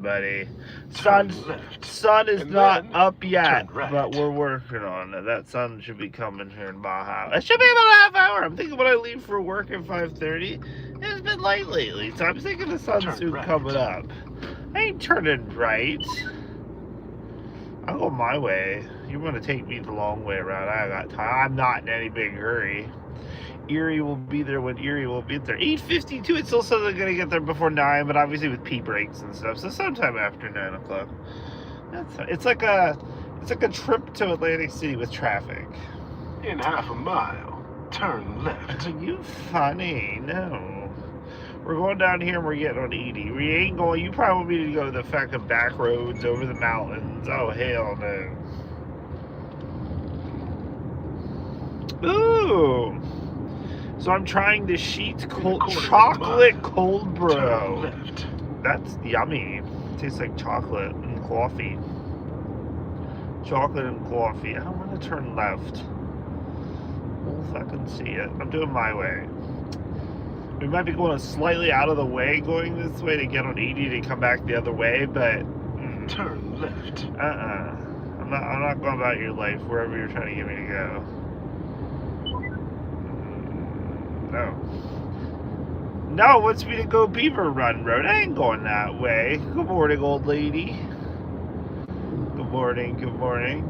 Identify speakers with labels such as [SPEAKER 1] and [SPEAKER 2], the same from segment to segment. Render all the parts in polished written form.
[SPEAKER 1] buddy.
[SPEAKER 2] Turn left.
[SPEAKER 1] Sun is
[SPEAKER 2] And
[SPEAKER 1] not
[SPEAKER 2] then
[SPEAKER 1] up yet,
[SPEAKER 2] turn right.
[SPEAKER 1] but we're working on it. That sun should be coming here in Baja. It should be about a half hour. I'm thinking when I leave for work at 5:30, it's been light lately, so I'm thinking the sun's
[SPEAKER 2] Turn
[SPEAKER 1] soon
[SPEAKER 2] right.
[SPEAKER 1] coming up. I ain't turning right. I'll go my way. You want to take me the long way around? I got time. I'm not in any big hurry. Erie will be there when Erie will be there. 8:52. It still says I'm gonna get there before 9, but obviously with pee breaks and stuff, so sometime after 9 o'clock. It's like a trip to Atlantic City with traffic.
[SPEAKER 2] In half a mile, turn left.
[SPEAKER 1] Are you funny? No. We're going down here and we're getting on 80. We ain't going. You probably want me to go the fucking back roads over the mountains. Oh hell no. Ooh. So I'm trying the Sheets chocolate cold brew. That's yummy. Tastes like chocolate and coffee. Chocolate and coffee. I don't want to turn left. We'll fucking see it. I'm doing my way. We might be going slightly out of the way going this way to get on 80 to come back the other way, but
[SPEAKER 2] turn left.
[SPEAKER 1] I'm not going about your life wherever you're trying to get me to go. No, it wants me to go Beaver Run Road. I ain't going that way. Good morning, old lady. Good morning, good morning.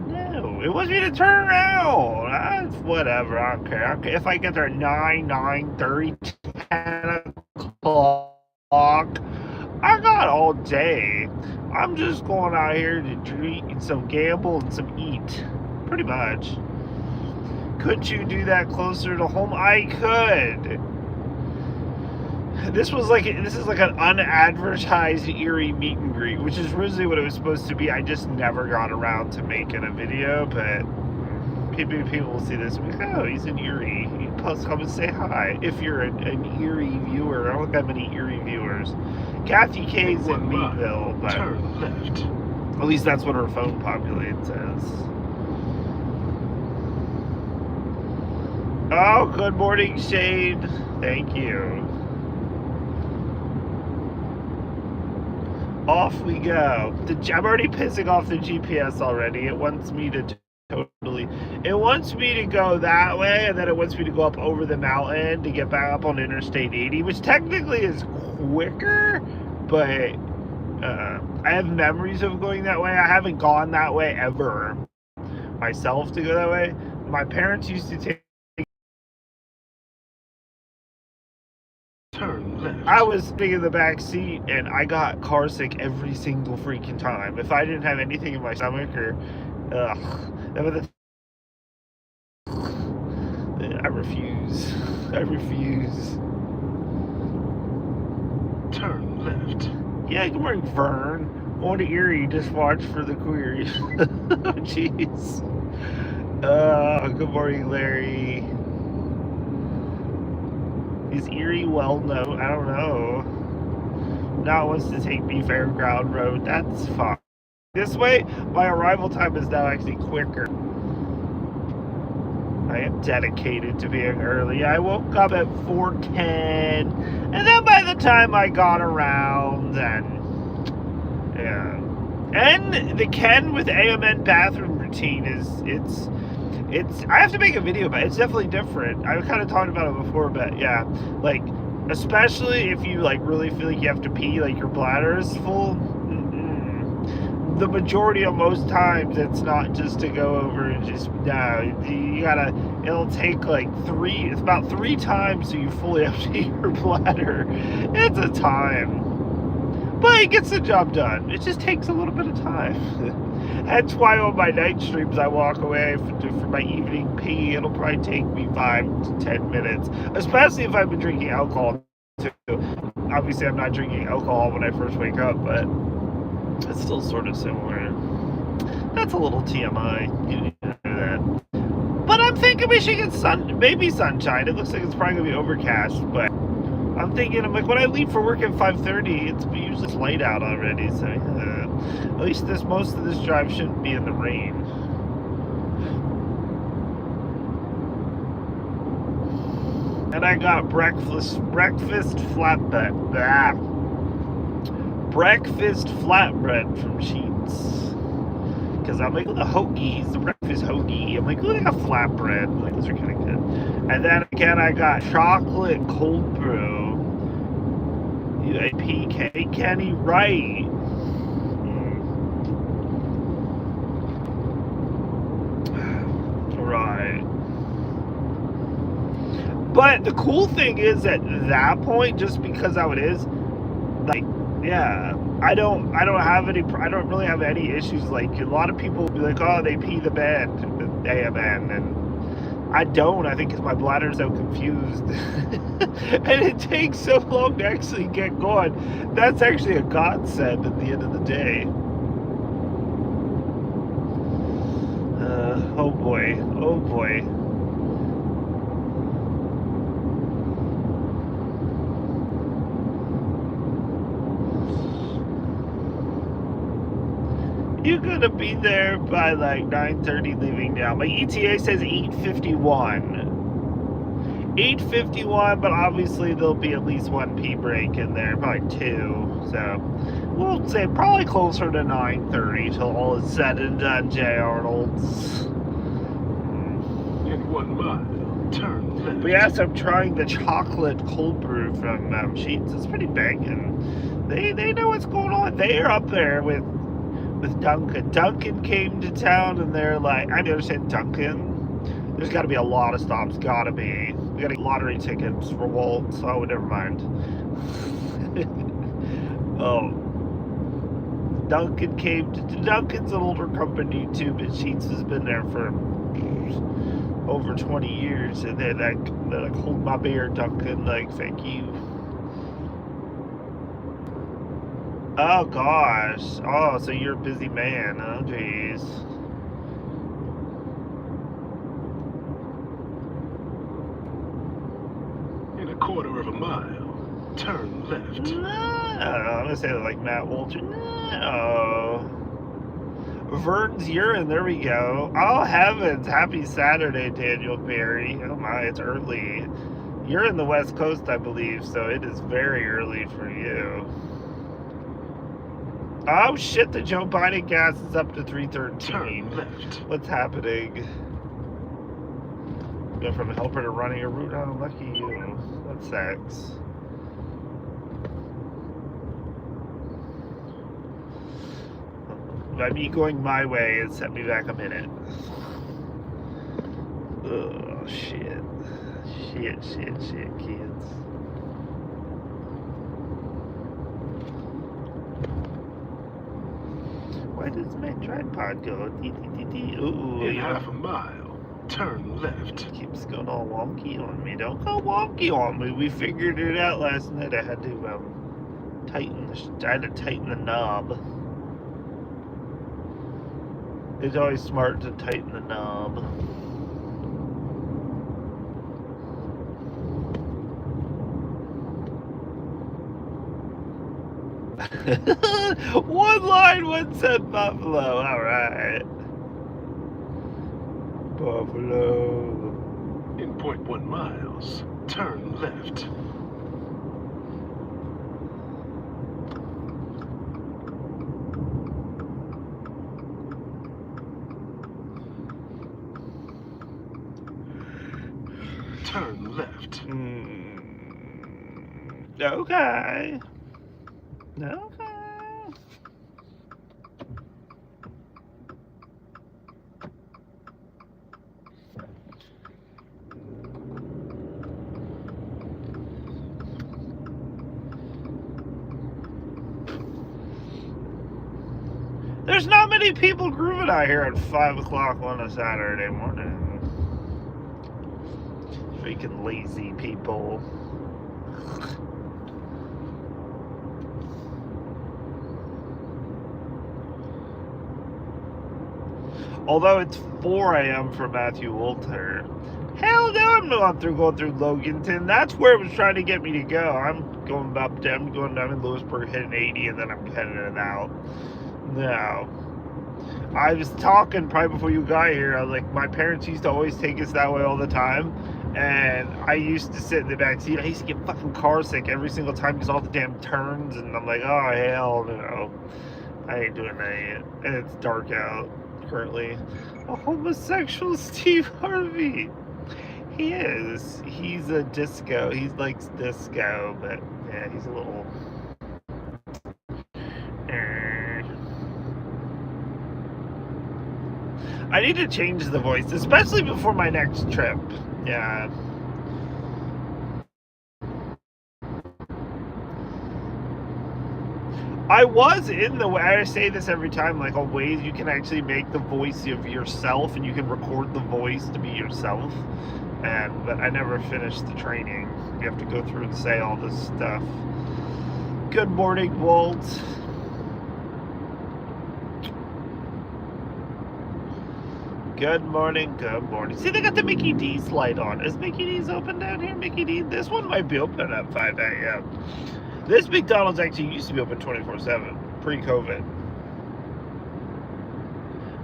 [SPEAKER 1] No, it wants me to turn around. That's whatever, I don't care. If I get there at 9, 9:30, 10 o'clock, I got all day. I'm just going out here to drink, some gamble, and some eat. Pretty much. Could you do that closer to home? I could. This is like an unadvertised Erie meet and greet, which is originally what it was supposed to be. I just never got around to making a video, but people will see this and be like, oh, he's in Erie. You plus come and say hi. If you're an Erie viewer, I don't have many Erie viewers. Kathy K's in Meadville, but
[SPEAKER 2] turn left.
[SPEAKER 1] At least that's what her phone populate says. Oh, good morning, Shade. Thank you. Off we go. I'm already pissing off the GPS already. It wants me to it wants me to go that way, and then it wants me to go up over the mountain to get back up on Interstate 80, which technically is quicker, but I have memories of going that way. I haven't gone that way ever myself to go that way. My parents used to take.
[SPEAKER 2] Turn left.
[SPEAKER 1] I was sitting in the back seat and I got car sick every single freaking time. If I didn't have anything in my stomach or I refuse.
[SPEAKER 2] Turn left.
[SPEAKER 1] Yeah, good morning, Vern. On to Erie, just watch for the queries. Jeez. Good morning, Larry. Is Erie well known? I don't know. Now it wants to take me Fairground Road. That's fine. This way, my arrival time is now actually quicker. I am dedicated to being early. I woke up at 4:10, and then by the time I got around, and the Ken with AMN bathroom routine it's I have to make a video about it. It's definitely different. I've kind of talked about it before, but yeah, like, especially if you like really feel like you have to pee, like your bladder is full. The majority of most times, it's not just to go over and just, no, you gotta, it'll take like it's about 3 times so you fully empty your bladder. It's a time. But it gets the job done. It just takes a little bit of time. That's why on my night streams I walk away for my evening pee. It'll probably take me 5 to 10 minutes, especially if I've been drinking alcohol too. Obviously, I'm not drinking alcohol when I first wake up, but it's still sort of similar. That's a little TMI. You know that. But I'm thinking we should get maybe sunshine. It looks like it's probably gonna be overcast, but I'm thinking, I'm like, when I leave for work at 5:30, it's usually light out already, so at least most of this drive shouldn't be in the rain. And I got breakfast flatbread. breakfast flatbread from Sheets. Because I'm like, oh, the hoagies, the breakfast hoagie. I'm like, oh, they got flatbread. I'm like, those are kind of good. And then again, I got chocolate cold brew. ERIE PA, Kenny Wright. Right. But the cool thing is at that point, just because how it is, like, yeah, I don't really have any issues. Like, a lot of people will be like, oh, they pee the bed with AMN, and I don't. I think because my bladder's so confused. And it takes so long to actually get going. That's actually a godsend at the end of the day. Oh boy. Oh boy. You're gonna be there by like 9:30 leaving now. My ETA says 8:51. 8:51, but obviously there'll be at least one pee break in there, probably two. So we'll say probably closer to 9:30 till all is said and done, J. Arnold's.
[SPEAKER 2] In 1 mile, turn left.
[SPEAKER 1] But yes, I'm trying the chocolate cold brew from Sheets. It's pretty banging. They know what's going on. They are up there with Duncan. Duncan came to town, and they're like, I understand Duncan. There's got to be a lot of stops. Gotta be. We gotta get lottery tickets for Walt. So never mind. Oh, Duncan's an older company too, but Sheets has been there for over 20 years, and they're like, hold my beer, Duncan. Like, thank you. Oh gosh. Oh, so you're a busy man. Oh jeez.
[SPEAKER 2] In a quarter of a mile, turn left.
[SPEAKER 1] No, I'm gonna say like Matt Walter. No. Vern's urine. There we go. Oh heavens! Happy Saturday, Daniel Berry. Oh my, it's early. You're in the West Coast, I believe, so it is very early for you. Oh shit, the Joe Biden gas is up to 313.
[SPEAKER 2] Turn left.
[SPEAKER 1] What's happening? Go from a helper to running a route? Oh, lucky you. That sucks. By me going my way, it set me back a minute. Oh, shit. Shit, kids. Why does my tripod go? Ooh,
[SPEAKER 2] In half a mile, turn left.
[SPEAKER 1] It keeps going all wonky on me. Don't go wonky on me. We figured it out last night. I had to tighten the knob. It's always smart to tighten the knob. One line, one said Buffalo. All right. Buffalo.
[SPEAKER 2] In 0.1 miles, turn left. Turn left.
[SPEAKER 1] Okay. Okay. There's not many people grooving out here at 5 o'clock on a Saturday morning. Freaking lazy people. Although it's 4 a.m. for Matthew Walter. Hell no, I'm not going through Loganton. That's where it was trying to get me to go. I'm going down in Lewisburg, hitting 80, and then I'm heading it out. No. I was talking probably before you got here. I was like, my parents used to always take us that way all the time. And I used to sit in the back seat. I used to get fucking car sick every single time because all the damn turns, and I'm like, oh hell no, I ain't doing that yet. And it's dark out currently. A homosexual Steve Harvey. He is. He's a disco. He likes disco, but yeah, he's a little. I need to change the voice, especially before my next trip. Yeah. I was in the way, I say this every time, like on ways you can actually make the voice of yourself and you can record the voice to be yourself. But I never finished the training. You have to go through and say all this stuff. Good morning, Walt. Good morning, good morning. See, they got the Mickey D's light on. Is Mickey D's open down here? Mickey D? This one might be open at 5 a.m. This McDonald's actually used to be open 24/7, pre-COVID.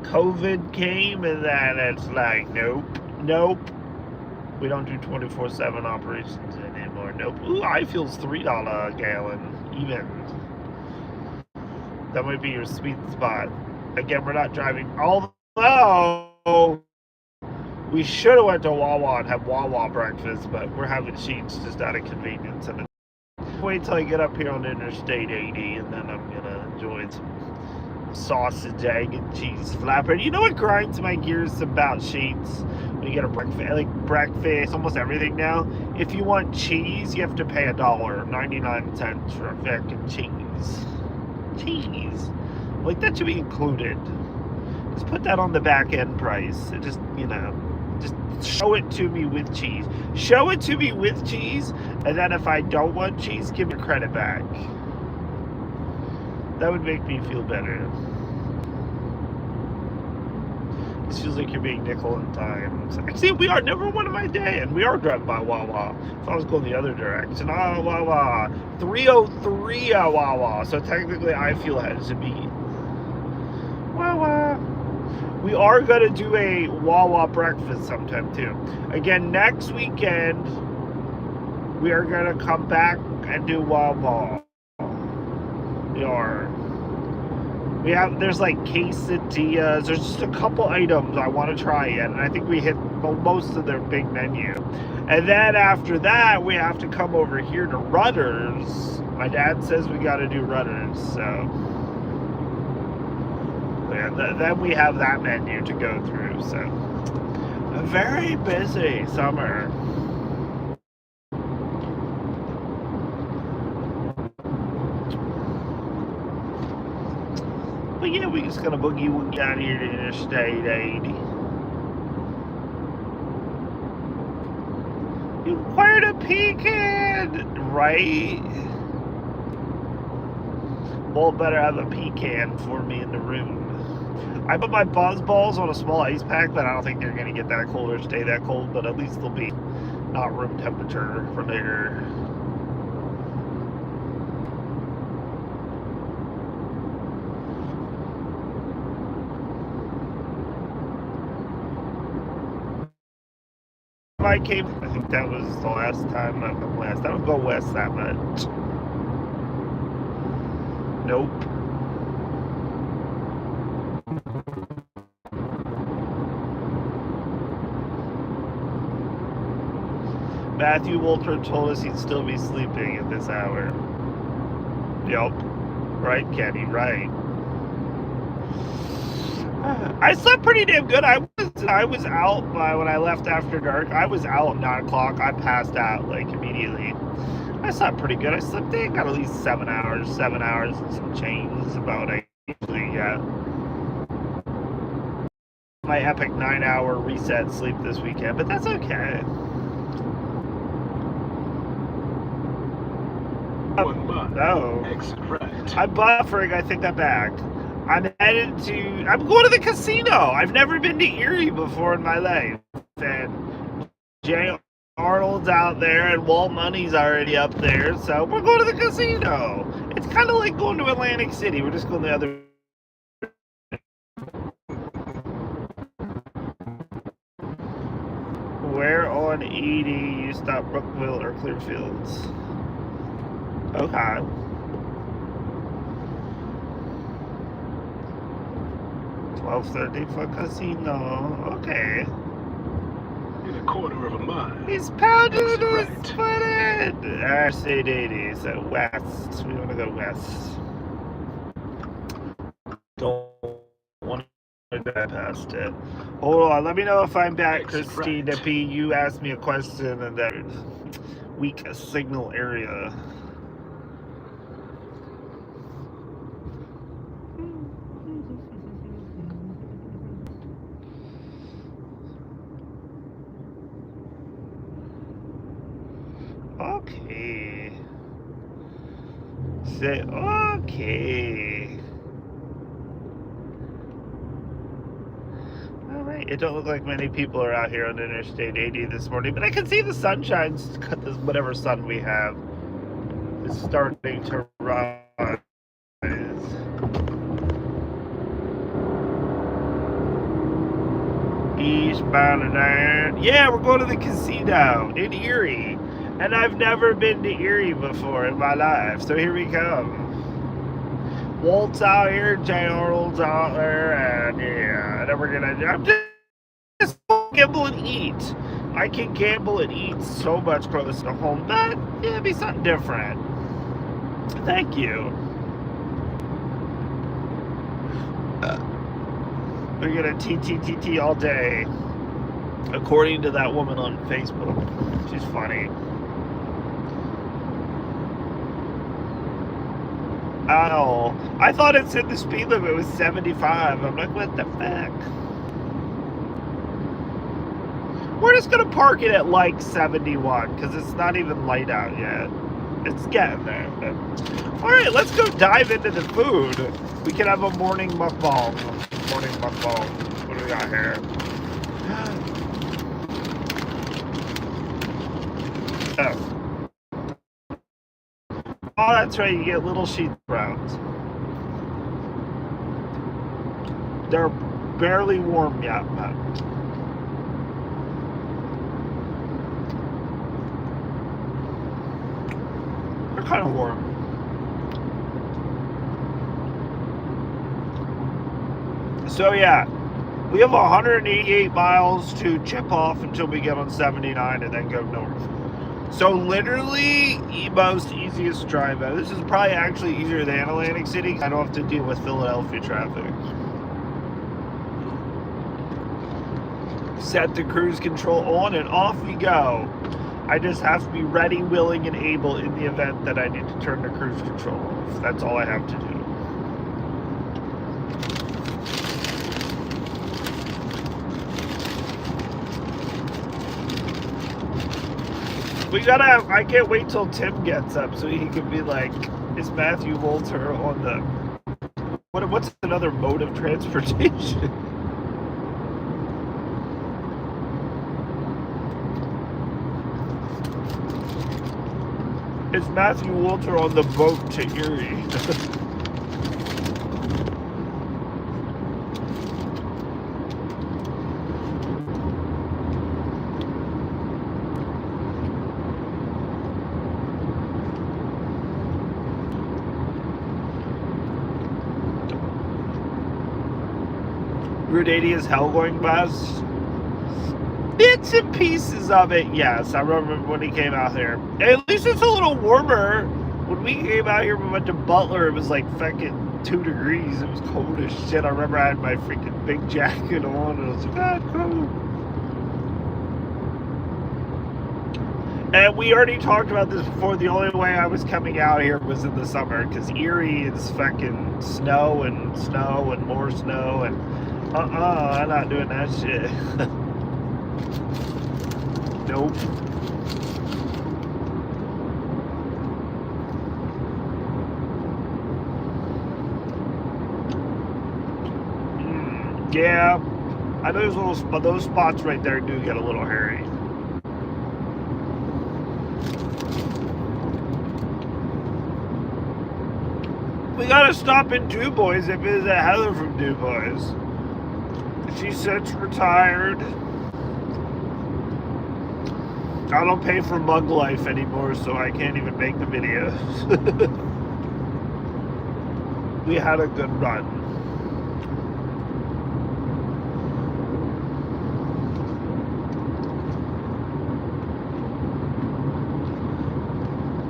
[SPEAKER 1] COVID came and then it's like, nope. We don't do 24/7 operations anymore. Nope. Ooh, iFuel's $3 a gallon, even. That might be your sweet spot. Again, we're not driving. Although we should have went to Wawa and had Wawa breakfast, but we're having sheets just out of convenience. And wait till I get up here on Interstate 80, and then I'm gonna enjoy some sausage, egg, and cheese flatbread. You know what grinds my gears about sheets? When you get a breakfast, almost everything now. If you want cheese, you have to pay $1.99 for a fucking cheese. Cheese, like that should be included. Just put that on the back end price. It just, just show it to me with cheese. Show it to me with cheese, and then if I don't want cheese, give me credit back. That would make me feel better. This feels like you're being nickel and dime. Actually, we are never one of my day, and we are driving by Wawa. If I was going the other direction, Wawa, 303 Wawa. So technically, I feel it should be Wawa. We are gonna do a Wawa breakfast sometime too. Again, next weekend, we are gonna come back and do Wawa. There's like quesadillas. There's just a couple items I want to try yet, and I think we hit most of their big menu. And then after that, we have to come over here to Rutter's. My dad says we got to do Rutter's, so yeah, then we have that menu to go through. So a very busy summer. But yeah, we just gonna boogie down here to Interstate 80. You acquired a pecan, right? Walt better have a pecan for me in the room. I put my buzz balls on a small ice pack, but I don't think they're gonna get that cold or stay that cold. But at least they'll be not room temperature for later. I think that was the last time I've come west. I don't go west that much. Nope. Matthew Walter told us he'd still be sleeping at this hour. Yup. Right, Kenny, right. I slept pretty damn good. I was out when I left after dark. I was out at 9 o'clock. I passed out like immediately. I slept pretty good. I slept got at least 7 hours and some change is about I usually get. My epic 9-hour reset sleep this weekend, but that's okay. Oh, I'm buffering. I think I'm back. I'm going to the casino. I've never been to Erie before in my life. And Jay Arnold's out there and Walt Money's already up there. So we're going to the casino. It's kind of like going to Atlantic City. We're just going the other. Where on 80 you stop Brookville or Clearfields? Okay. $12.30 for casino. Okay.
[SPEAKER 2] In a quarter of a mile.
[SPEAKER 1] He's pounding
[SPEAKER 2] Exit
[SPEAKER 1] into his
[SPEAKER 2] right.
[SPEAKER 1] foot in. Interstate 80, so west. We want to go west. Don't want to drive past it. Hold on, let me know if I'm back,
[SPEAKER 2] Exit
[SPEAKER 1] Christina
[SPEAKER 2] right.
[SPEAKER 1] P. You asked me a question in that weak signal area. Okay. Say okay. Alright, it don't look like many people are out here on Interstate 80 this morning, but I can see the sunshine's cut this whatever sun we have is starting to rise. Eastbound and down. Yeah, we're going to the casino in Erie. And I've never been to Erie before in my life, so here we come. Walt's out here, Gerald's out there, and yeah, then we're gonna. I'm just gamble and eat. I can gamble and eat so much closer to home, but yeah, it'd be something different. Thank you. We're gonna TTTT all day, according to that woman on Facebook. She's funny. Oh, I thought it said the speed limit was 75. I'm like, what the fuck? We're just gonna park it at like 71 because it's not even light out yet. It's getting there. But... all right, let's go dive into the food. We can have a morning mukbang. Morning mukbang. What do we got here? Oh. Oh, that's right, you get little sheet browns. They're barely warm yet, but... they're kind of warm. So yeah, we have 188 miles to chip off until we get on 79 and then go north. So literally the most easiest drive out. This is probably actually easier than Atlantic City. I don't have to deal with Philadelphia traffic. Set the cruise control on and off we go. I just have to be ready, willing, and able in the event that I need to turn the cruise control off. That's all I have to do. We gotta have, I can't wait till Tim gets up so he can be like, is Matthew Walter on the, what's another mode of transportation? Is Matthew Walter on the boat to Erie? Route 80 is hell going past. Bits and pieces of it, yes. I remember when he came out here. At least it's a little warmer. When we came out here, we went to Butler, it was like fucking 2 degrees. It was cold as shit. I remember I had my freaking big jacket on, and I was like, ah, cool. And we already talked about this before. The only way I was coming out here was in the summer, because Erie is fucking snow and more snow, and I'm not doing that shit. Nope. Yeah, I know those spots right there do get a little hairy. We gotta stop in Dubois and visit Heather from Dubois. She said she's retired. I don't pay for Mug Life anymore, so I can't even make the videos. We had a good run.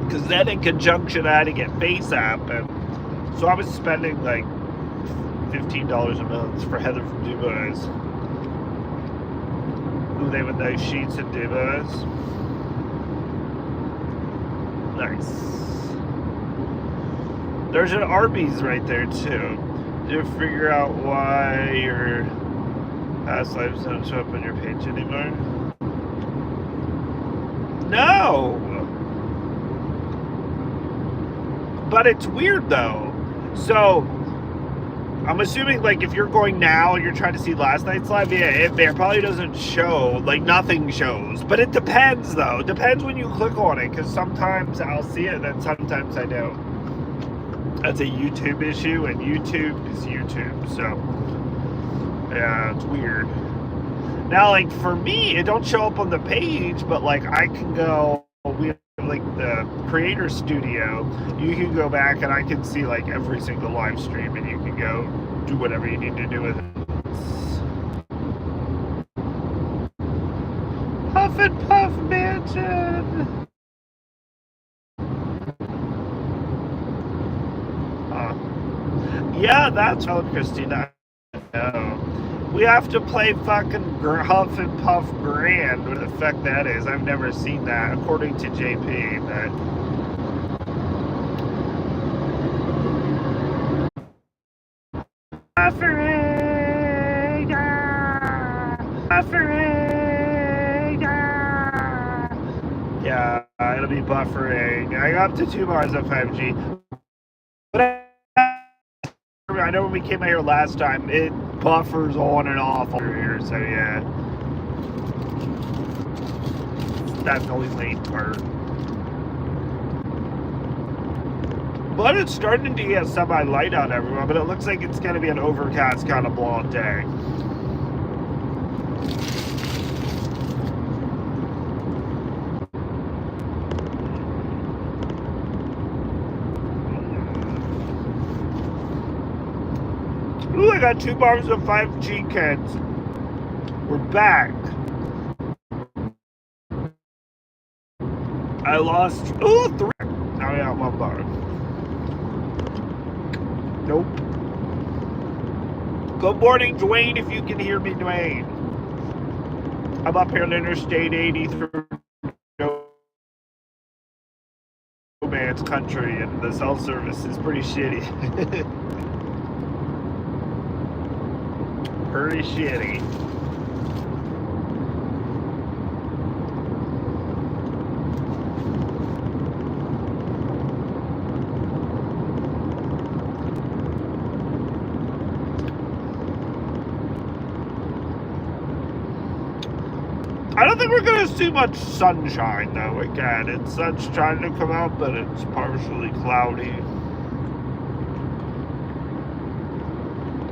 [SPEAKER 1] Because then in conjunction, I had to get FaceApp, and so I was spending like $15 a month for Heather from Dubois. Ooh, they have nice sheets in Dubois. Nice. There's an Arby's right there too. Did you figure out why your past lives don't show up on your page anymore? No! But it's weird though. So, I'm assuming like if you're going now and you're trying to see last night's live, yeah, it probably doesn't show, like nothing shows. But it depends though. It depends when you click on it, because sometimes I'll see it and sometimes I don't. That's a YouTube issue, and YouTube is YouTube, so yeah, it's weird. Now, like for me, it don't show up on the page, but like I can go, we have like the creator studio, you can go back and I can see like every single live stream, and you can go do whatever you need to do with it. Huff and Puff Mansion. Yeah, that's how Christina. No. We have to play fucking Huff and Puff Grand, what the fuck that is. I've never seen that, according to JP, but... Buffering! Buffering! Yeah, it'll be buffering. I got up to 2 bars of 5G. But I know when we came out here last time, it buffers on and off over here, so yeah. That's the only late part. But it's starting to get semi-light out everywhere, but it looks like it's going to be an overcast kind of blonde day. Ooh, I got 2 bars of 5G, kids. We're back. I lost, 3. Now I got 1 bar. Nope. Good morning, Dwayne, if you can hear me, Dwayne. I'm up here on Interstate 80 through no man's country, and the cell service is pretty shitty. Pretty shitty. I don't think we're going to see much sunshine though. Again, it's sun's trying to come out, but it's partially cloudy.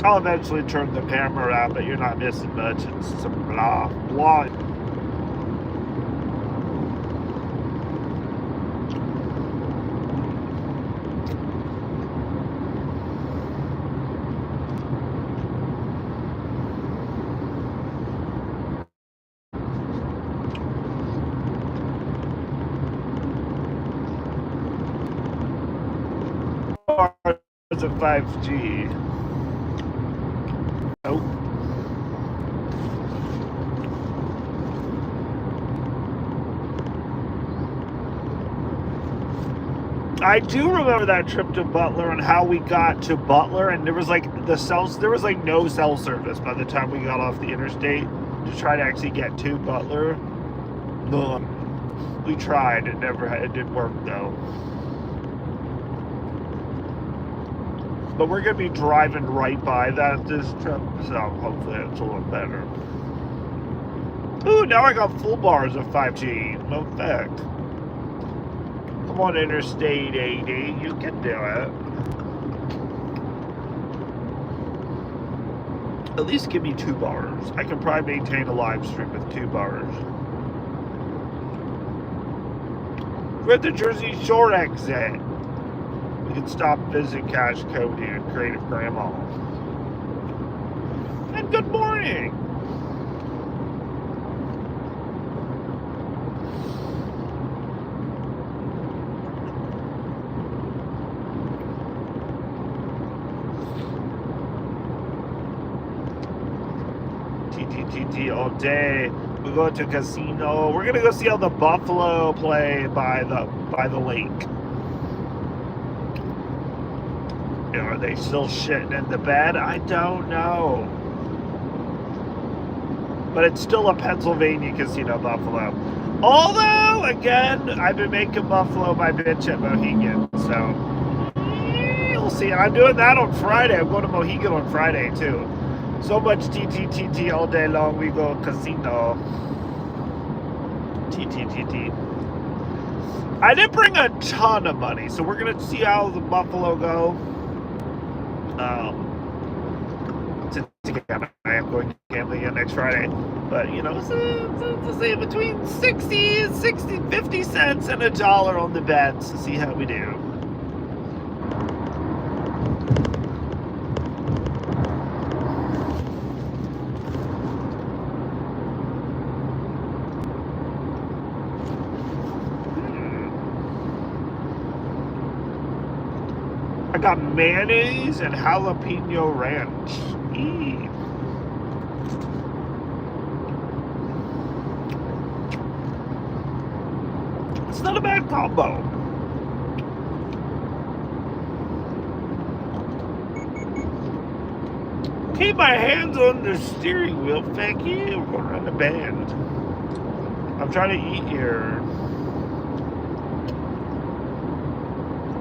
[SPEAKER 1] I'll eventually turn the camera around, but you're not missing much. It's some blah, blah. It's a 5G. Nope. I do remember that trip to Butler and how we got to Butler, and there was like there was like no cell service by the time we got off the interstate to try to actually get to Butler. No, we tried. It didn't work though. But we're going to be driving right by that this trip, so hopefully it's a little better. Ooh, now I got full bars of 5G. No fact. Come on, Interstate 80. You can do it. At least give me 2 bars. I can probably maintain a live stream with 2 bars. We're at the Jersey Shore exit. We can stop, visit Cash Cody and Creative Grandma. And good morning. TTTT all day. We go to casino. We're gonna go see how the Buffalo play by the lake. You know, are they still shitting in the bed? I don't know. But it's still a Pennsylvania casino, Buffalo. Although, again, I've been making Buffalo my bitch at Mohegan, so we'll see. I'm doing that on Friday. I'm going to Mohegan on Friday too. So much TTTT all day long. We go casino. TTTT. I didn't bring a ton of money, so we're gonna see how the Buffalo go. I am going gambling again next Friday, but you know, it's say between 50 cents and $1 on the bets to see how we do. I got mayonnaise and jalapeno ranch. Eee. It's not a bad combo. Keep my hands on the steering wheel. Thank you. We're going around the bend. I'm trying to eat here.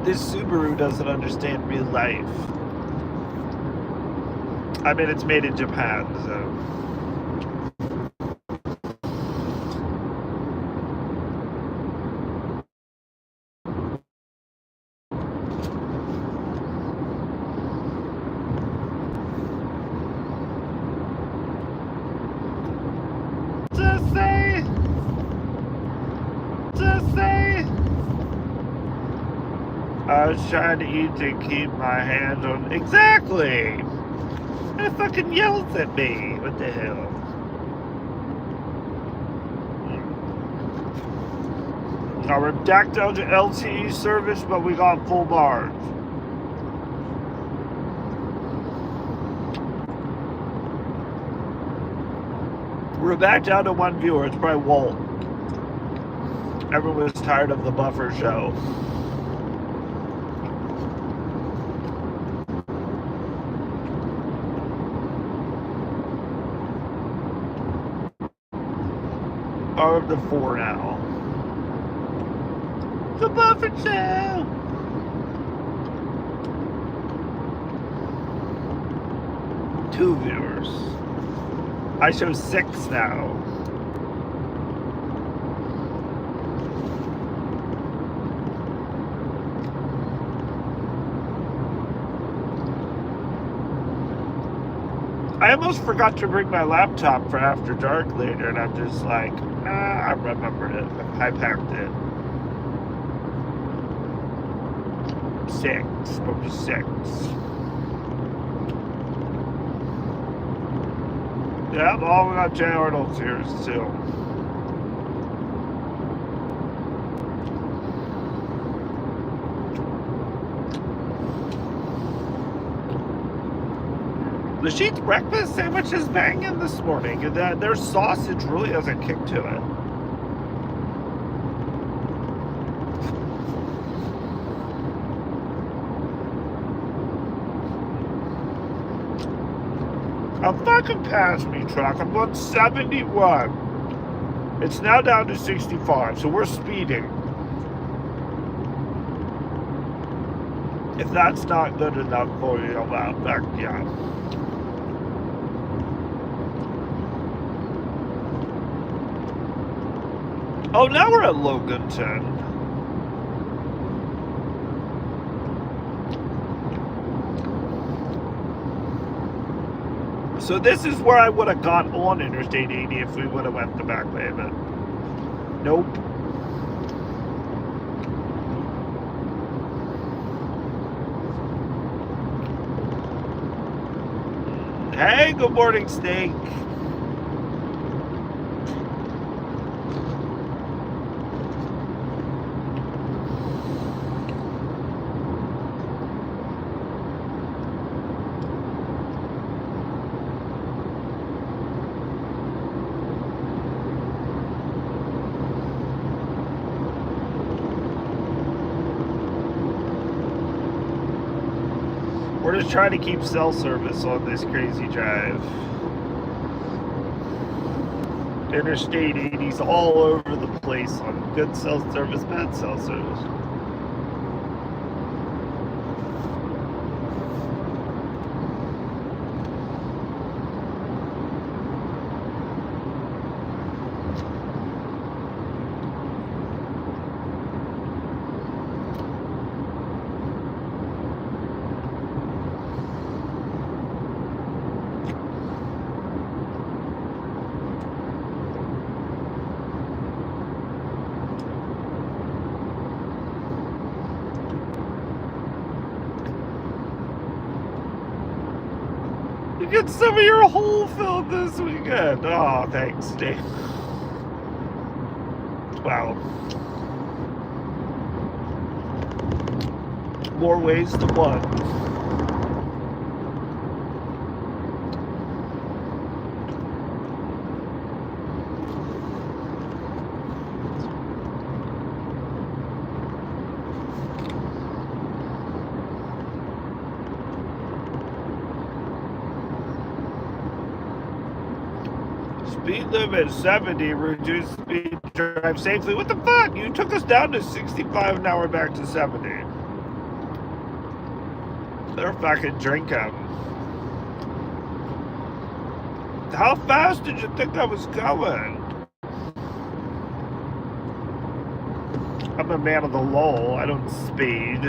[SPEAKER 1] This Subaru doesn't understand real life. I mean, it's made in Japan, so. I was trying to eat to keep my hands on. Exactly! And it fucking yells at me. What the hell? Now we're back down to LTE service, but we got full bars. We're back down to one viewer. It's probably Walt. Everyone was tired of the buffer show. Up to 4 now. The buffer show. Two viewers. I show 6 now. I almost forgot to bring my laptop for After Dark later, and I'm just like, I remembered it. I packed it. 6. Probably 6. Yeah, all we got Jay Arnold's here still. The Sheet's breakfast sandwich is banging this morning. Their sausage really has a kick to it. I'm fucking past me, truck. I'm on 71. It's now down to 65, so we're speeding. If that's not good enough for you, back, yeah. Oh, now we're at Loganton. So this is where I would have got on Interstate 80 if we would have went the back way, but nope. Hey, good morning, Snake. We're just trying to keep cell service on this crazy drive. Interstate 80's all over the place on good cell service, bad cell service. You get some of your hole filled this weekend. Oh, thanks, Dave. Wow. More ways than one. Speed limit 70, reduce speed, drive safely. What the fuck? You took us down to 65 an hour, back to 70. They're fucking drinking. How fast did you think I was going? I'm a man of the lull. I don't speed.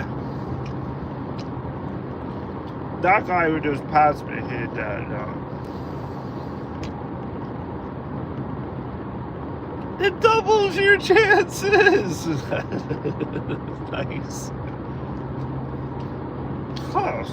[SPEAKER 1] That guy who just passed me, he died. It doubles your chances. Nice. Huh.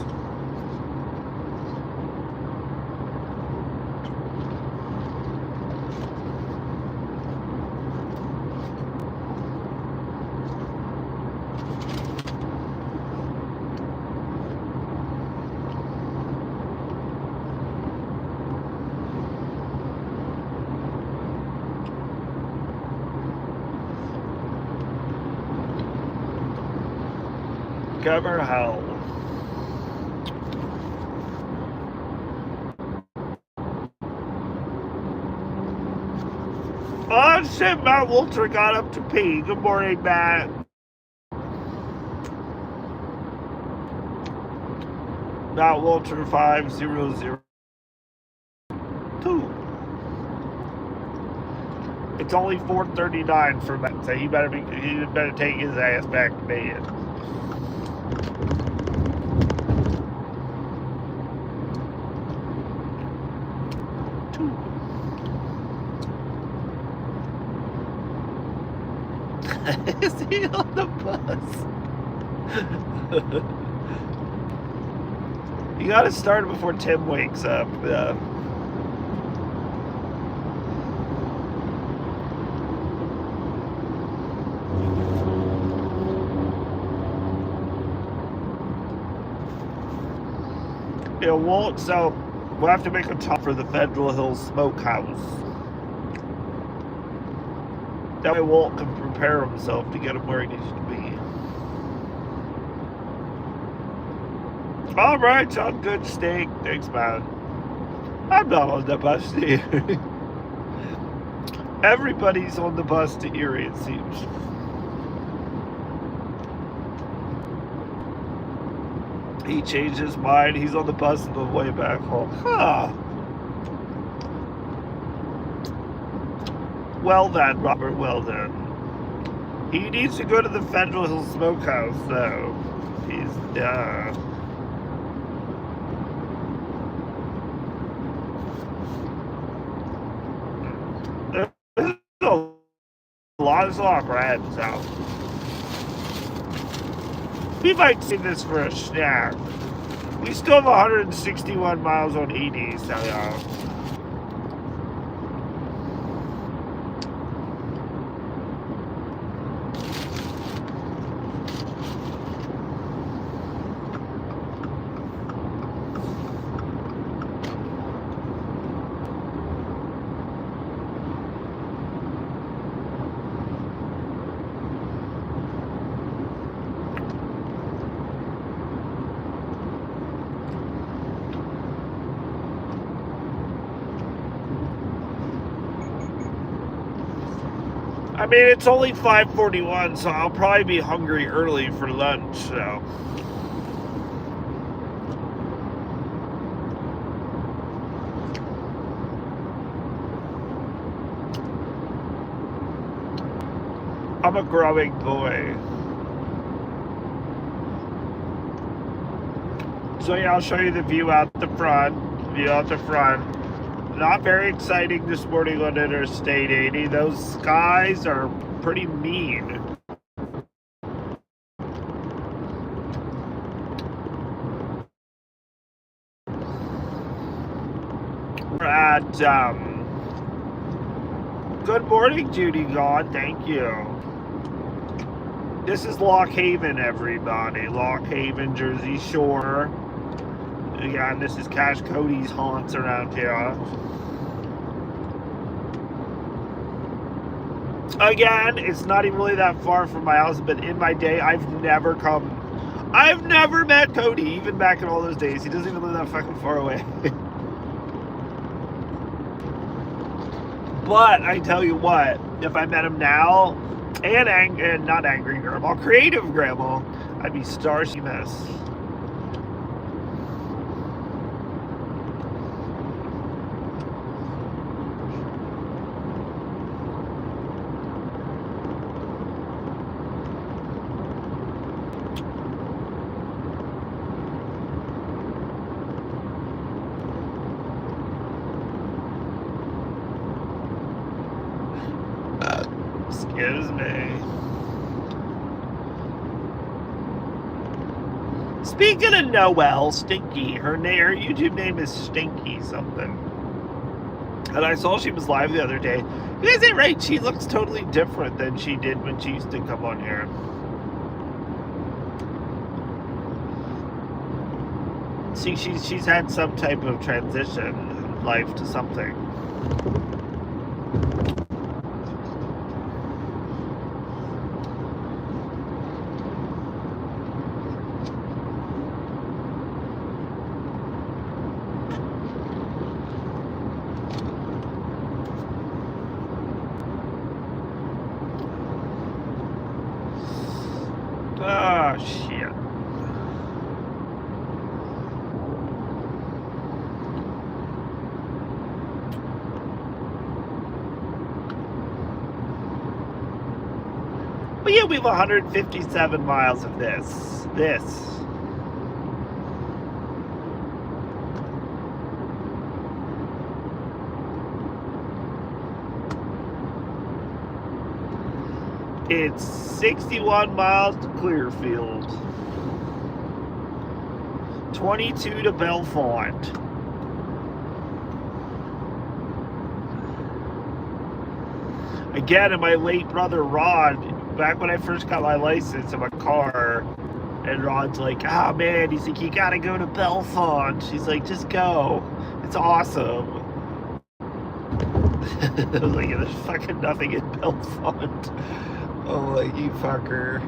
[SPEAKER 1] Cover hell. Oh shit, Matt Walter got up to pee. Good morning, Matt. Matt Walter 5002. It's only 4:39 for Matt, so he better take his ass back to bed. Is he on the bus? You gotta start before Tim wakes up. It won't, so we'll have to make a top for the Federal Hills Smokehouse. That way Walt can prepare himself to get him where he needs to be. Alright, John, good steak. Thanks, man. I'm not on the bus to Erie. Everybody's on the bus to Erie, it seems. He changed his mind. He's on the bus on the way back home. Huh. Well then, Robert, well then. He needs to go to the Federal Hills Smokehouse, though. He's, There's a lot of soft rats out. We might see this for a snack. We still have 161 miles on ED, so yeah. I mean, it's only 5:41, so I'll probably be hungry early for lunch, so. I'm a growing boy. So yeah, I'll show you the view out the front. Not very exciting this morning on Interstate 80. Those skies are pretty mean. We're at, good morning, Judy God. Thank you. This is Lock Haven, everybody. Lock Haven, Jersey Shore. Yeah, and this is Cash Cody's haunts around here. Again, it's not even really that far from my house, but in my day, I've never met Cody, even back in all those days. He doesn't even live that fucking far away. But I tell you what, if I met him now, and not angry grandma, creative grandma, I'd be starstruck mess. Excuse me. Speaking of Noelle, Stinky, her YouTube name is Stinky something. And I saw she was live the other day. You guys ain't right, she looks totally different than she did when she used to come on here. See, she's had some type of transition in life to something. Oh, shit. But yeah, we have 157 miles of this. It's 61 miles to Clearfield. 22 to Belfont. Again, and my late brother Rod, back when I first got my license in my car, and Rod's like, ah, man, he's like, you gotta go to Belfont. She's like, just go. It's awesome. I was like, there's fucking nothing in Belfont. Oh, like, you fucker.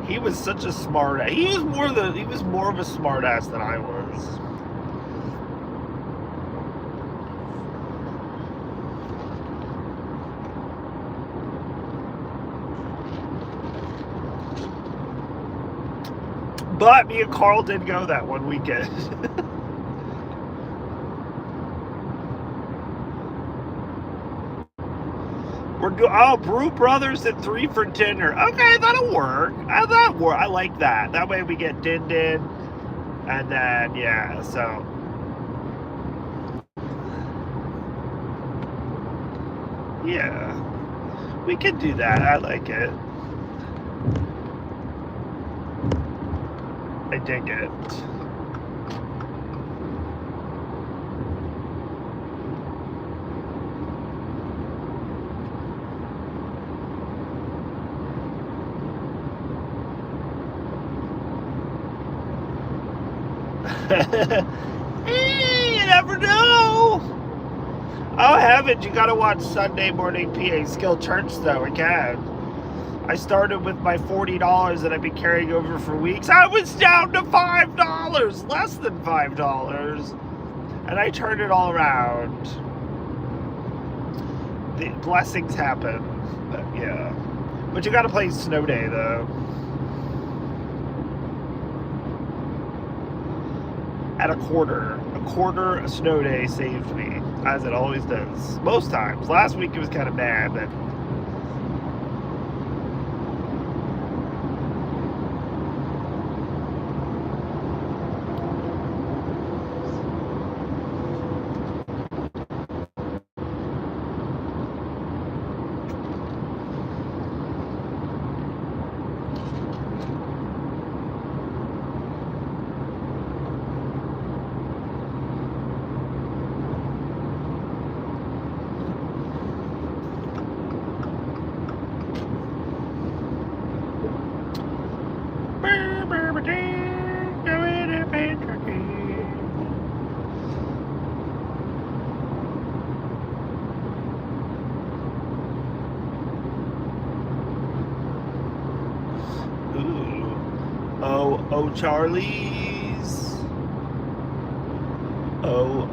[SPEAKER 1] He was such a smart ass. He was more of a smart ass than I was. But me and Carl did go that one weekend. Brew Brothers at 3 for dinner. Okay, that'll work. I like that. That way we get Din, and then yeah. So yeah, we can do that. I like it. I dig it. You never know. Oh heavens, you gotta watch Sunday Morning PA Skill Church though again. I started with my $40 that I've been carrying over for weeks. I was down to $5, less than $5. And I turned it all around. The blessings happen. But yeah. But you gotta play Snow Day though. At a quarter a snow day saved me, as it always does. Most times. Last week it was kind of bad, but oh, Charlie's. Oh,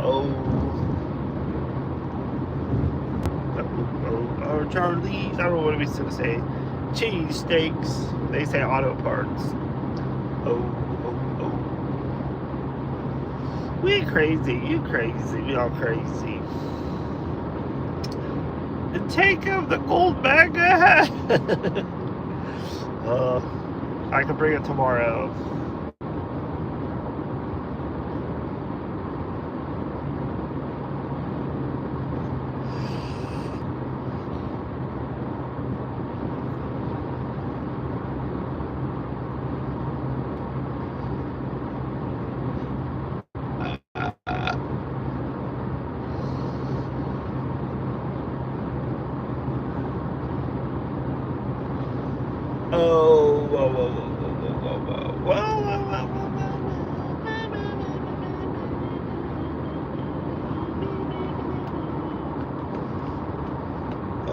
[SPEAKER 1] Charlie's. I don't know what we supposed to say. Cheese steaks. They say auto parts. Oh. We crazy. You crazy. We all crazy. And take of the gold mega. I can bring it tomorrow.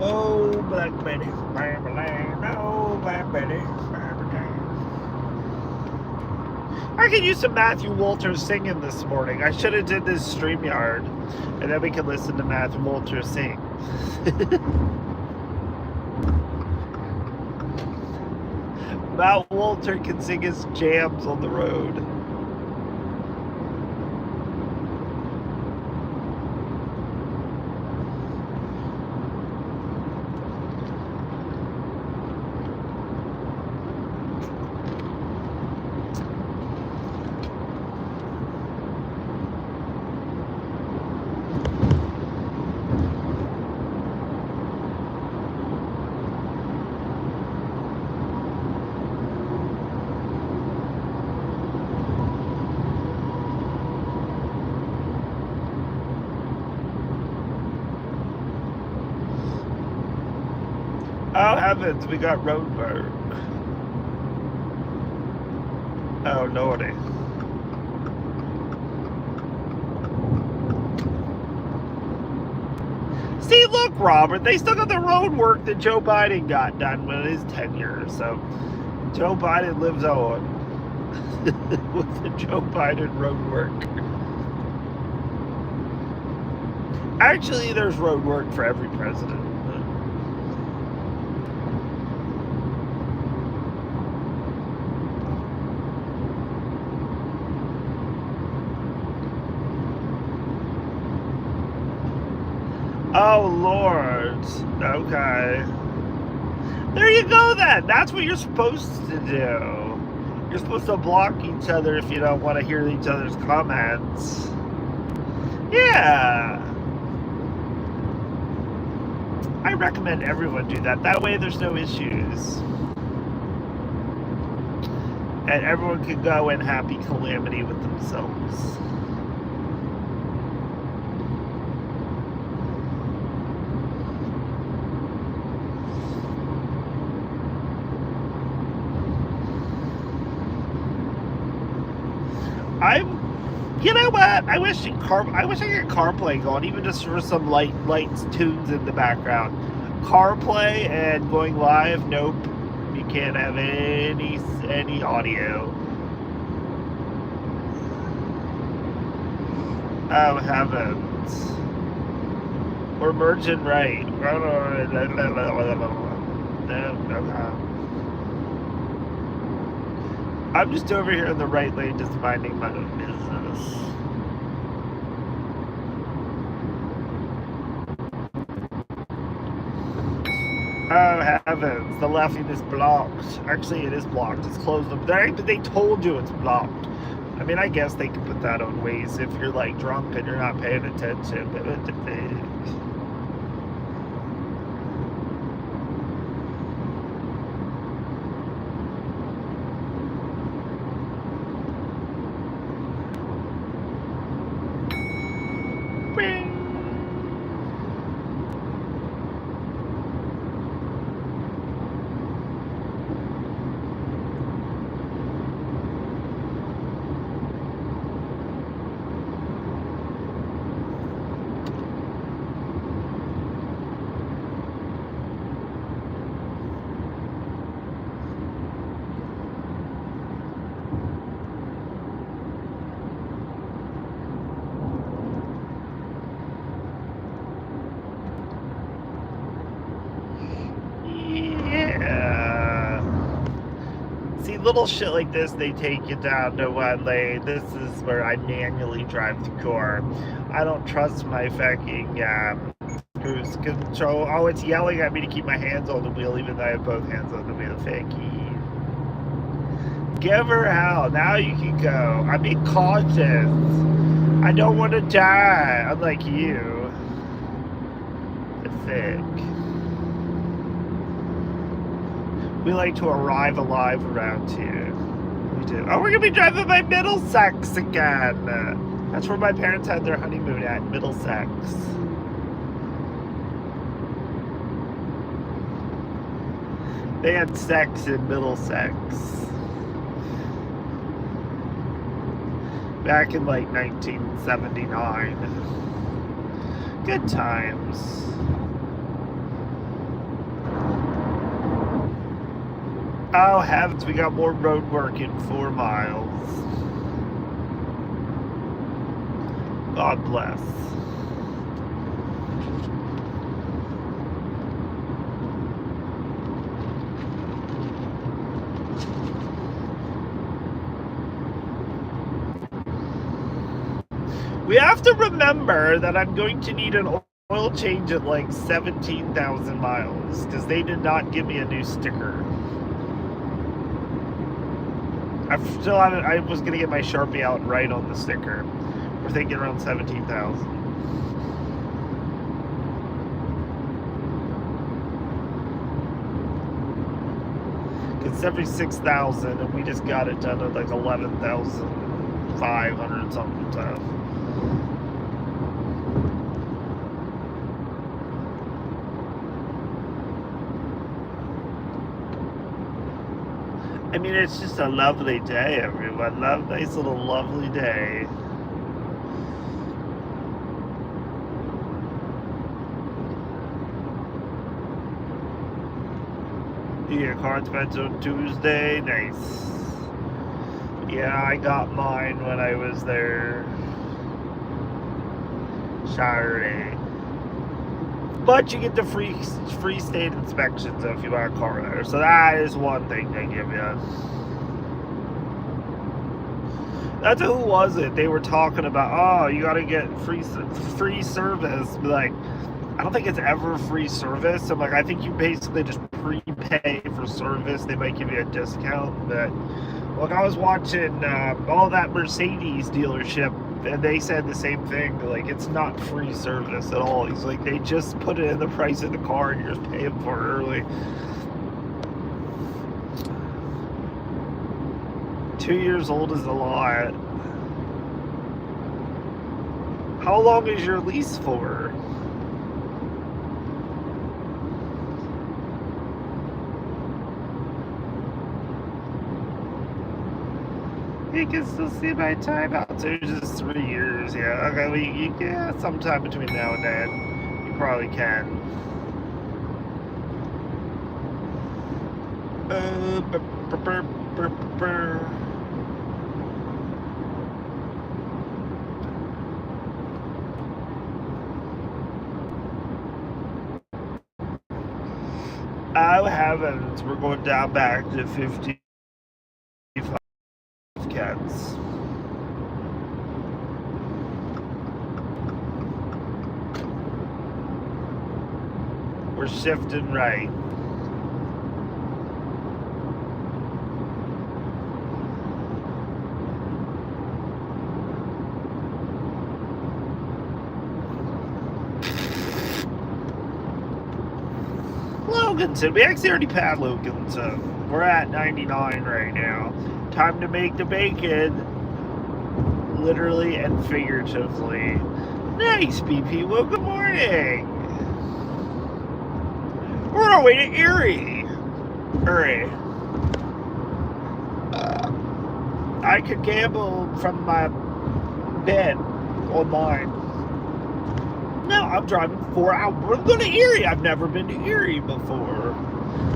[SPEAKER 1] Oh, Black Betty, oh, Black Betty, I could use some Matthew Walters singing this morning. I should have did this StreamYard, and then we could listen to Matthew Walters sing. Matt Walter can sing his jams on the road. Oh heavens, we got road work. Oh lordy. See, look, Robert, they still got the road work that Joe Biden got done with his tenure. So Joe Biden lives on with the Joe Biden road work. Actually, there's road work for every president. Oh, Lord. Okay. There you go, then. That's what you're supposed to do. You're supposed to block each other if you don't want to hear each other's comments. Yeah. I recommend everyone do that. That way there's no issues. and everyone could go in happy calamity with themselves. You know what? I wish I could CarPlay going, even just for some light tunes in the background. CarPlay and going live, nope. You can't have any audio. Oh heavens. We're merging right. I'm just over here in the right lane, just minding my own business. Oh heavens, the left lane is blocked. Actually, it is blocked. It's closed up. They told you it's blocked. I mean, I guess they can put that on Waze if you're like drunk and you're not paying attention. Little shit like this, they take you down to one lane. This is where I manually drive the car. I don't trust my fucking cruise control. Oh, it's yelling at me to keep my hands on the wheel, even though I have both hands on the wheel. Fakey. Give her hell. Now you can go. I'm being cautious. I don't want to die, unlike you. Pathetic. We like to arrive alive around here. We do. Oh, we're gonna be driving by Middlesex again. That's where my parents had their honeymoon at, Middlesex. They had sex in Middlesex. Back in like 1979. Good times. Oh heavens, we got more road work in 4 miles. God bless. We have to remember that I'm going to need an oil change at like 17,000 miles because they did not give me a new sticker. I was going to get my Sharpie out right on the sticker. We're thinking around 17,000. It's every 6,000 and we just got it done at like 11,500 something. So. I mean, it's just a lovely day, everyone. Nice little lovely day. Your car inspected on Tuesday. Nice. Yeah, I got mine when I was there Saturday. But you get the free state inspections if you buy a car there. So that is one thing they give you. That's who was it? They were talking about, oh, you got to get free service. But like, I don't think it's ever free service. I'm like, I think you basically just prepay for service. They might give you a discount. But look, I was watching all that Mercedes dealership. And they said the same thing, like, it's not free service at all. He's like, they just put it in the price of the car and you're just paying for it early. 2 years old is a lot. How long is your lease for? You can still see my timeout. So it's just 3 years. Yeah. Okay. Yeah. Sometime between now and then, you probably can. Oh heavens, we're going down back to 55 cats. We're shifting right. Loganson. We actually already passed Loganson. We're at 99 right now. Time to make the bacon. Literally and figuratively. Nice, BP. Well, good morning. We're on our way to ERIE. ERIE. I could gamble from my bed online. No, I'm driving 4 hours. We're going to ERIE. I've never been to ERIE before.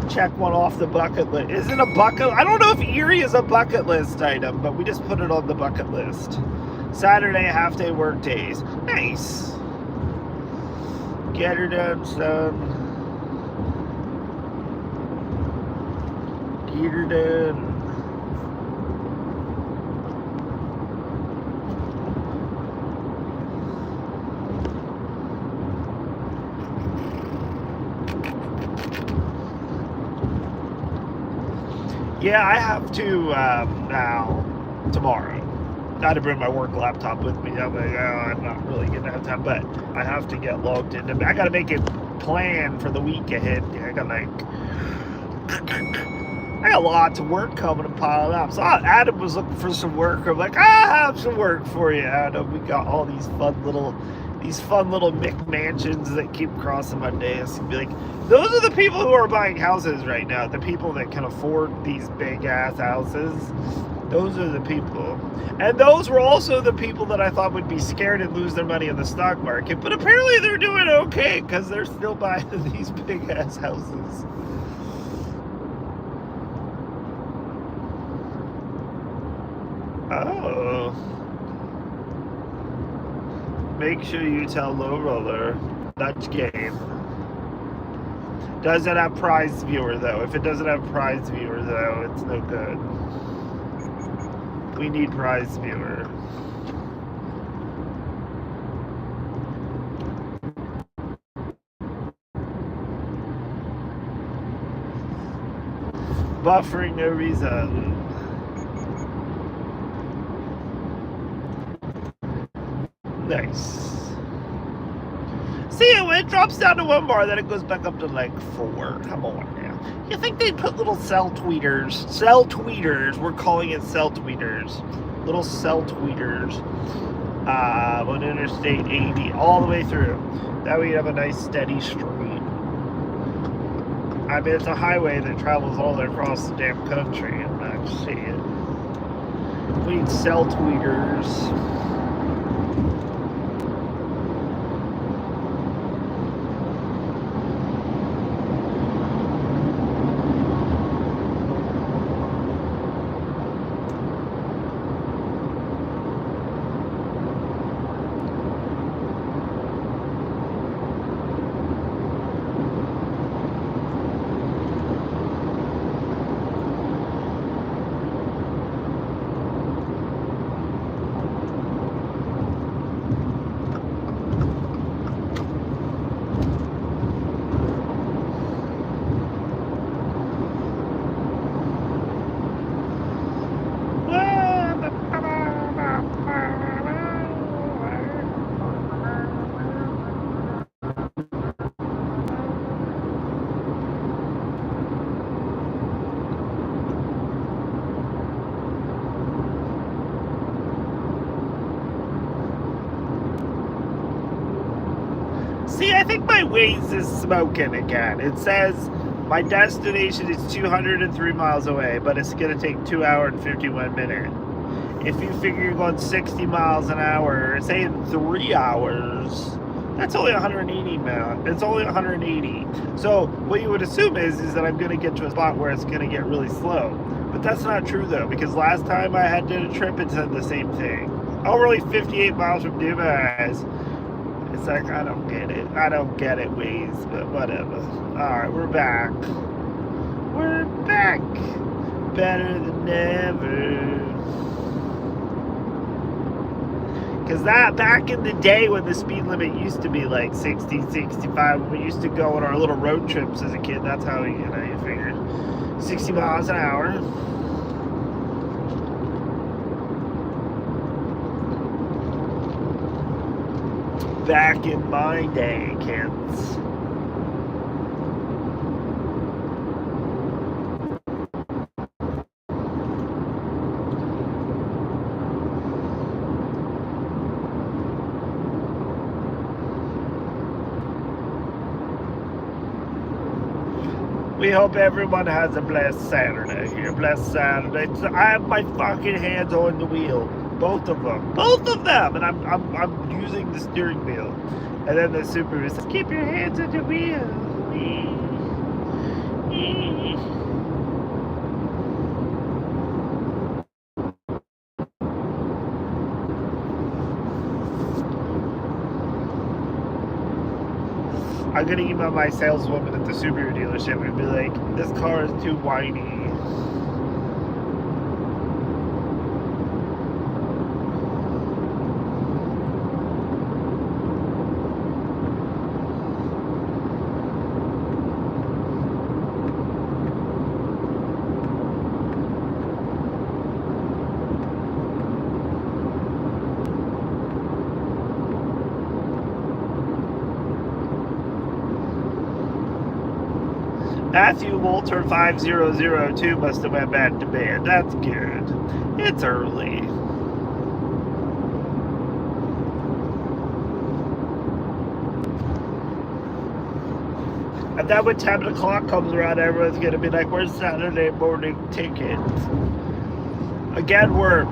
[SPEAKER 1] Check one off the bucket list. Is it a bucket? I don't know if ERIE is a bucket list item, but we just put it on the bucket list. Saturday, half-day work days. Nice. Get her done, son. Get her done. Yeah, I have to now, tomorrow. I had to bring my work laptop with me. I'm like, oh, I'm not really going to have time, but I have to get logged into. I got to make a plan for the week ahead. I got lots of work coming and piling up. So Adam was looking for some work. I'm like, I have some work for you, Adam. We got all these fun little McMansions that keep crossing my desk. And be like, those are the people who are buying houses right now. The people that can afford these big ass houses. Those are the people. And those were also the people that I thought would be scared and lose their money in the stock market. But apparently they're doing okay because they're still buying these big ass houses. Oh. Make sure you tell Low Roller. Dutch game. Does it have prize viewer though? If it doesn't have prize viewer though, it's no good. We need prize viewer. Buffering no reason. Nice. See, it drops down to 1 bar, then it goes back up to like 4. Come on now. You think they'd put little cell tweeters? Cell tweeters. We're calling it cell tweeters. Little cell tweeters. On Interstate 80, all the way through. That way you have a nice steady stream. I mean, it's a highway that travels all the way across the damn country, and I see it. We need cell tweeters. See, I think my Waze is smoking again. It says my destination is 203 miles away, but it's going to take 2 hours and 51 minutes. If you figure you're going 60 miles an hour, say in 3 hours, that's only 180 miles. It's only 180. So what you would assume is that I'm going to get to a spot where it's going to get really slow. But that's not true, though, because last time I did a trip, it said the same thing. Oh, we're only 58 miles from Dubois. It's like, I don't get it. I don't get it, Waze, but whatever. Alright, we're back. We're back. Better than ever. Because that, back in the day when the speed limit used to be like 60, 65, when we used to go on our little road trips as a kid, that's how you figured. 60 miles an hour. Back in my day, kids. We hope everyone has a blessed Saturday. Here, blessed Saturday. So I have my fucking hands on the wheel, both of them, and I'm using the steering wheel. And then the super says, "Keep your hands on the wheel." I'm gonna email my saleswoman at the Subaru dealership and be like, "This car is too whiny." Matthew Walter 5002 must have went back to bed. That's good. It's early. And then when 10 o'clock comes around, everyone's going to be like, "Where's Saturday morning tickets?" Again, we're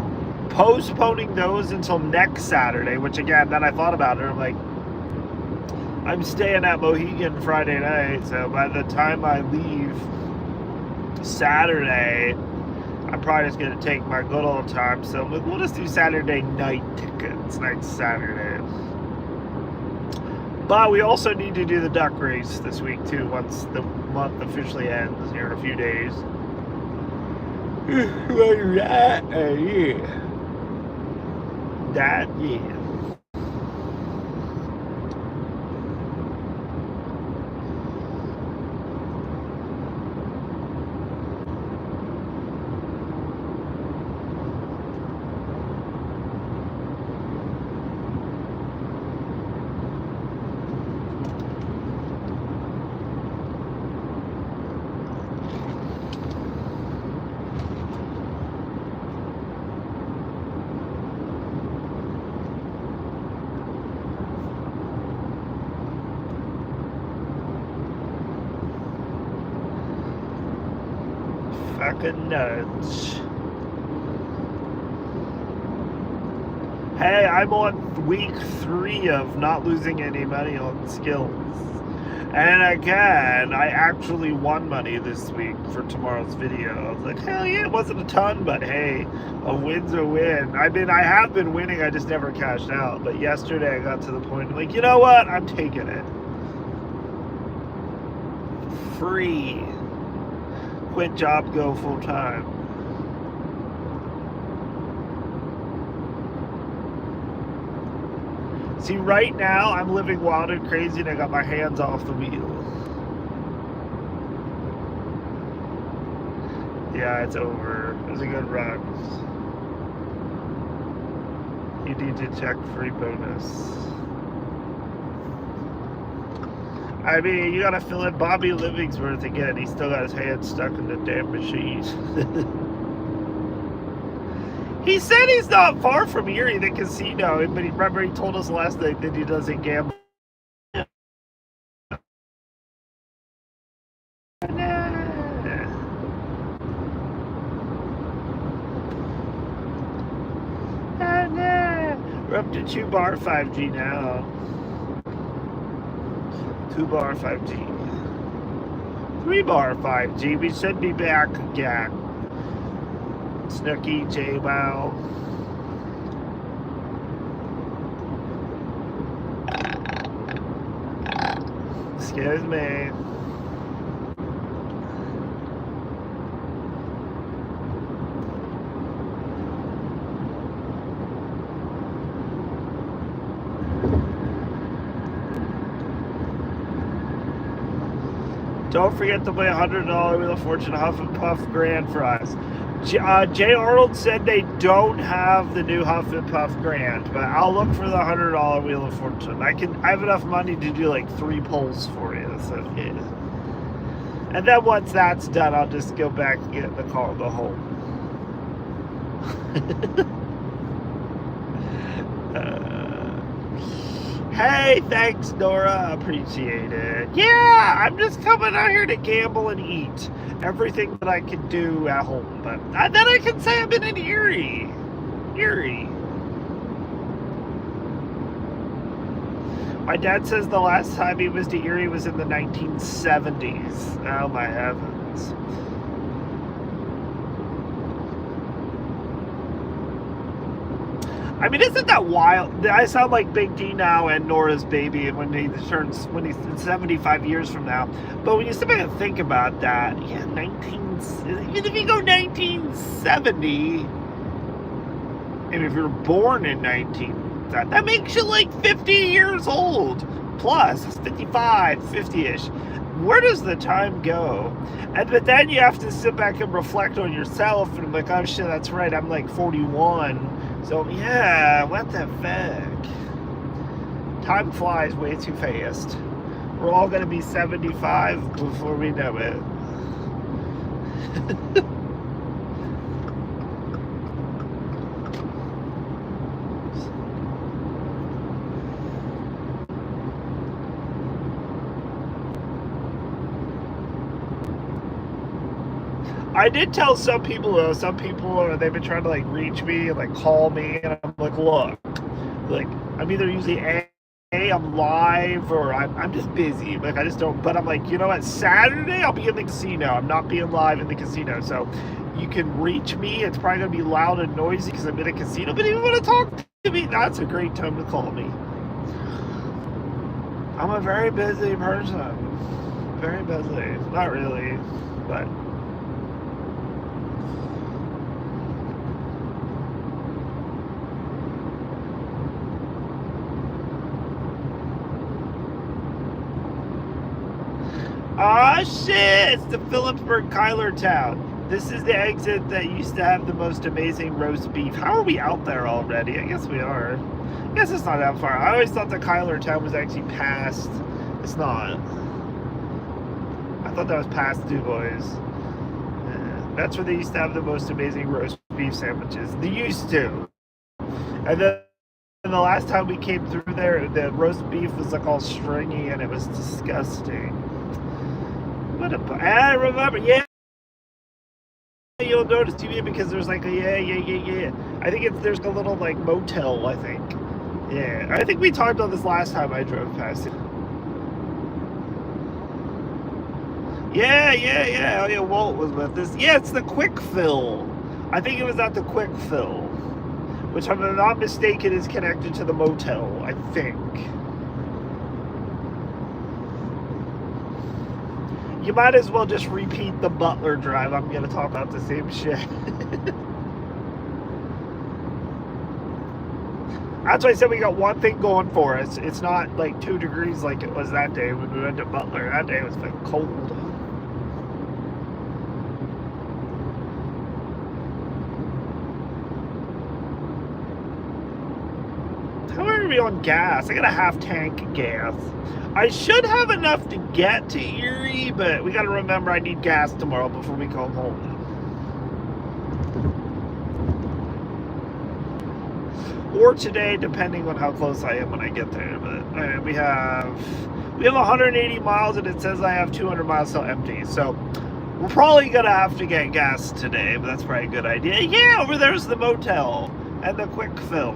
[SPEAKER 1] postponing those until next Saturday, which again, then I thought about it. I'm like, I'm staying at Mohegan Friday night, so by the time I leave Saturday, I'm probably just going to take my good old time. So we'll just do Saturday night tickets next Saturday. But we also need to do the duck race this week, too, once the month officially ends here in a few days. Yeah. Fucking nuts. Hey, I'm on week 3 of not losing any money on skills. And again, I actually won money this week for tomorrow's video. I was like, hell yeah, it wasn't a ton, but hey, a win's a win. I mean, I have been winning, I just never cashed out. But yesterday I got to the point, like, you know what? I'm taking it. Free. Quit job, go full time. See, right now, I'm living wild and crazy, and I got my hands off the wheel. Yeah, it's over. It was a good run. You need to check free bonus. I mean, you gotta fill in Bobby Livingsworth again. He's still got his hand stuck in the damn machine. He said he's not far from ERIE, the casino, but remember he told us last night that he doesn't gamble. We're up to 2 bar 5G now. 2 bar 5G. 3 bar 5G. We should be back again. Snooky, J-Wow. Excuse me. Don't forget to play $100 Wheel of Fortune Huff and Puff Grand for us. Jay Arnold said they don't have the new Huff and Puff Grand, but I'll look for the $100 Wheel of Fortune. I have enough money to do like 3 polls for you, so yeah. And then once that's done, I'll just go back and get in the car and go home. Hey, thanks, Nora. Appreciate it. Yeah, I'm just coming out here to gamble and eat everything that I can do at home. But then I can say I've been in Erie. Erie. My dad says the last time he was to Erie was in the 1970s. Oh, my heavens. I mean, isn't that wild? I sound like Big D now and Nora's baby when he's 75 years from now. But when you sit back and think about that, yeah, even if you go 1970, and if you're born in that makes you like 50 years old. Plus, 55, 50-ish. Where does the time go? But then you have to sit back and reflect on yourself, and I'm like, oh shit, that's right, I'm like 41. So yeah, what the fuck? Time flies way too fast. We're all gonna be 75 before we know it. I did tell some people though, they've been trying to like reach me and like call me, and I'm like, look, like I'm either usually I'm live or I'm just busy. Like I just don't, but I'm like, you know what, Saturday I'll be in the casino. I'm not being live in the casino. So you can reach me. It's probably gonna be loud and noisy because I'm in a casino, but if you want to talk to me, that's a great time to call me. I'm a very busy person. Very busy. Not really, but ah, shit! It's the Phillipsburg Kyler town. This is the exit that used to have the most amazing roast beef. How are we out there already? I guess we are. I guess it's not that far. I always thought the Kyler town was actually past. It's not. I thought that was past Dubois. Yeah, that's where they used to have the most amazing roast beef sandwiches. They used to. And then the last time we came through there, the roast beef was like all stringy and it was disgusting. I remember, yeah. You'll notice TV because there's like a yeah. I think there's a little like motel. I think. Yeah, I think we talked about this last time I drove past it. Yeah. Oh yeah, Walt was with us. Yeah, it's the Quick Fill. I think it was at the Quick Fill, which, if I'm not mistaken, is connected to the motel. I think. You might as well just repeat the Butler drive. I'm going to talk about the same shit. That's why I said we got one thing going for us. It's not like 2 degrees like it was that day when we went to Butler. That day was like cold. How are we on gas? I got a half tank of gas. I should have enough to get to Erie, but we got to remember I need gas tomorrow before we go home. Or today, depending on how close I am when I get there. But we have 180 miles, and it says I have 200 miles till empty. So we're probably gonna have to get gas today, but that's probably a good idea. Yeah, over there's the motel and the Quick Fill.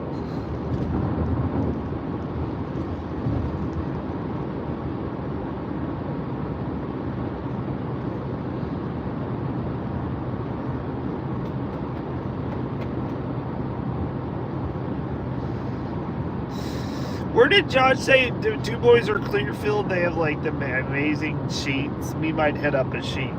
[SPEAKER 1] Where did Josh say Dubois or Clearfield? They have like the amazing sheets. We might hit up a sheets.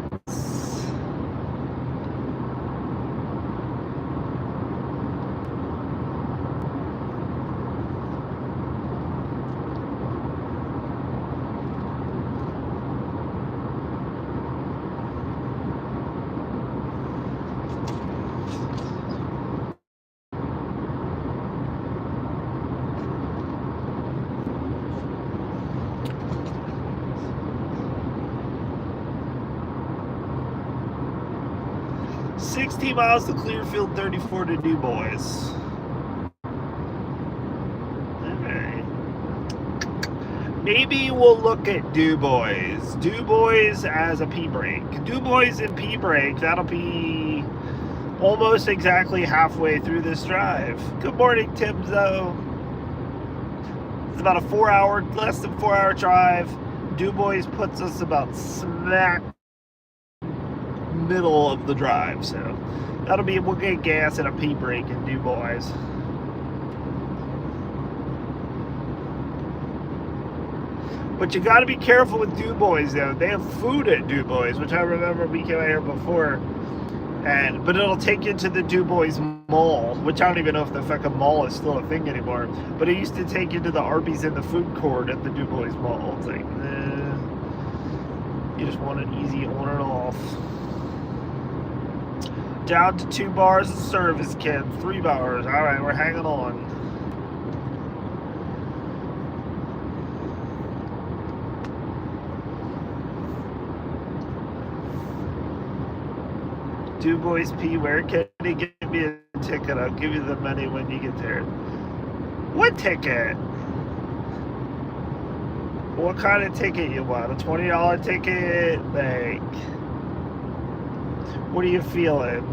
[SPEAKER 1] Miles to Clearfield, 34 to Dubois. Alright. Maybe we'll look at Dubois. Dubois as a P break. Dubois and P break, that'll be almost exactly halfway through this drive. Good morning, Timzo. It's about a less than 4 hour drive. Dubois puts us about smack middle of the drive, so that'll be, we'll get gas and a P break in Dubois. But you got to be careful with Dubois though. They have food at Dubois, which I remember we came out here before, but it'll take you to the Dubois Mall, which I don't even know if the fucking mall is still a thing anymore. But it used to take you to the Arby's in the food court at the Dubois Mall. It's like, you just want an easy on and off. Down to 2 bars of service, kids. 3 bars. All right, we're hanging on. Dubois P, where can you give me a ticket? I'll give you the money when you get there. What ticket? What kind of ticket you want? A $20 ticket? Like, what are you feeling?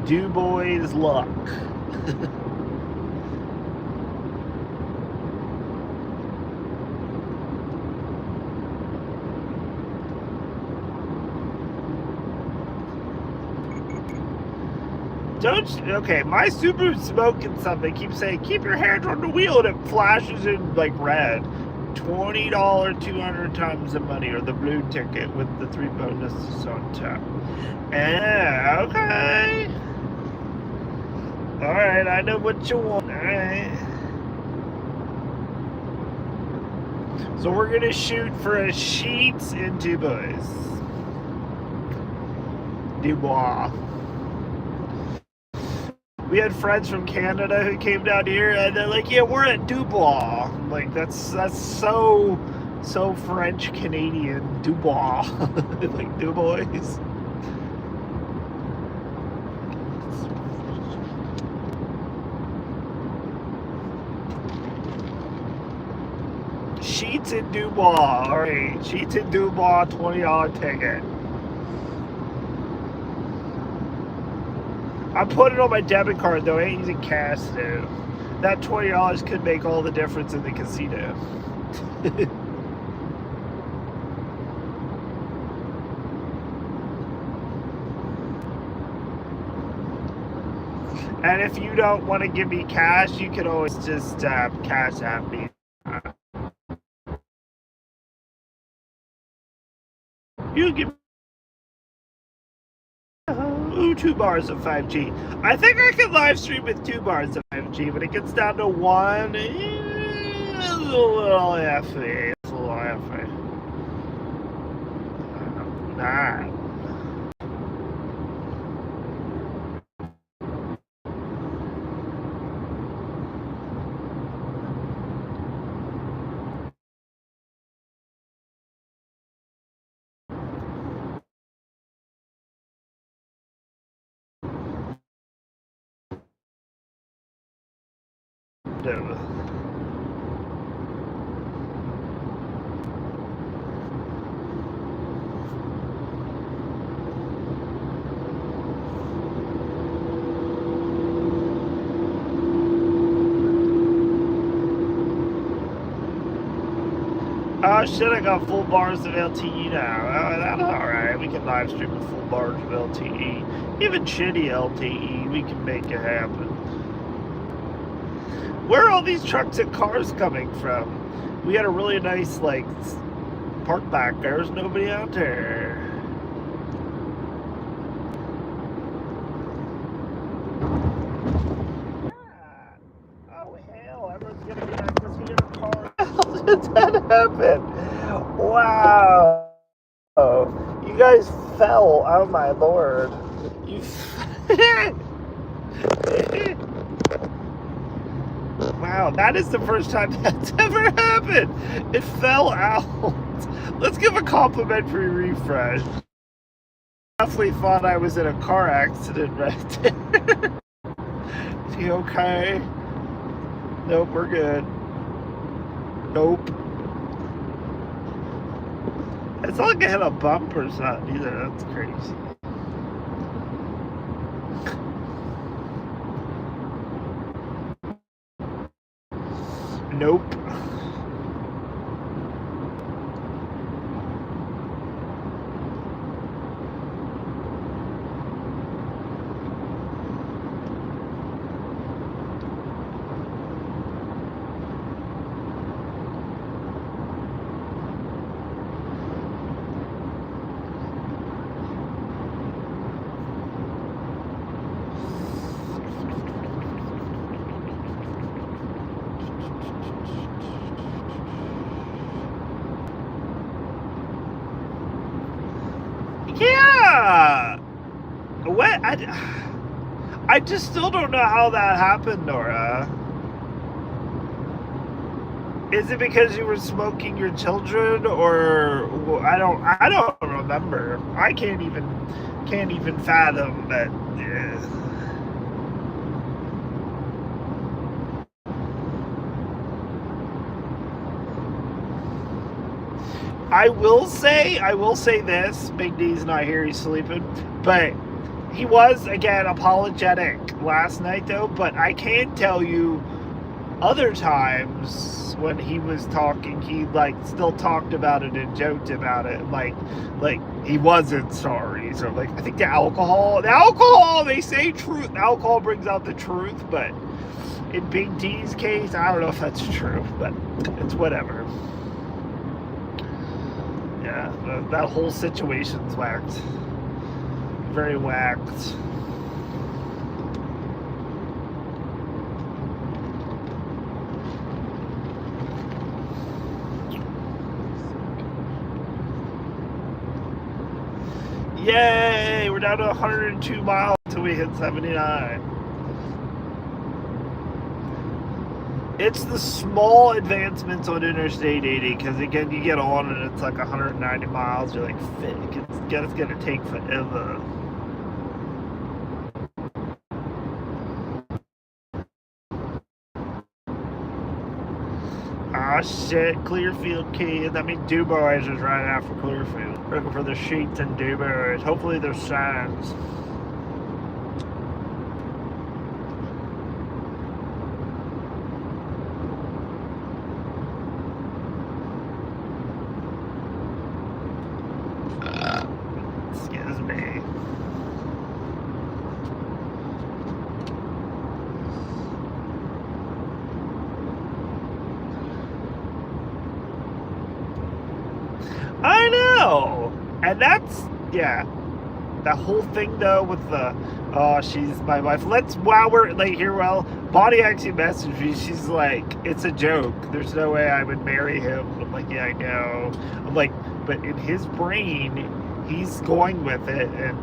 [SPEAKER 1] Dubois luck. Okay, my Subaru's smoking something. Keeps saying, keep your hands on the wheel, and it flashes in like red. $20, 200 times the money, or the blue ticket with the 3 bonuses on top. Okay. Alright, I know what you want. Alright. So we're gonna shoot for a sheets in Dubois. Dubois. We had friends from Canada who came down here, and they're like, "Yeah, we're at Dubois." Like that's so French Canadian. Dubois, like Dubois. Sheets in Dubois. All right, sheets in Dubois, $20 ticket. I'm putting it on my debit card though. I ain't using cash though. That $20 could make all the difference in the casino. And if you don't want to give me cash, you can always just cash app me. You give me 2 bars of 5G. I think I can live stream with 2 bars of 5G. When it gets down to 1, it's a little iffy. It's a little iffy. Nah. him. Oh shit, I got full bars of LTE now. Oh, that's alright. We can live stream with full bars of LTE. Even shitty LTE, we can make it happen. Where are all these trucks and cars coming from? We had a really nice, like, park back there. There's nobody out there. Oh hell, everyone's gonna get access to your car. How did that happen? Wow. You guys fell. Oh my lord. You Wow, that is the first time that's ever happened. It fell out. Let's give a complimentary refresh. Definitely thought I was in a car accident right there. Is he okay? Nope, we're good. Nope. It's not like I hit a bump or something either. That's crazy. Nope. Yeah. What? I just still don't know how that happened, Nora. Is it because you were smoking your children, or I don't remember. I can't even fathom that. I will say this. Big D's not here; he's sleeping. But he was again apologetic last night, though. But I can tell you, other times when he was talking, he like still talked about it and joked about it, like he wasn't sorry. So like I think the alcohol, they say truth. The alcohol brings out the truth, but in Big D's case, I don't know if that's true, but it's whatever. Yeah, that whole situation's whacked. Very whacked. Yay! We're down to 102 miles until we hit 79. It's the small advancements on Interstate 80, because again, you get on and it's like 190 miles. You're like, it's gonna take forever. Ah, shit, Clearfield key. That means Dubois is right after Clearfield. Looking for the sheets and Dubois. Hopefully there's signs. Excuse me. I know, and that's, yeah, that whole thing though with the, oh, she's my wife. While we're like here, well, Bonnie actually messaged me. She's like, it's a joke. There's no way I would marry him. I'm like, yeah, I know. I'm like, but in his brain, he's going with it, and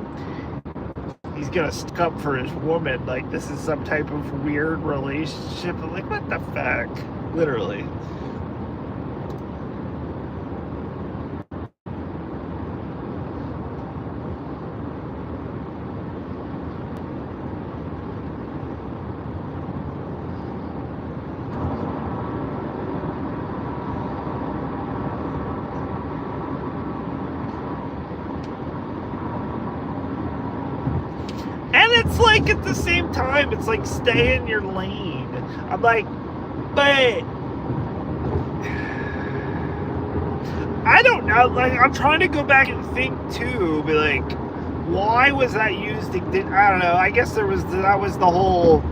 [SPEAKER 1] he's gonna stick up for his woman. Like this is some type of weird relationship. I'm like, what the fuck? Literally. like, at the same time, it's like, stay in your lane. I'm like, but I don't know. Like, I'm trying to go back and think too. Be like, why was that used? I don't know. I guess that was the whole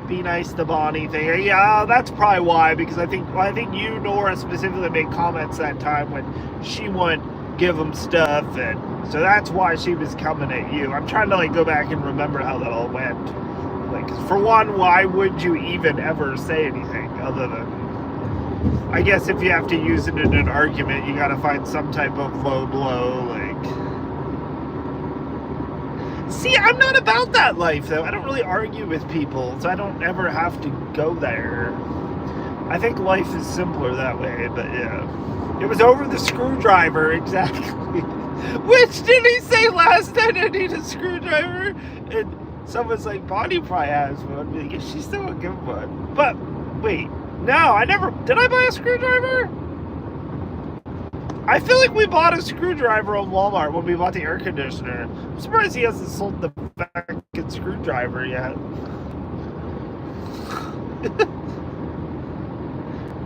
[SPEAKER 1] be nice to Bonnie thing. Yeah, that's probably why. Because I think you, Nora, specifically made comments that time when she wouldn't give him stuff, and so that's why she was coming at you. I'm trying to like go back and remember how that all went. Like, for one, why would you even ever say anything other than? I guess if you have to use it in an argument, you gotta find some type of low blow, like... See, I'm not about that life, though. I don't really argue with people, so I don't ever have to go there. I think life is simpler that way, but yeah. It was over the screwdriver, exactly. Which did he say last night? I need a screwdriver? And someone's like, Bonnie probably has one. Like, yeah, she still won't give one. But, wait. No, I never... Did I buy a screwdriver? I feel like we bought a screwdriver on Walmart when we bought the air conditioner. I'm surprised he hasn't sold the fucking screwdriver yet.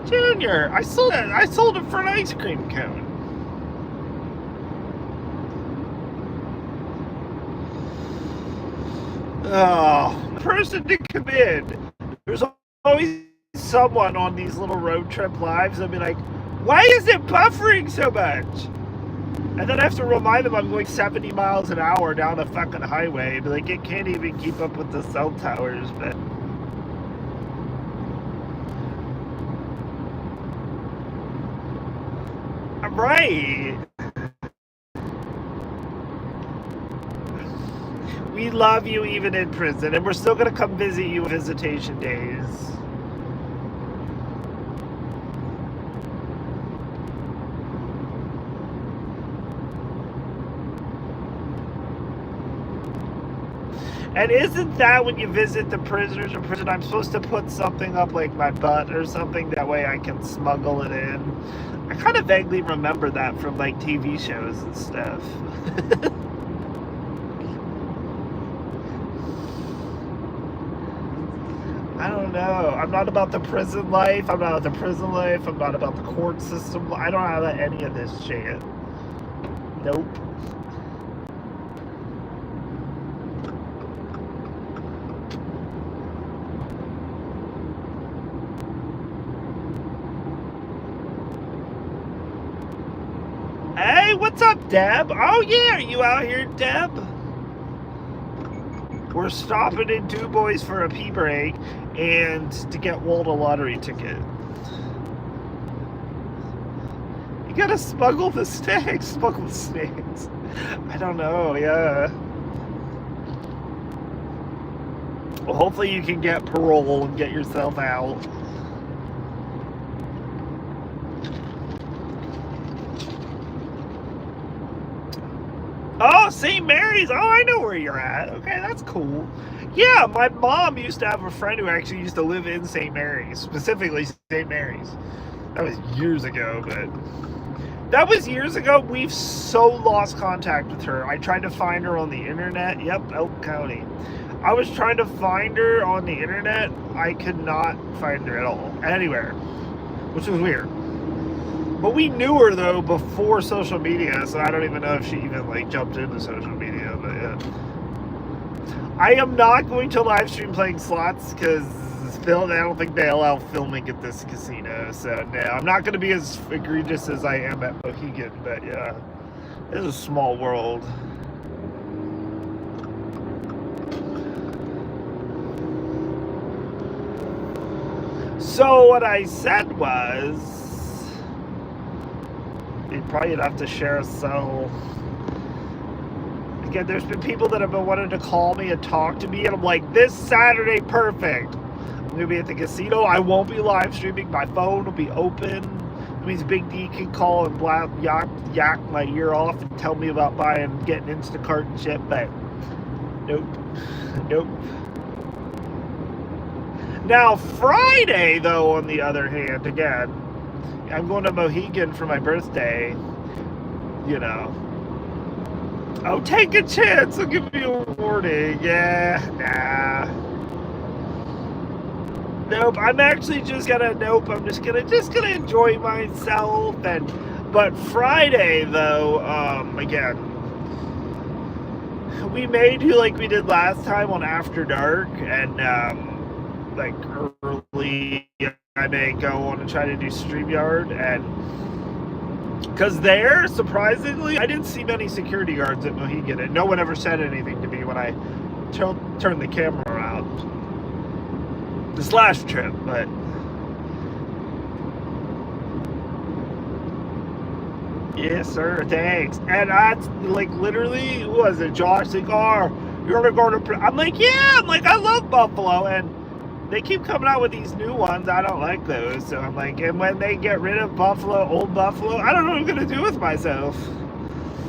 [SPEAKER 1] Junior, I sold it for an ice cream cone. Oh, person to come in. There's always someone on these little road trip lives that'll be like, why is it buffering so much? And then I have to remind them I'm going 70 miles an hour down a fucking highway. Be like, it can't even keep up with the cell towers, but... I'm right. We love you even in prison, and we're still gonna come visit you on visitation days. And isn't that when you visit the prisoners in prison, I'm supposed to put something up like my butt or something, that way I can smuggle it in? I kind of vaguely remember that from like TV shows and stuff. I don't know. I'm not about the prison life. I'm not about the prison life. I'm not about the court system. I don't know any of this shit. Nope. Hey, what's up, Deb? Oh yeah, are you out here, Deb? We're stopping in Dubois for a pee break and to get Walt a lottery ticket. You gotta smuggle the snakes. Smuggle the snakes. I don't know, yeah. Well, hopefully you can get parole and get yourself out. Oh, St. Mary's. Oh, I know where you're at. Okay, that's cool. Yeah, my mom used to have a friend who actually used to live in St. Mary's, specifically St. Mary's. That was years ago, but... That was years ago. We've so lost contact with her. I tried to find her on the internet. Yep, Elk County. I was trying to find her on the internet. I could not find her at all. Anywhere. Which was weird. But we knew her, though, before social media, so I don't even know if she even, like, jumped into social media, but yeah. I am not going to live stream playing slots, because I don't think they allow filming at this casino, so no, I'm not going to be as egregious as I am at Mohegan, but yeah, it's a small world. So what I said was... You'd probably have to share a cell. Again, there's been people that have been wanting to call me and talk to me, and I'm like, this Saturday, perfect. I'm going to be at the casino. I won't be live streaming. My phone will be open. It means Big D can call and yak my ear off and tell me about getting Instacart and shit, but nope. Nope. Now, Friday, though, on the other hand, again, I'm going to Mohegan for my birthday, you know. Oh, take a chance. I'll give you a warning. Yeah, nah. Nope. I'm actually just gonna. Nope. I'm just gonna enjoy myself. But Friday though, again, we may do like we did last time on After Dark, and like early, I may go on and try to do StreamYard, and because there, surprisingly, I didn't see many security guards at Mohegan, and no one ever said anything to me when I turned the camera out this last trip, but yes, sir, thanks. And I, like, literally, who was it, Josh? Like, oh, you're gonna go to, I'm like, yeah, I'm like, I love Buffalo, and they keep coming out with these new ones. I don't like those, so I'm like, and when they get rid of Buffalo, old Buffalo, I don't know what I'm gonna do with myself.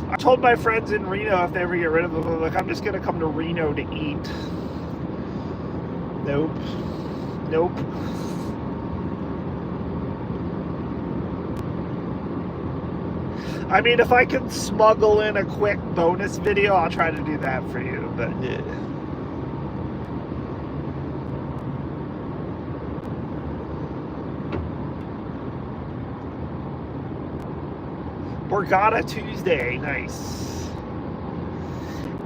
[SPEAKER 1] I told my friends in Reno if they ever get rid of them, I'm like, I'm just gonna come to Reno to eat. Nope. Nope. I mean, if I can smuggle in a quick bonus video, I'll try to do that for you, but yeah. Borgata Tuesday, nice.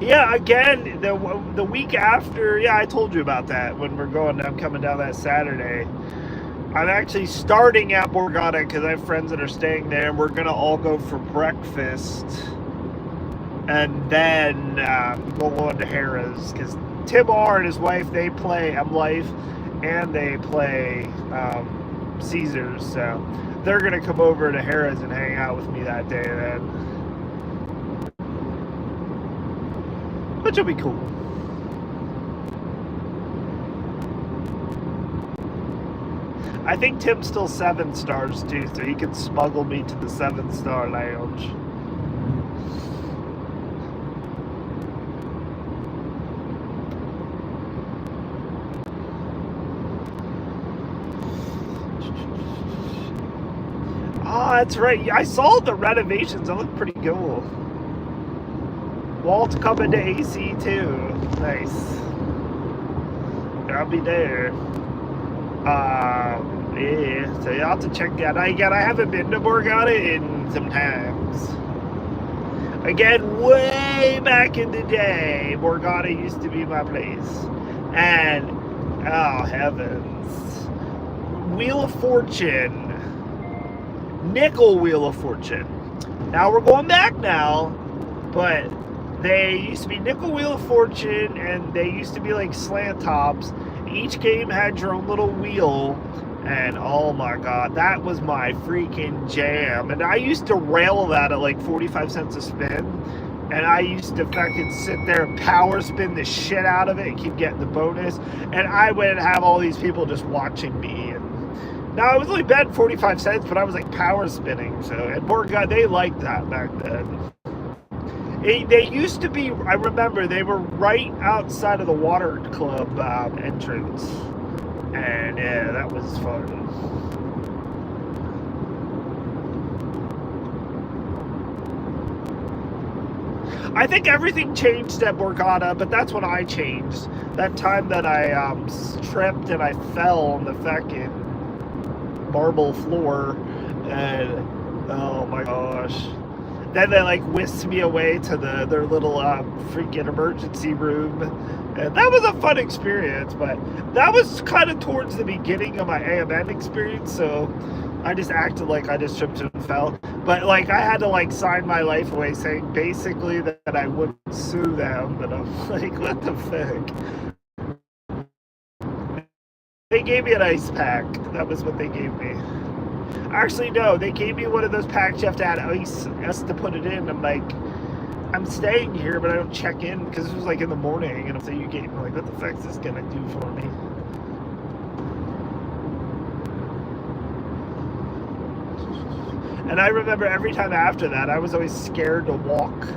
[SPEAKER 1] Yeah, again, the week after, yeah, I told you about that when I'm coming down that Saturday. I'm actually starting at Borgata because I have friends that are staying there, and we're gonna all go for breakfast, and then go on to Harrah's because Tim R and his wife, they play M Life and they play Caesars, so they're gonna come over to Harrah's and hang out with me that day then, which will be cool. I think Tim's still 7 stars too, so he can smuggle me to the 7-star lounge. Oh, that's right. I saw the renovations. They look pretty cool. Walt's coming to AC too. Nice. I'll be there. Yeah, so you'll have to check that out. Again, I haven't been to Borgata in some times. Again, way back in the day, Borgata used to be my place. And, oh heavens. Wheel of Fortune. Nickel Wheel of Fortune. Now we're going back now, but they used to be Nickel Wheel of Fortune, and they used to be like slant tops. Each game had your own little wheel, and oh my god, that was my freaking jam. And I used to rail that at like 45 cents a spin, and I used to fucking sit there and power spin the shit out of it and keep getting the bonus, and I would have all these people just watching me. And now I was only betting 45 cents, but I was like power spinning, so, and more god, they liked that back then. They used to be, I remember, they were right outside of the water club entrance. And yeah, that was fun. I think everything changed at Borgata, but that's when I changed. That time that I tripped and I fell on the fucking marble floor. And oh my gosh. Then they like whisked me away to their little freaking emergency room, and that was a fun experience. But that was kind of towards the beginning of my AMN experience, so I just acted like I just tripped and fell. But like I had to like sign my life away, saying basically that I wouldn't sue them. But I'm like, what the fuck? They gave me an ice pack. That was what they gave me. Actually, no, they gave me one of those packs you have to add ice to put it in. I'm like, I'm staying here, but I don't check in because it was like in the morning, and so you gave me like, what the fuck is this gonna do for me? And I remember every time after that, I was always scared to walk.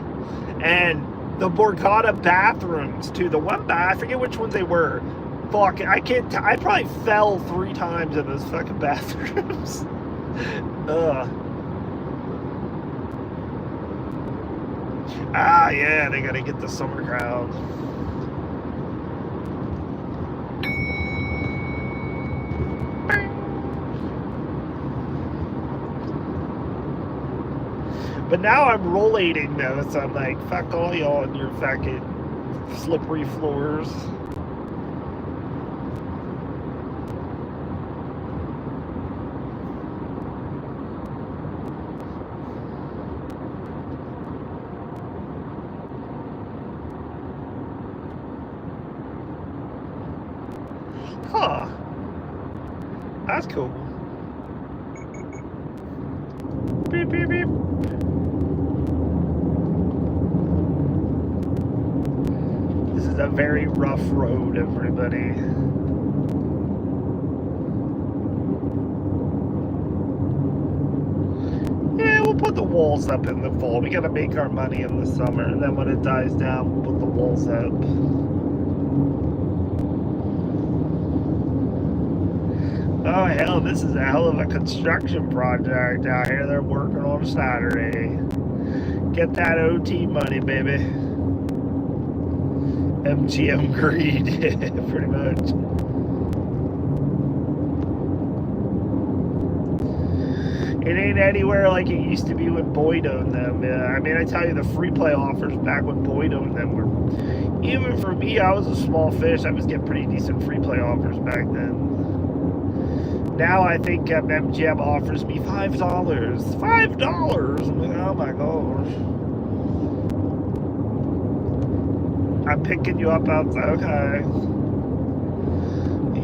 [SPEAKER 1] And the Borgata bathrooms too. The one I forget which ones they were. Fuck, I can't. I probably fell 3 times in those fucking bathrooms. Ah, yeah, they gotta get the summer crowd. But now I'm rollating though, so I'm like, fuck all y'all and your fucking slippery floors. Huh. That's cool. Beep, beep, beep. This is a very rough road, everybody. Yeah, we'll put the walls up in the fall. We gotta make our money in the summer, and then when it dies down, we'll put the walls up. Oh hell, this is a hell of a construction project out here. They're working on Saturday. Get that OT money, baby. MGM greed, pretty much. It ain't anywhere like it used to be when Boyd owned them. I mean, I tell you, the free play offers back when Boyd owned them were, even for me, I was a small fish. I was getting pretty decent free play offers back then. Now I think MGM offers me $5. $5! I'm like, oh my gosh. I'm picking you up outside. Okay.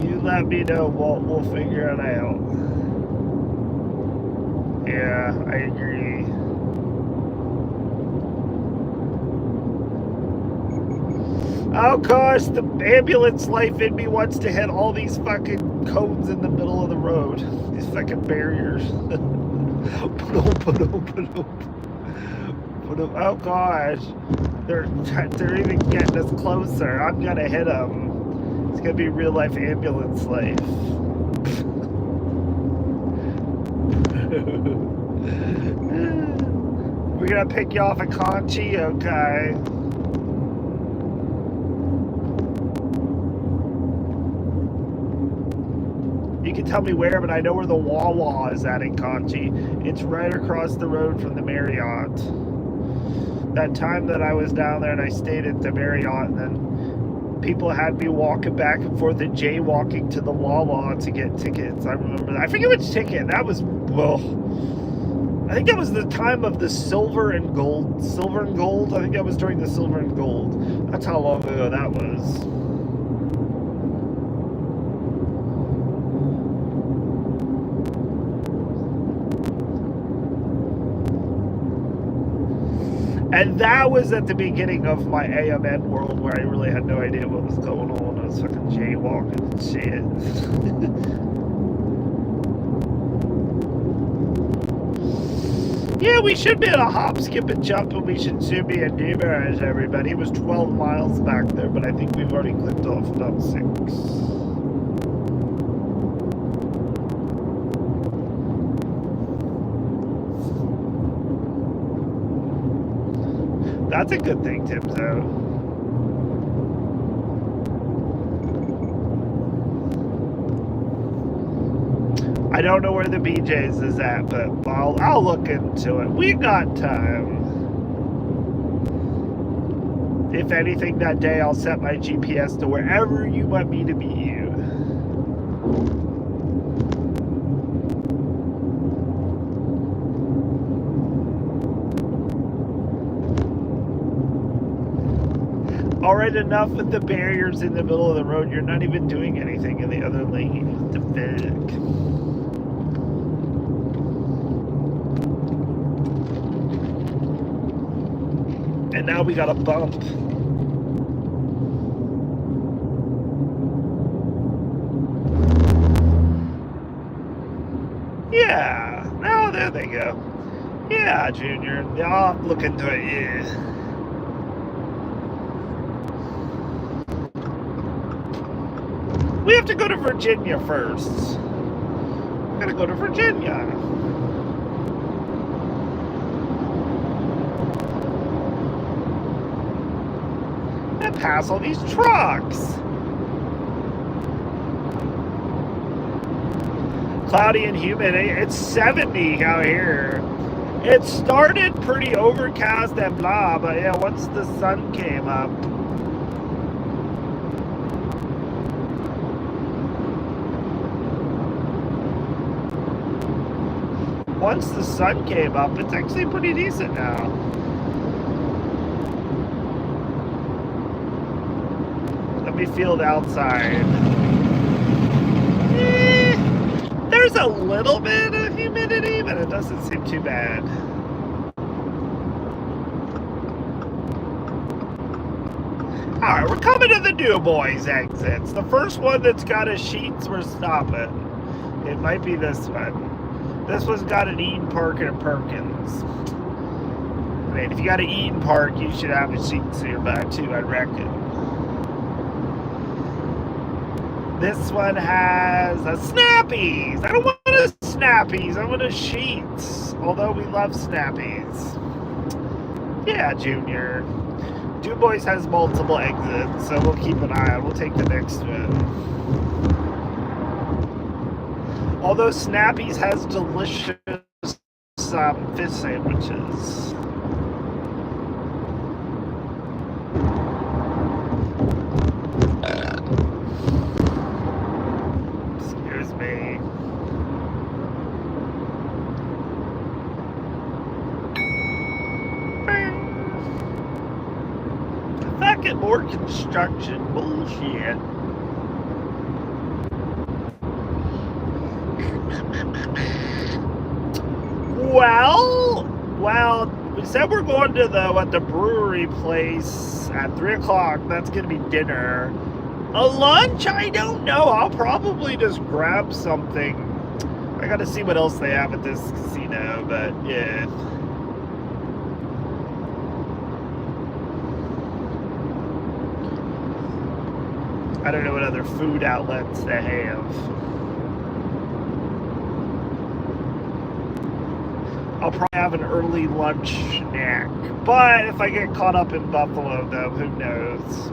[SPEAKER 1] You let me know. We'll figure it out. Yeah, I agree. Oh gosh, the ambulance life in me wants to hit all these fucking cones in the middle of the road. These fucking barriers. Oh gosh. They're even getting us closer. I'm gonna hit them. It's gonna be real life ambulance life. We're gonna pick you off at Conchi, okay? You can tell me where, but I know where the Wawa is at in Conchi. It's right across the road from the Marriott. That time that I was down there and I stayed at the Marriott, and then people had me walking back and forth and jaywalking to the Wawa to get tickets. I remember that. I forget which ticket. That was, well, I think that was the time of the silver and gold. Silver and gold? I think that was during the silver and gold. That's how long ago that was. And that was at the beginning of my AMN world where I really had no idea what was going on. I was fucking jaywalking and shit. Yeah, we should be at a hop, skip, and jump, and we should soon be at Dubois, everybody. It was 12 miles back there, but I think we've already clicked off about 6. That's a good thing, Tim, though. I don't know where the BJ's is at, but I'll look into it. We got time. If anything, that day I'll set my GPS to wherever you want me to meet you. Alright, enough with the barriers in the middle of the road. You're not even doing anything in the other lane. What the fuck? And now we got a bump. Yeah. Oh, there they go. Yeah, Junior. I'll look into it, yeah. We have to go to Virginia first. We're gonna go to Virginia. pass all these trucks. Cloudy and humid. It's 70 out here. It started pretty overcast and blah, but yeah, once the sun came up. Once the sun came up, it's actually pretty decent now. Let me feel the outside. There's a little bit of humidity, but it doesn't seem too bad. Alright, we're coming to the Dubois exits. The first one that's got a sheets, we're stopping. It might be this one. This one's got an Eden Park and a Perkins. I mean, if you got an Eden Park, you should have a sheets nearby too, I reckon. This one has a Snappies. I don't want a Snappies. I want a sheets. Although we love Snappies. Yeah, Junior. Dubois has multiple exits, so we'll keep an eye on. We'll take the next one. Although Snappies has delicious fish sandwiches. Excuse me. Fucking more construction bullshit. Well, we said we're going to the brewery place at 3 o'clock. That's gonna be dinner. A lunch? I don't know. I'll probably just grab something. I gotta see what else they have at this casino, but yeah. I don't know what other food outlets they have. I'll probably have an early lunch snack. But if I get caught up in Buffalo, though, who knows?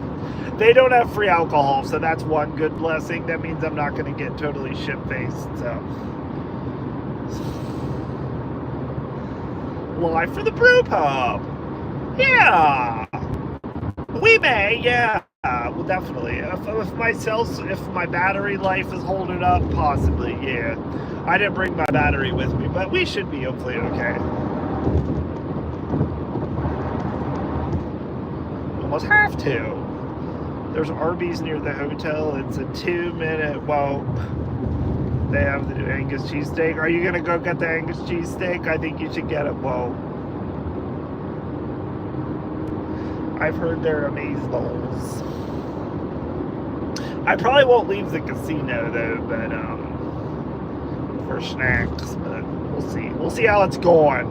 [SPEAKER 1] They don't have free alcohol, so that's one good blessing. That means I'm not going to get totally shit-faced, so. Live for the brew pub. Yeah. We may, yeah. Well, definitely. If my battery life is holding up, possibly, yeah. I didn't bring my battery with me, but we should be hopefully okay. Almost have to. There's Arby's near the hotel. It's a 2-minute walk. They have the new Angus cheesesteak. Are you gonna go get the Angus cheesesteak? I think you should get it. Whoa. I've heard they're amazeballs. I probably won't leave the casino though, but for snacks, but we'll see. We'll see how it's going.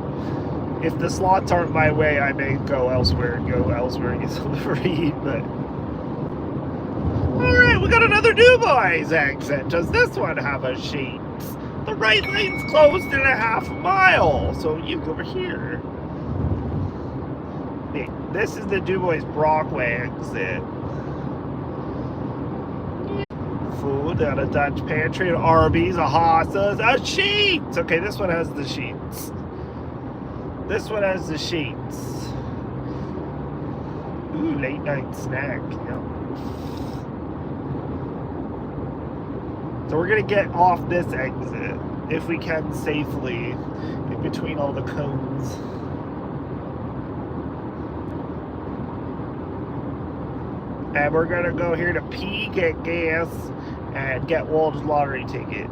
[SPEAKER 1] If the slots aren't my way, I may go elsewhere and get something to eat, but alright, we got another Dubois exit. Does this one have a sheet? The right lane's closed in a half mile, so you go over here. This is the Dubois Brockway exit. Food at a Dutch pantry, an Arby's, a Haas's, a sheets. Okay, this one has the sheets. This one has the sheets. Ooh, late night snack. Yep. So we're gonna get off this exit if we can safely in between all the cones. And we're gonna go here to P, get gas, and get Walt's lottery ticket.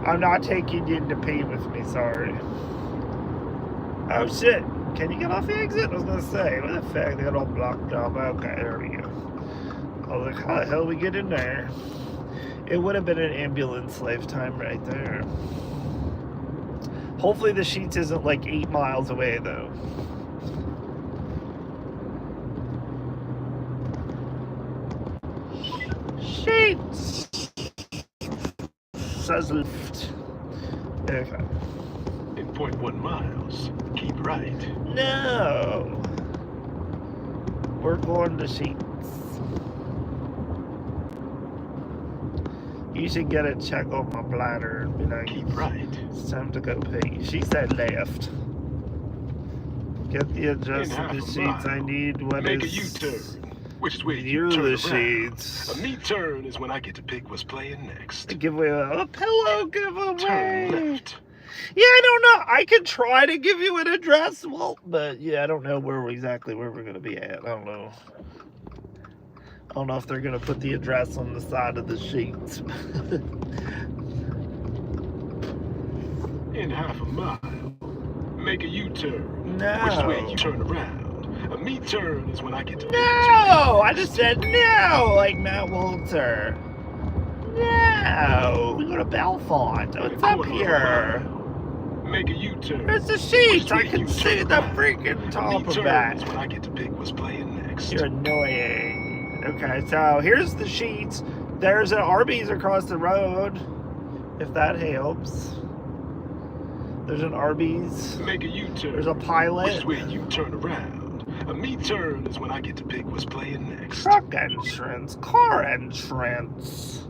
[SPEAKER 1] I'm not taking you to P with me, sorry. Oh shit, can you get off the exit? I was gonna say, what the fuck, they got all blocked off. Okay, there we go. I was like, how the hell we get in there? It would have been an ambulance lifetime right there. Hopefully the sheets isn't like 8 miles away though. Sheets says left. Okay.
[SPEAKER 2] In 0.1 miles, keep right.
[SPEAKER 1] No. Work on the sheets. You should get a check on my bladder and be like,
[SPEAKER 2] Keep right.
[SPEAKER 1] it's time to go pee. She said left. Get the address of the sheets I need. What
[SPEAKER 2] Make
[SPEAKER 1] is...
[SPEAKER 2] a U-turn. Which way
[SPEAKER 1] Near
[SPEAKER 2] you turn
[SPEAKER 1] the
[SPEAKER 2] around.
[SPEAKER 1] sheets.
[SPEAKER 2] A neat turn is when I get to pick what's playing next.
[SPEAKER 1] A giveaway. A pillow giveaway.
[SPEAKER 2] Turn left.
[SPEAKER 1] Yeah, I don't know. I could try to give you an address, well, but yeah, I don't know exactly where we're gonna be at. I don't know. I don't know if they're gonna put the address on the side of the sheets.
[SPEAKER 2] In half a mile, make a U-turn.
[SPEAKER 1] No.
[SPEAKER 2] Which way you turn around. A me turn is when I get to pick
[SPEAKER 1] No, I just said no, like Matt Walter. No, we go to Belfont. What's up here?
[SPEAKER 2] Make a U-turn.
[SPEAKER 1] There's the sheets. I
[SPEAKER 2] Which way
[SPEAKER 1] can
[SPEAKER 2] you
[SPEAKER 1] see
[SPEAKER 2] turn
[SPEAKER 1] the
[SPEAKER 2] around.
[SPEAKER 1] freaking
[SPEAKER 2] A
[SPEAKER 1] top
[SPEAKER 2] me
[SPEAKER 1] of
[SPEAKER 2] turn
[SPEAKER 1] that.
[SPEAKER 2] is when I get to pick what's playing next.
[SPEAKER 1] You're annoying. Okay, so here's the sheets. There's an Arby's across the road, if that helps. There's an Arby's.
[SPEAKER 2] Make a U-turn.
[SPEAKER 1] There's a Pilot.
[SPEAKER 2] Which way you turn around. A me turn is when I get to pick what's playing next.
[SPEAKER 1] Truck entrance, car entrance.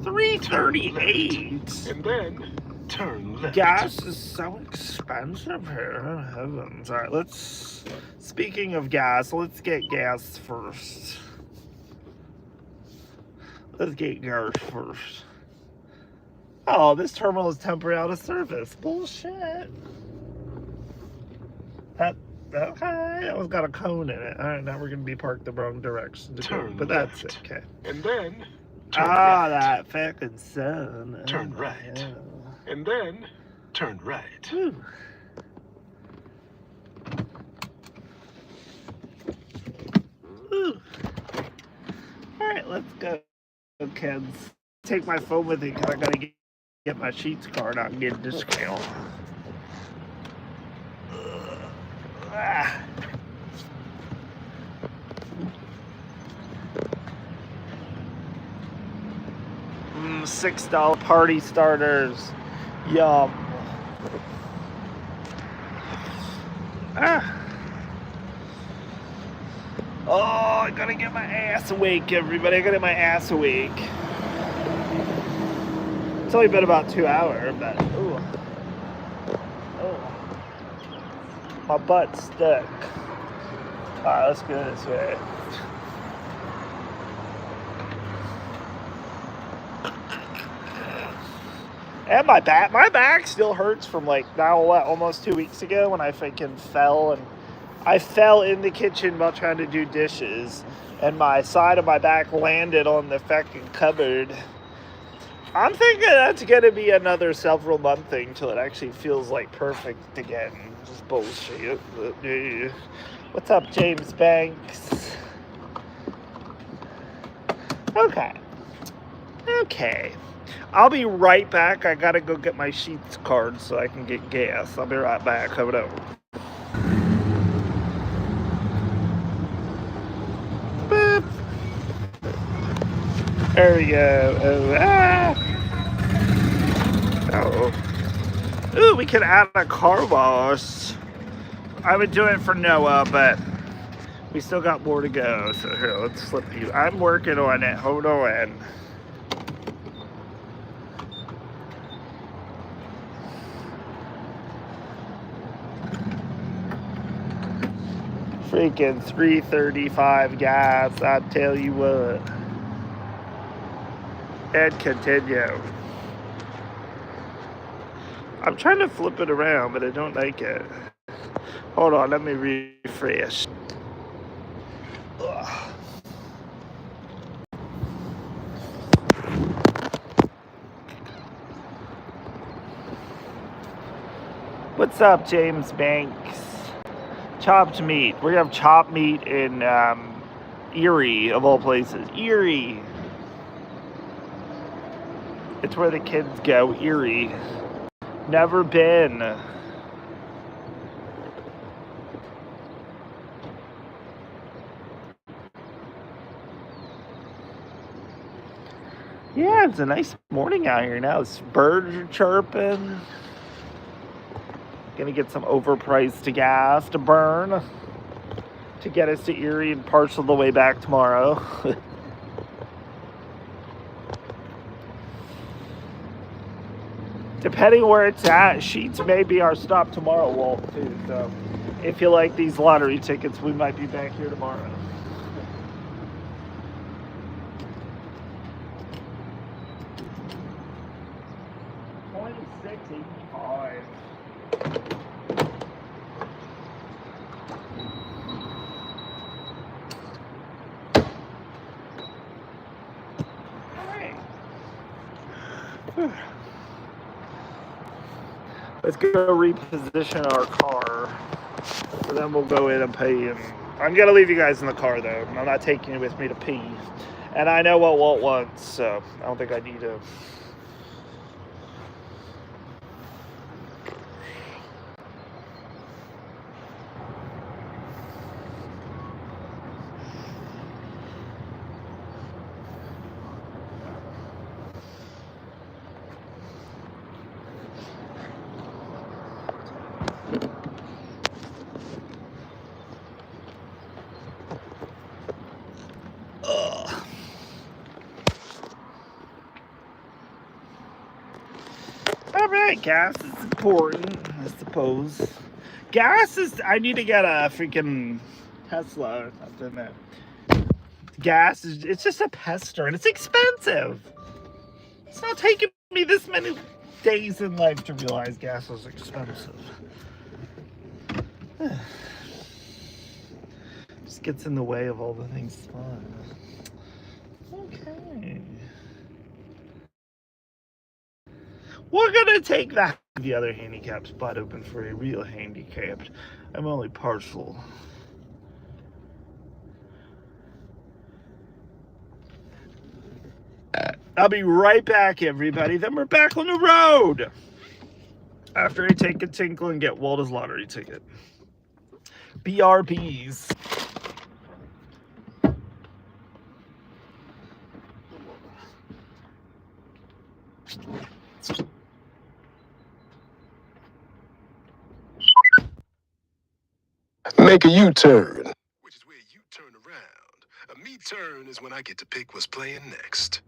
[SPEAKER 1] 338.
[SPEAKER 2] And then turn left.
[SPEAKER 1] Gas is so expensive here. Oh, heavens. All right, let's... Speaking of gas, let's get gas first. Let's get gas first. Oh, this terminal is temporarily out of service. Bullshit. Okay, that one's got a cone in it. All right, now we're going to be parked the wrong direction.
[SPEAKER 2] Turn
[SPEAKER 1] but that's
[SPEAKER 2] left.
[SPEAKER 1] okay.
[SPEAKER 2] And then turn
[SPEAKER 1] Ah,
[SPEAKER 2] right.
[SPEAKER 1] that fucking sun.
[SPEAKER 2] Turn
[SPEAKER 1] Oh,
[SPEAKER 2] right.
[SPEAKER 1] yeah.
[SPEAKER 2] And then turn right.
[SPEAKER 1] Whew. Whew. All right, let's go, kids. Take my phone with me because I got to get my Sheets card out and get a discount. Ah. $6 party starters. Yum. Ah. Oh, I gotta get my ass awake, everybody. I gotta get my ass awake. It's only been about 2 hours, but ooh. Oh. My butt's stuck. Alright, let's go this way. And my back still hurts from like now what, almost 2 weeks ago when I freaking fell in the kitchen while trying to do dishes and my side of my back landed on the fucking cupboard. I'm thinking that's gonna be another several month thing till it actually feels like perfect again. Just bullshit. What's up, James Banks? Okay. I'll be right back. I gotta go get my Sheets card so I can get gas. I'll be right back. Hold on. Boop. There we go. Oh, ah. Oh. Ooh, we can add a car wash. I would do it for Noah, but we still got more to go. So here, let's flip you. I'm working on it. Hold on. Freaking 335 gas, I tell you what. And continue. I'm trying to flip it around, but I don't like it. Hold on, let me refresh. Ugh. What's up, James Banks? Chopped meat. We're gonna have chopped meat in Erie, of all places. Erie. It's where the kids go. Erie. Never been. Yeah, it's a nice morning out here now. Birds are chirping. Gonna get some overpriced gas to burn. to get us to Erie and parts of the way back tomorrow. Depending where it's at, Sheets may be our stop tomorrow, Walt, too. So if you like these lottery tickets, we might be back here tomorrow. $26.85. All right. Let's go reposition our car. So then we'll go in and pee. And I'm going to leave you guys in the car, though. I'm not taking you with me to pee. And I know what Walt wants, so I don't think I need to. Alright, gas is important, I suppose. Gas is, I need to get a freaking Tesla or something. That gas is, it's just a pester and it's expensive. It's not taking me this many days in life to realize gas is expensive. Just gets in the way of all the things fun. Okay. We're gonna take the other handicap's butt open for a real handicapped. I'm only partial. I'll be right back, everybody. Then we're back on the road. After I take a tinkle and get Walter's lottery ticket. BRBs.
[SPEAKER 2] Make a U-turn, which is where you turn around. A me turn is when I get to pick what's playing next.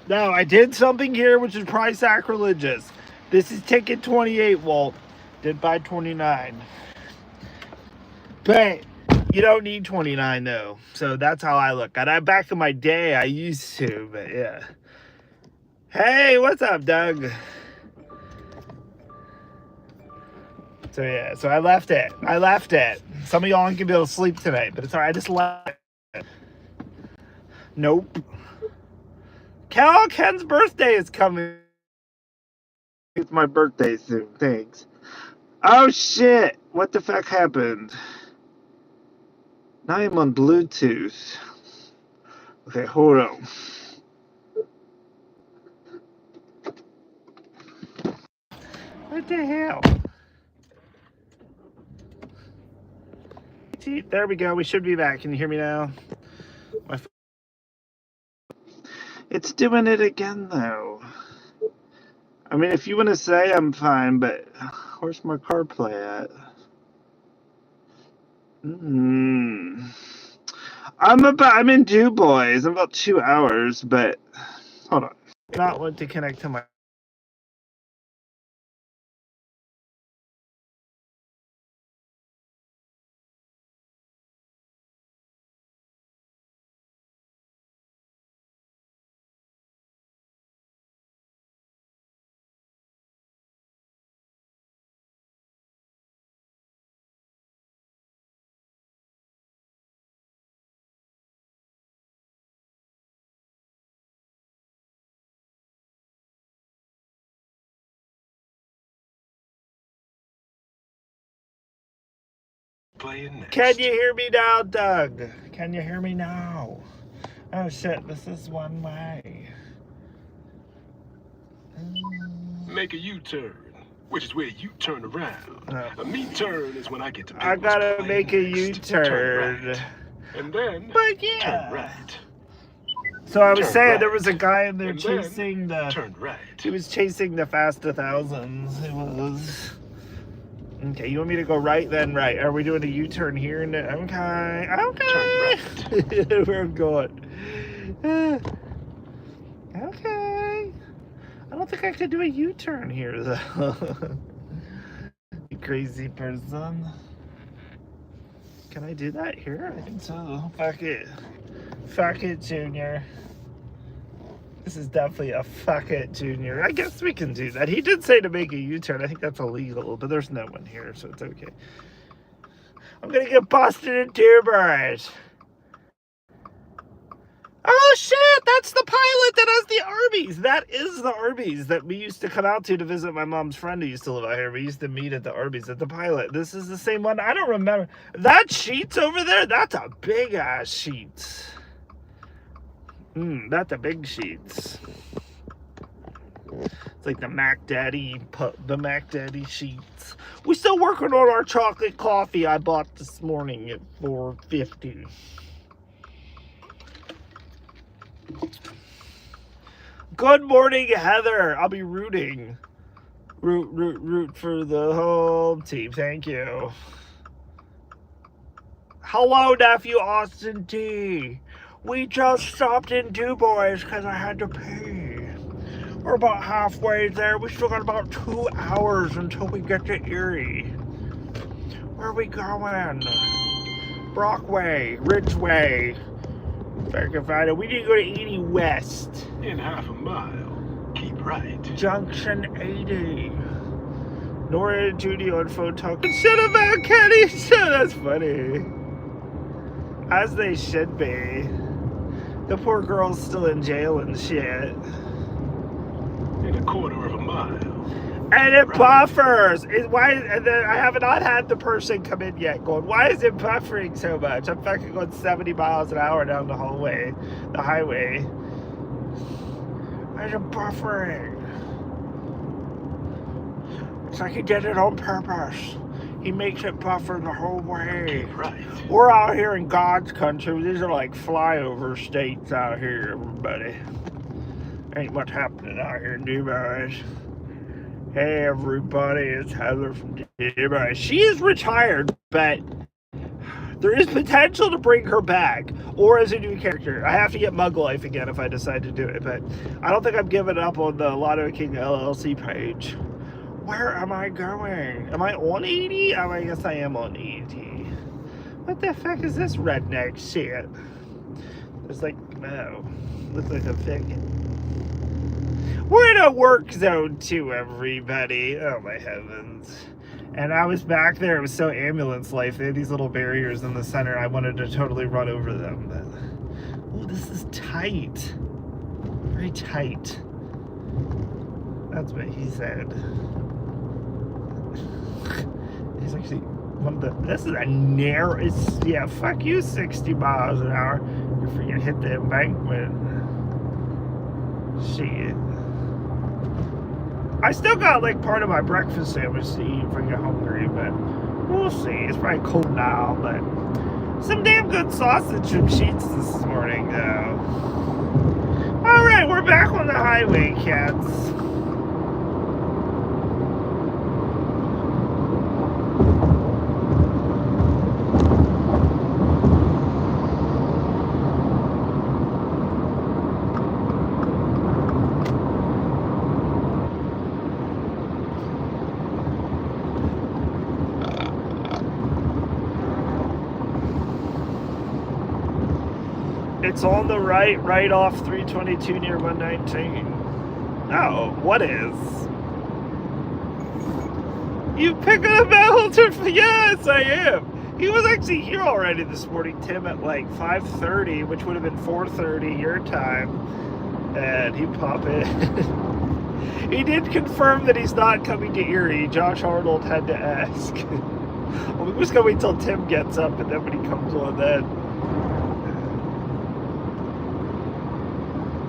[SPEAKER 1] Now, I did something here which is probably sacrilegious. This is ticket 28, Walt. Did buy 29. But you don't need 29, though. So that's how I look at it. Back in my day, I used to, but yeah. Hey, what's up, Doug? So yeah, so I left it. Some of y'all aren't gonna be able to sleep tonight, but it's alright. I just left it. Nope. Ken's birthday is coming. It's my birthday soon. Thanks. Oh shit! What the fuck happened? Now I'm on Bluetooth. Okay, hold on. What the hell? See, there we go. We should be back. Can you hear me now? It's doing it again, though. I mean, if you want to say I'm fine, but where's my CarPlay at? I'm in Dubois. I'm about 2 hours, but hold on. Not want to connect to my.
[SPEAKER 2] Playing next.
[SPEAKER 1] Can you hear me now, Doug? Can you hear me now? Oh shit, this is one way.
[SPEAKER 2] Make a U-turn, which is where you turn around.
[SPEAKER 1] No.
[SPEAKER 2] A me-turn is when I get to pick
[SPEAKER 1] I
[SPEAKER 2] what's
[SPEAKER 1] gotta
[SPEAKER 2] playing
[SPEAKER 1] make a
[SPEAKER 2] next.
[SPEAKER 1] U-turn.
[SPEAKER 2] Turn right. And then
[SPEAKER 1] But yeah.
[SPEAKER 2] turn right.
[SPEAKER 1] So I was
[SPEAKER 2] Turn
[SPEAKER 1] saying
[SPEAKER 2] right.
[SPEAKER 1] there was a guy in there
[SPEAKER 2] And then
[SPEAKER 1] chasing the.
[SPEAKER 2] turn right.
[SPEAKER 1] He was chasing the Fast 1000s. It was. Okay, you want me to go right then? Right. Are we doing a U-turn here? Okay.
[SPEAKER 2] Turn right.
[SPEAKER 1] Where I'm going. Okay. I don't think I could do a U-turn here, though. You crazy person. Can I do that here? I think so. Fuck it. Fuck it, Junior. This is definitely a fuck it, Junior. I guess we can do that. He did say to make a U-turn. I think that's illegal, but there's no one here, so it's okay. I'm gonna get busted in Dubois. Oh shit! That's the pilot that has the Arby's. That is the Arby's that we used to come out to visit my mom's friend who used to live out here. We used to meet at the Arby's at the pilot. This is the same one. I don't remember. That sheet's over there. That's a big ass sheet. That's a big sheets. It's like the Mac Daddy sheets. We still working on our chocolate coffee I bought this morning at $4.50. Good morning, Heather. I'll be rooting. Root for the home team. Thank you. Hello, nephew Austin T. We just stopped in Dubois because I had to pee. We're about halfway there. We still got about 2 hours until we get to ERIE. Where are we going? Brockway, Ridgeway. If I can find it. We need to go to 80 West.
[SPEAKER 2] In half a mile, keep right.
[SPEAKER 1] Junction 80. Nora and Judy on phone talking shit about Kenny. That's funny. As they should be. The poor girl's still in jail and shit.
[SPEAKER 2] In a quarter of a mile.
[SPEAKER 1] And it buffers. I have not had the person come in yet going, why is it buffering so much? I'm fucking going 70 miles an hour down the highway. Why is it buffering? It's like he did it on purpose. He makes it buffer the whole way.
[SPEAKER 2] Right.
[SPEAKER 1] We're out here in God's country. These are like flyover states out here, everybody. Ain't much happening out here in Dubois. Hey, everybody, it's Heather from Dubois. She is retired, but there is potential to bring her back, or as a new character. I have to get Mug Life again if I decide to do it, but I don't think I'm giving up on the Lotto King LLC page. Where am I going? Am I on 80? Oh, I guess I am on 80. What the fuck is this redneck shit? It's like, no. Looks like a fig. We're in a work zone too, everybody. Oh my heavens. And I was back there. It was so ambulance life. They had these little barriers in the center. I wanted to totally run over them. But, oh, this is tight. Very tight. That's what he said. He's actually one of the. This is a narrow. It's, yeah, fuck you, 60 miles an hour. You're freaking hit the embankment. Shit. I still got like part of my breakfast sandwich to eat if I get hungry, but we'll see. It's probably cold now, but some damn good sausage from Sheets this morning, though. All right, we're back on the highway, cats. It's on the right off 322 near 119. Oh, what is? You picking up Hamilton? Yes, I am. He was actually here already this morning, Tim, at like 5:30, which would have been 4:30 your time. And he popped in. He did confirm that he's not coming to Erie. Josh Arnold had to ask. Well, we're just going to wait till Tim gets up, and then when he comes on then.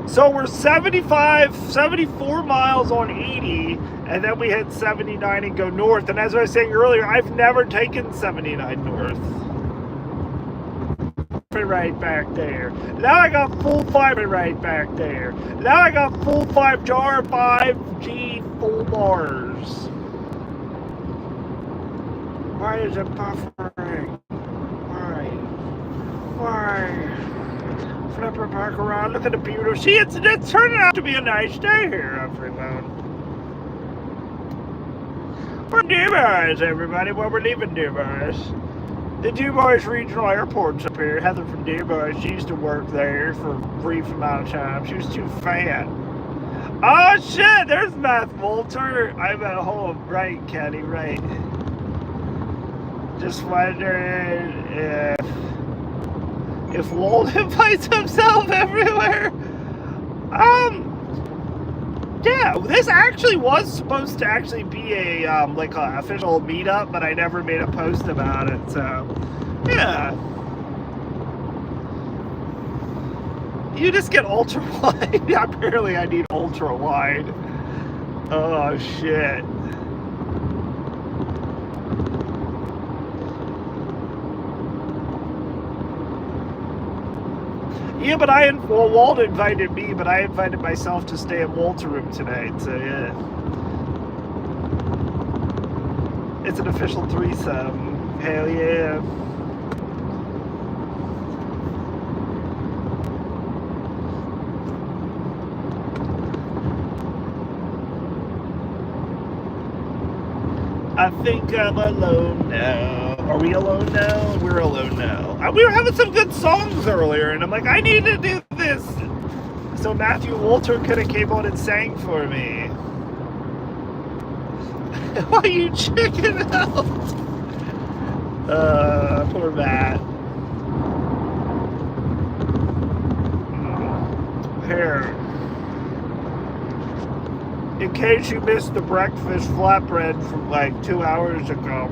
[SPEAKER 1] So we're 74 miles on 80, and then we hit 79 and go north. And as I was saying earlier, I've never taken 79 north. Right back there. Now I got full 5 right back there. Now I got full 5 jar 5G full bars. Why is it buffering? Why? Flip her back around. Look at the beauty. See, it's turning out to be a nice day here, everyone. We're in Dubois, everybody. Well, we're leaving Dubois. The Dubois Regional Airport's up here. Heather from Dubois, she used to work there for a brief amount of time. She was too fat. Oh, shit, there's Matt Walter. I'm at home. Right, Kenny, right. Just wondering if Walt invites himself everywhere. Yeah, this actually was supposed to actually be a like a official meetup, but I never made a post about it. So, yeah, you just get ultra wide. Apparently, I need ultra wide. Oh shit. Yeah, but Walt invited me, but I invited myself to stay at Walt's room tonight, so yeah. It's an official threesome. Hell yeah. I think I'm alone now. Are we alone now? We're alone now. We were having some good songs earlier, and I'm like, I need to do this. So Matthew Walter could have came on and sang for me. Why are you chicken out? Poor Matt. Here. In case you missed the breakfast flatbread from like 2 hours ago.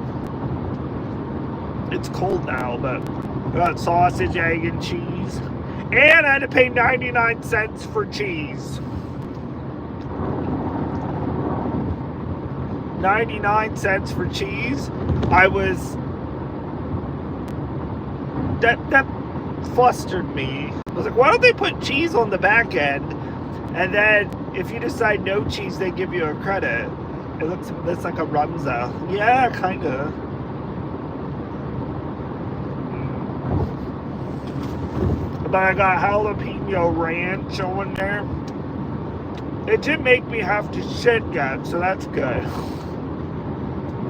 [SPEAKER 1] It's cold now, but we got sausage, egg, and cheese. And I had to pay 99 cents for cheese. 99 cents for cheese. That flustered me. I was like, why don't they put cheese on the back end, and then if you decide no cheese, they give you a credit. It looks like a Runza. Yeah, kinda. But I got jalapeno ranch on there. It did make me have to shit yet, so that's good.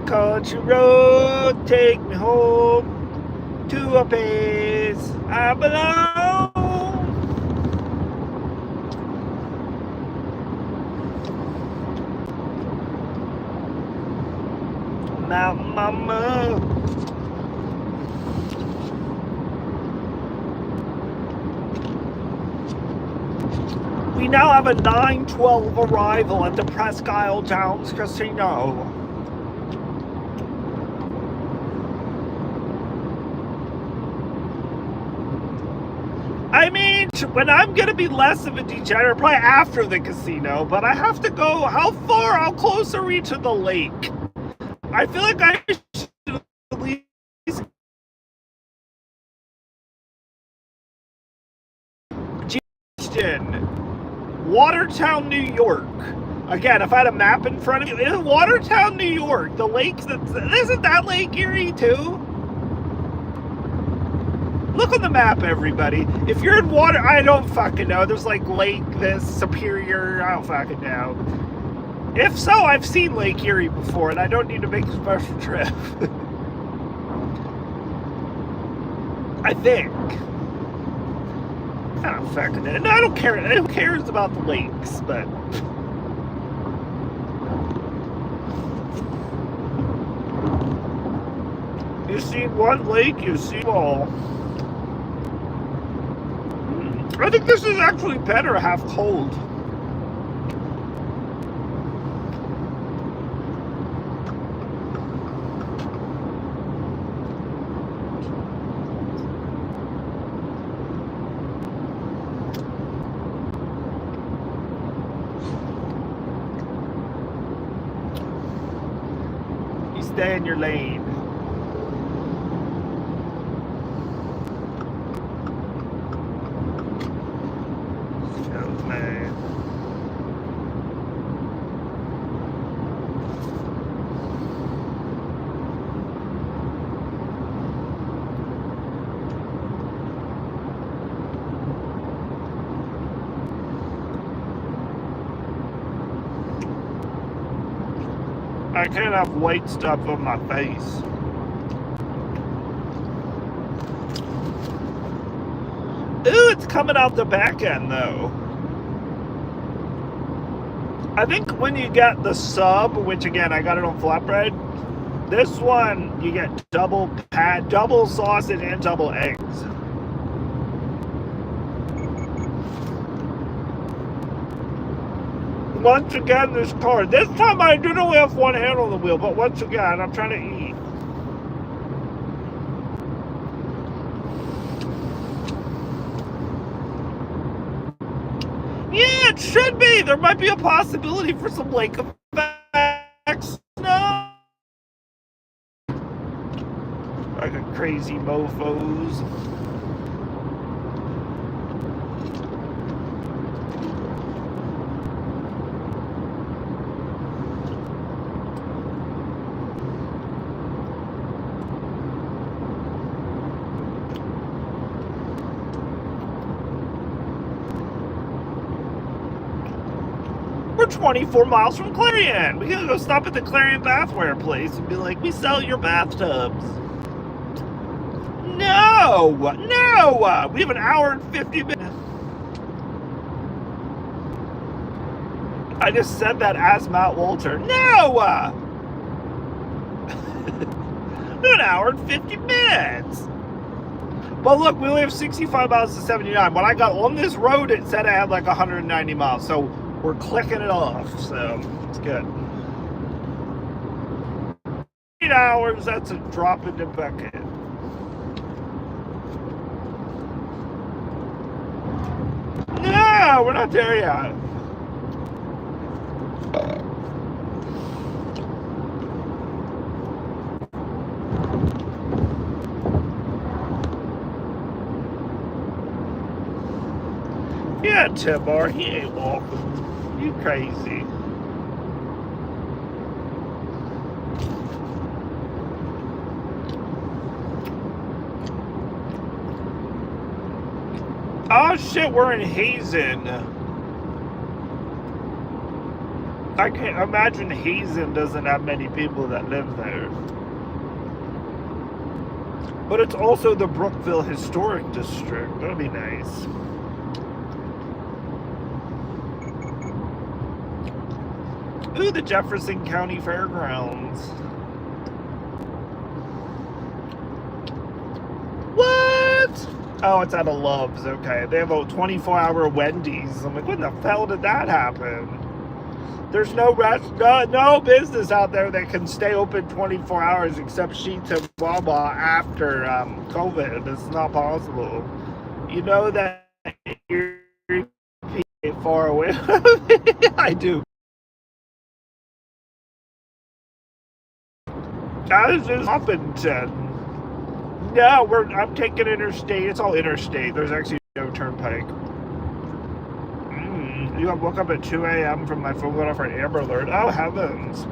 [SPEAKER 1] Country road, take me home to a place I belong. Mountain Mama. We now have a 9:12 arrival at the Presque Isle Downs Casino. I mean, when I'm going to be less of a degenerate, probably after the casino, but I have to go, how close are we to the lake? I feel like I should at least... Watertown, New York. Again, if I had a map in front of you, in Watertown, New York, the lake, isn't that Lake Erie too? Look on the map, everybody. If you're in water, I don't fucking know. There's like Lake this, Superior, I don't fucking know. If so, I've seen Lake Erie before, and I don't need to make a special trip. I think. I don't fucking know. No, I don't care. Who cares about the lakes, but... You see one lake, you see all. I think this is actually better half cold. You stay in your lane. I can't have white stuff on my face. Ooh, it's coming out the back end though. I think when you get the sub, which again, I got it on flatbread, this one, you get double sausage and double eggs. Once again, this car. This time I did only have one hand on the wheel, but once again, I'm trying to eat. Yeah, it should be. There might be a possibility for some lake effects. No. Like a crazy mofos. We're 24 miles from Clarion. We gotta go stop at the Clarion Bathware place and be like, we sell your bathtubs. No! No! We have an hour and 50 minutes. I just said that as Matt Walter. No! We have an hour and 50 minutes. But look, we only have 65 miles to 79. When I got on this road, it said I had like 190 miles. So we're clicking it off, so it's good. 8 hours, that's a drop in the bucket. No, we're not there yet. that tip bar. He ain't welcome. You crazy. Oh shit, we're in Hazen. I can't imagine Hazen doesn't have many people that live there. But it's also the Brookville Historic District. That'd be nice. Ooh, the Jefferson County Fairgrounds. What? Oh, it's out of Love's. Okay. They have a 24-hour Wendy's. I'm like, when the hell did that happen? There's no business out there that can stay open 24 hours except Sheetz and Wawa after COVID. It's not possible. You know that you're far away. I do. That is just Huffington. No, I'm taking Interstate. It's all Interstate. There's actually no turnpike. You woke up at 2 a.m. from my phone going off for an Amber Alert. Oh, heavens.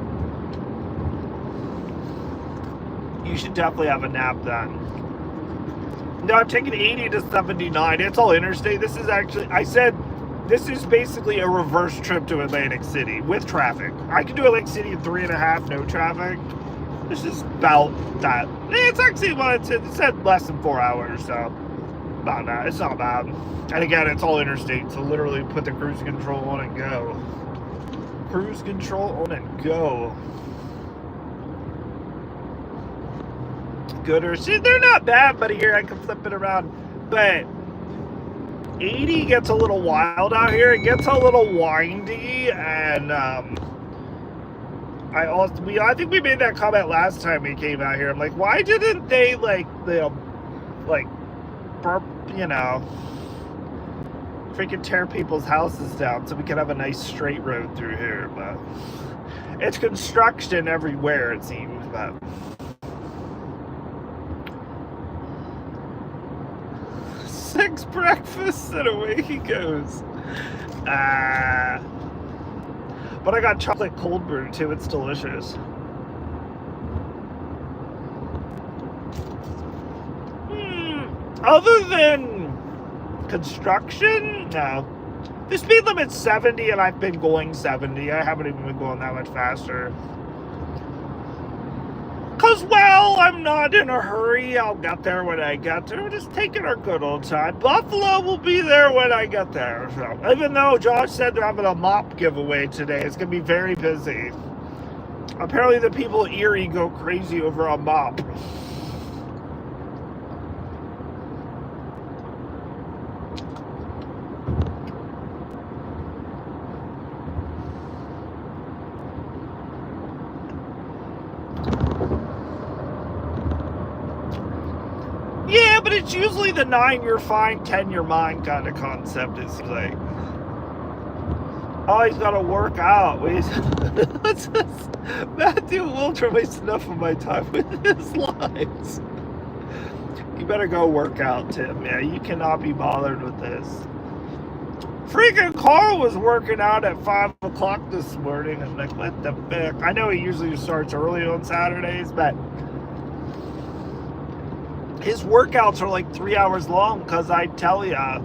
[SPEAKER 1] You should definitely have a nap then. No, I'm taking 80 to 79. It's all Interstate. This is actually, I said, this is basically a reverse trip to Atlantic City with traffic. I can do Atlantic City in 3.5, no traffic. This is about that. It's actually, well, it said less than 4 hours, so about that. It's not bad. And again, it's all Interstate, so literally put the cruise control on and go. Cruise control on and go. Good or shit, they're not bad, but here I can flip it around. But 80 gets a little wild out here. It gets a little windy, and I think we made that comment last time we came out here. I'm like, why didn't they freaking tear people's houses down so we can have a nice straight road through here? But it's construction everywhere, it seems. But 6 breakfasts and away he goes. But I got chocolate cold brew too. It's delicious. Other than construction, no. The speed limit's 70 and I've been going 70. I haven't even been going that much faster. Cause, well, I'm not in a hurry. I'll get there when I get there. We're just taking our good old time. Buffalo will be there when I get there. So, even though Josh said they're having a mop giveaway today, it's gonna be very busy. Apparently the people at Erie go crazy over a mop. Yeah, but it's usually the 9 you're fine, 10 you're mine kind of concept. It's like, oh, he's got to work out. Wait, Matthew Wilter wastes enough of my time with his lives. You better go work out, Tim. Yeah, you cannot be bothered with this. Freaking Carl was working out at 5 o'clock this morning. I'm like, what the fuck? I know he usually starts early on Saturdays, but his workouts are like 3 hours long, because I tell ya,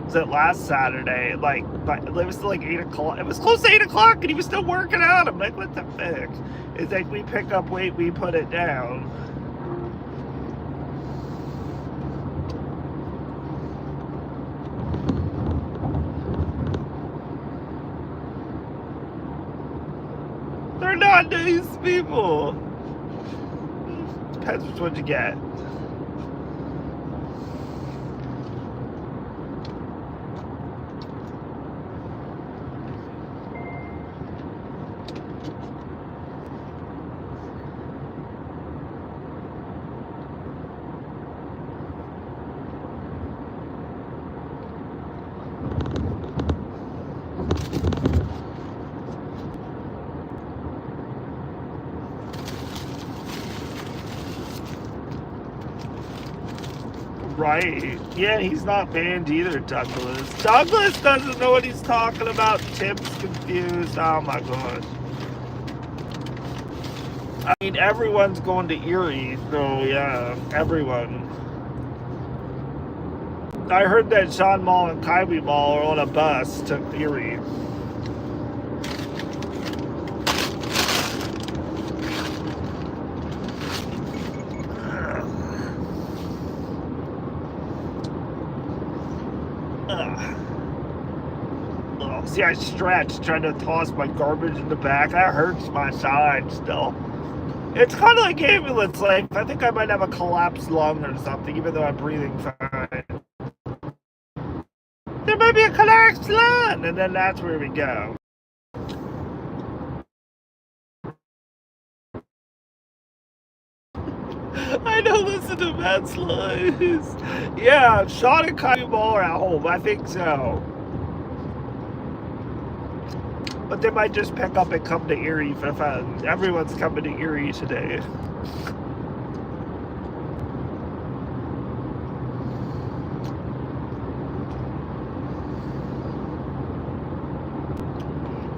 [SPEAKER 1] was it last Saturday, it was still like 8 o'clock. It was close to 8 o'clock and he was still working out. I'm like, what the fuck? It's like, we pick up weight, we put it down. They're not nice people. Depends which one you get. Right. Yeah, he's not banned either, Douglas. Douglas doesn't know what he's talking about. Tim's confused. Oh my gosh. I mean, everyone's going to Erie, so yeah, everyone. I heard that Sean Mall and Kylie Mall are on a bus to Erie. Oh, see, I stretched trying to toss my garbage in the back. That hurts my side still. It's kind of like ambulance life. I think I might have a collapsed lung or something, even though I'm breathing fine. There might be a collapsed lung, and then that's where we go. I know, listen to Matt's lies. Yeah, Sean and Kylie Ball are at home. I think so. But they might just pick up and come to Erie for fun. Everyone's coming to Erie today.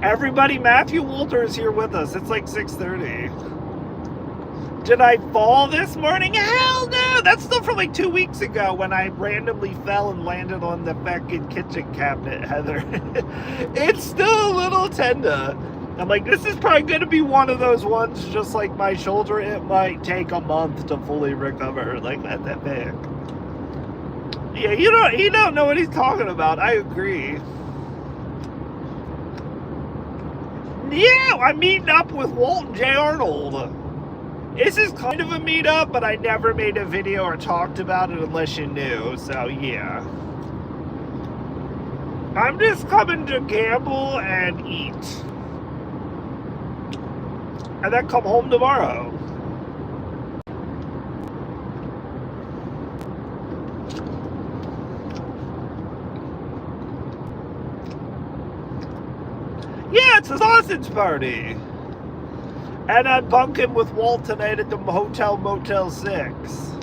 [SPEAKER 1] Everybody, Matthew Walter is here with us. It's like 6:30. Did I fall this morning? Hell no! That's still from like 2 weeks ago when I randomly fell and landed on the fucking kitchen cabinet, Heather. It's still a little tender. I'm like, this is probably going to be one of those ones, just like my shoulder. It might take a month to fully recover. Like, that big. Yeah, he don't know what he's talking about. I agree. Yeah, I'm meeting up with Walton J. Arnold. This is kind of a meetup, but I never made a video or talked about it unless you knew, so yeah. I'm just coming to gamble and eat. And then come home tomorrow. Yeah, it's a sausage party. And I'm bunking with Walt tonight at the Hotel Motel 6.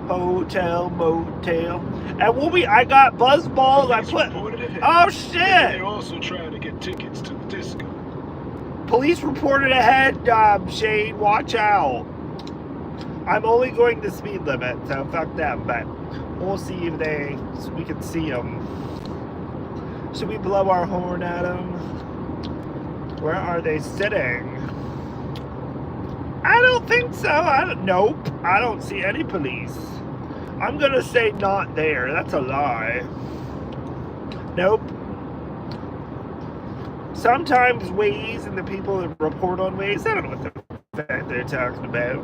[SPEAKER 1] Hotel Motel. And I got buzz balls. I put. Oh shit!
[SPEAKER 2] They're also trying to get tickets to the disco.
[SPEAKER 1] Police reported ahead, Shane. Watch out. I'm only going the speed limit, so fuck them. But we'll see if we can see them. Should we blow our horn at them? Where are they sitting? I don't think so. Nope. I don't see any police. I'm gonna say not there. That's a lie. Nope. Sometimes Waze and the people that report on Waze, I don't know what the fact they're talking about.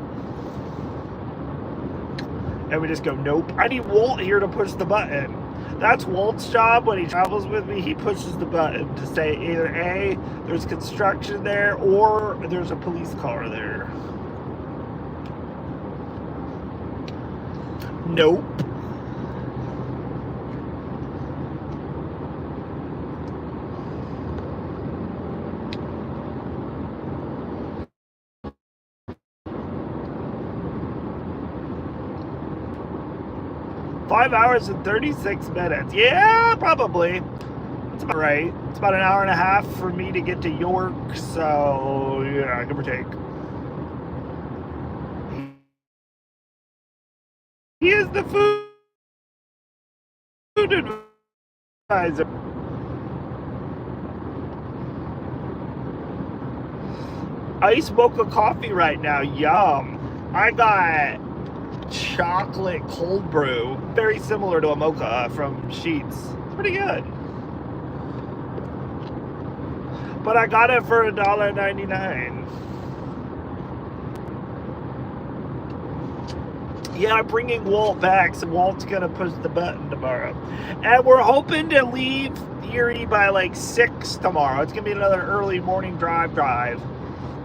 [SPEAKER 1] And we just go, nope. I need Walt here to push the button. That's Walt's job when he travels with me. He pushes the button to say either A, there's construction there, or there's a police car there. Nope. Five hours and 36 minutes. Yeah, probably. That's about right. It's about an hour and a half for me to get to York, so yeah, give or take. He is the food advisor. Ice mocha coffee right now. Yum. I got chocolate cold brew, very similar to a mocha from Sheets. It's pretty good. But I got it for $1.99. Yeah, I'm bringing Walt back, so Walt's gonna push the button tomorrow. And we're hoping to leave Erie by like 6 tomorrow. It's gonna be another early morning drive.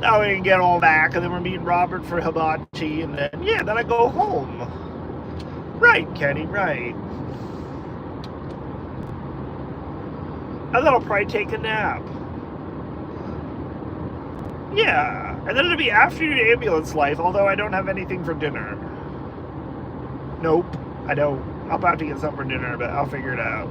[SPEAKER 1] Now we can get all back, and then we're meeting Robert for hibachi, and then I go home. Right, Kenny, right. And then I'll probably take a nap. Yeah, and then it'll be afternoon ambulance life, although I don't have anything for dinner. Nope, I know I'm about to get something for dinner, but I'll figure it out.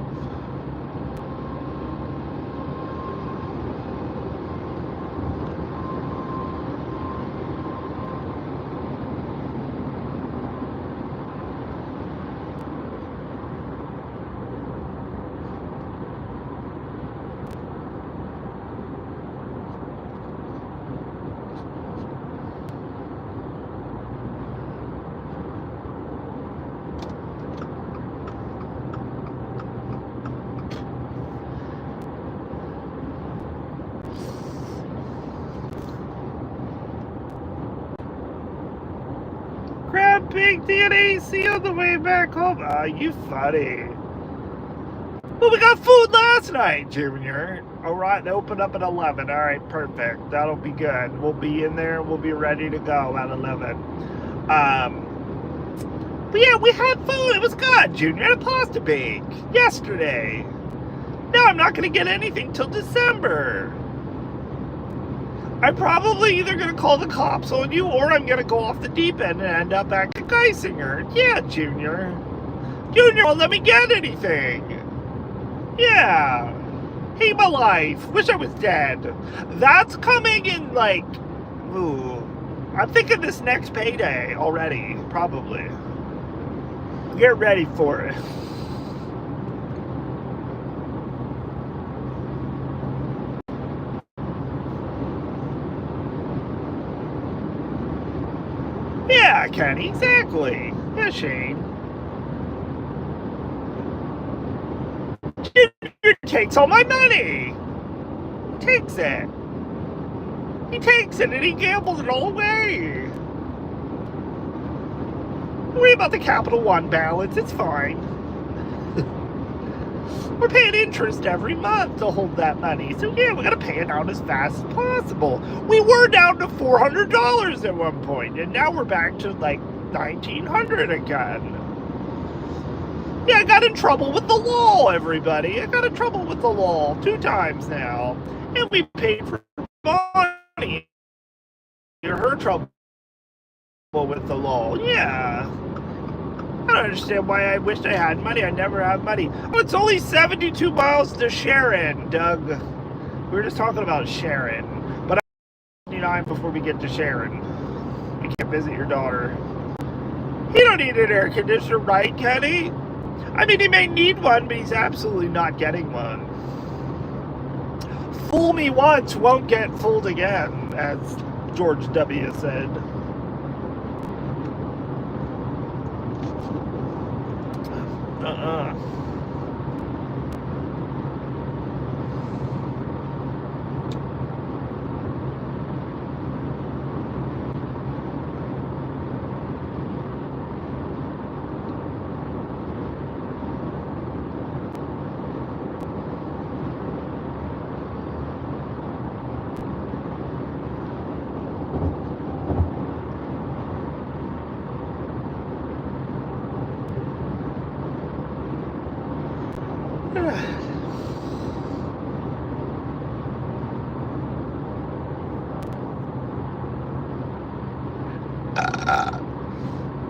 [SPEAKER 1] Grab Big D and AC on the way back home. Ah, you funny. Well, we got food last night, Junior. All right, they opened up at 11. All right, perfect. That'll be good. We'll be in there. We'll be ready to go at 11. But yeah, we had food. It was good, Junior. I had a pasta bake yesterday. Now I'm not going to get anything till December. I'm probably either going to call the cops on you or I'm going to go off the deep end and end up back at Geisinger. Yeah, Junior. Junior won't let me get anything. Yeah. Hate my life. Wish I was dead. That's coming in like, ooh. I'm thinking this next payday already, probably. Get ready for it. Yeah, Kenny, exactly. Yeah, Shane. Junior takes all my money. He takes it. He takes it and he gambles it all away. Don't worry about the Capital One balance. It's fine. We're paying interest every month to hold that money. So yeah, we gotta pay it out as fast as possible. We were down to $400 at one point, and now we're back to like $1,900 again. Yeah, I got in trouble with the law, everybody. I got in trouble with the law 2 times now. And we paid for money. You're her trouble with the law. Yeah. I don't understand why I wished I had money. I never have money. Oh, it's only 72 miles to Sharon, Doug. We were just talking about Sharon. But I'm 29 before we get to Sharon. You can't visit your daughter. You don't need an air conditioner, right, Kenny? I mean, he may need one, but he's absolutely not getting one. Fool me once, won't get fooled again, as George W. said.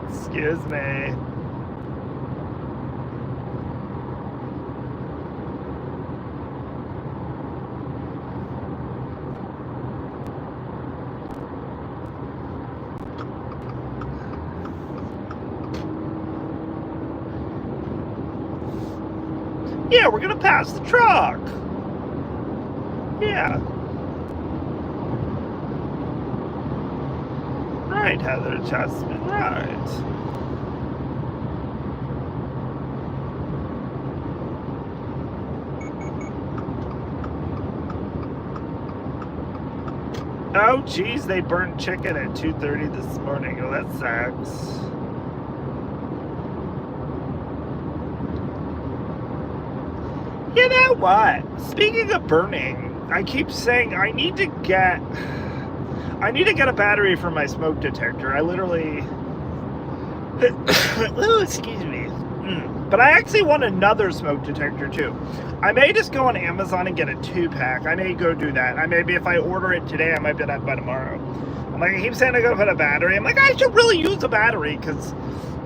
[SPEAKER 1] Excuse me. Yeah, we're gonna pass the truck. Yeah. Right, Heather Chessman, right. Oh, geez, they burned chicken at 2:30 this morning. Oh, that sucks. You know what? Speaking of burning, I keep saying I need to get a battery for my smoke detector. I literally... oh, excuse me. But I actually want another smoke detector too. I may just go on Amazon and get a 2-pack. I may go do that. Maybe if I order it today, I might get that by tomorrow. I'm like, I keep saying I gotta put a battery. I'm like, I should really use a battery because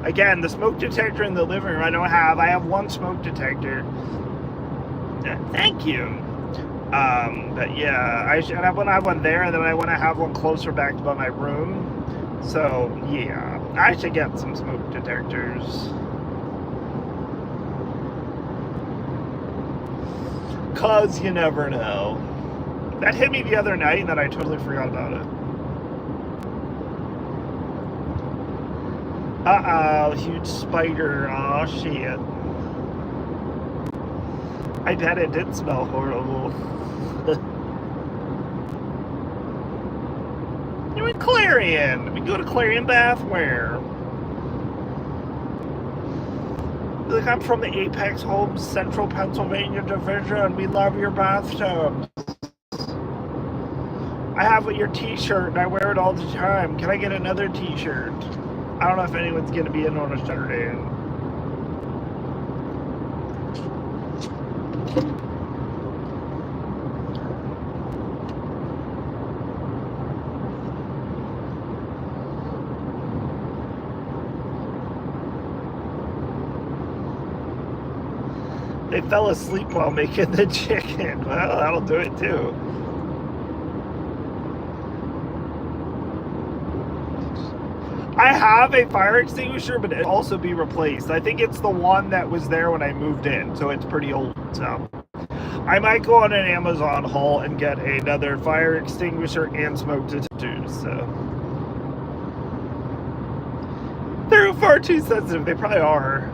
[SPEAKER 1] Again, the smoke detector in the living room I don't have. I have one smoke detector. Thank you. But yeah, I want to have one there, and then I want to have one closer back by my room. So yeah, I should get some smoke detectors. Cause you never know. That hit me the other night, and then I totally forgot about it. Uh-oh, huge spider. Oh shit. I bet it did smell horrible. You're in Clarion. We go to Clarion Bathware. Look, I'm from the Apex Homes Central Pennsylvania division. We love your bathtubs. I have your t-shirt and I wear it all the time. Can I get another t-shirt? I don't know if anyone's going to be in on a Saturday. They fell asleep while making the chicken. Well, that'll do it too. I have a fire extinguisher, but it'll also be replaced. I think it's the one that was there when I moved in, so it's pretty old. So I might go on an Amazon haul and get another fire extinguisher and smoke detectors. So they're far too sensitive. They probably are.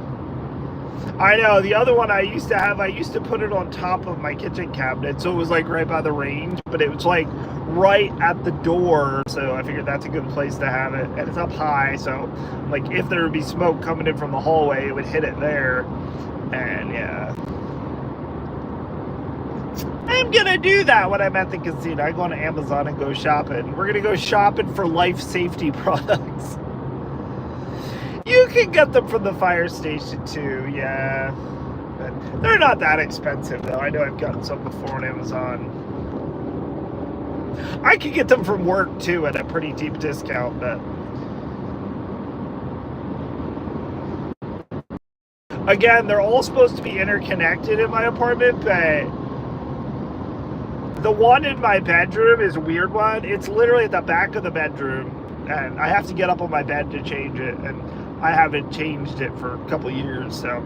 [SPEAKER 1] I know, the other one I used to have, I used to put it on top of my kitchen cabinet, so it was like right by the range, but it was like right at the door, so I figured that's a good place to have it, and it's up high, so like if there would be smoke coming in from the hallway, it would hit it there, and yeah. I'm gonna do that when I'm at the casino. I go on Amazon and go shopping. We're gonna go shopping for life safety products. You can get them from the fire station too, yeah. But they're not that expensive though. I know I've gotten some before on Amazon. I could get them from work too at a pretty deep discount, but again, they're all supposed to be interconnected in my apartment, but the one in my bedroom is a weird one. It's literally at the back of the bedroom, and I have to get up on my bed to change it, and I haven't changed it for a couple years, so.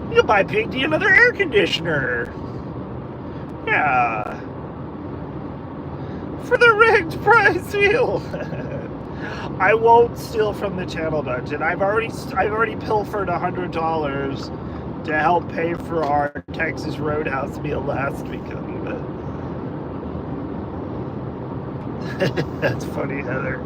[SPEAKER 1] You can buy Big D another air conditioner. Yeah. For the rigged prize wheel. I won't steal from the channel dungeon. I've already pilfered $100 to help pay for our Texas Roadhouse meal last weekend. But that's funny, Heather.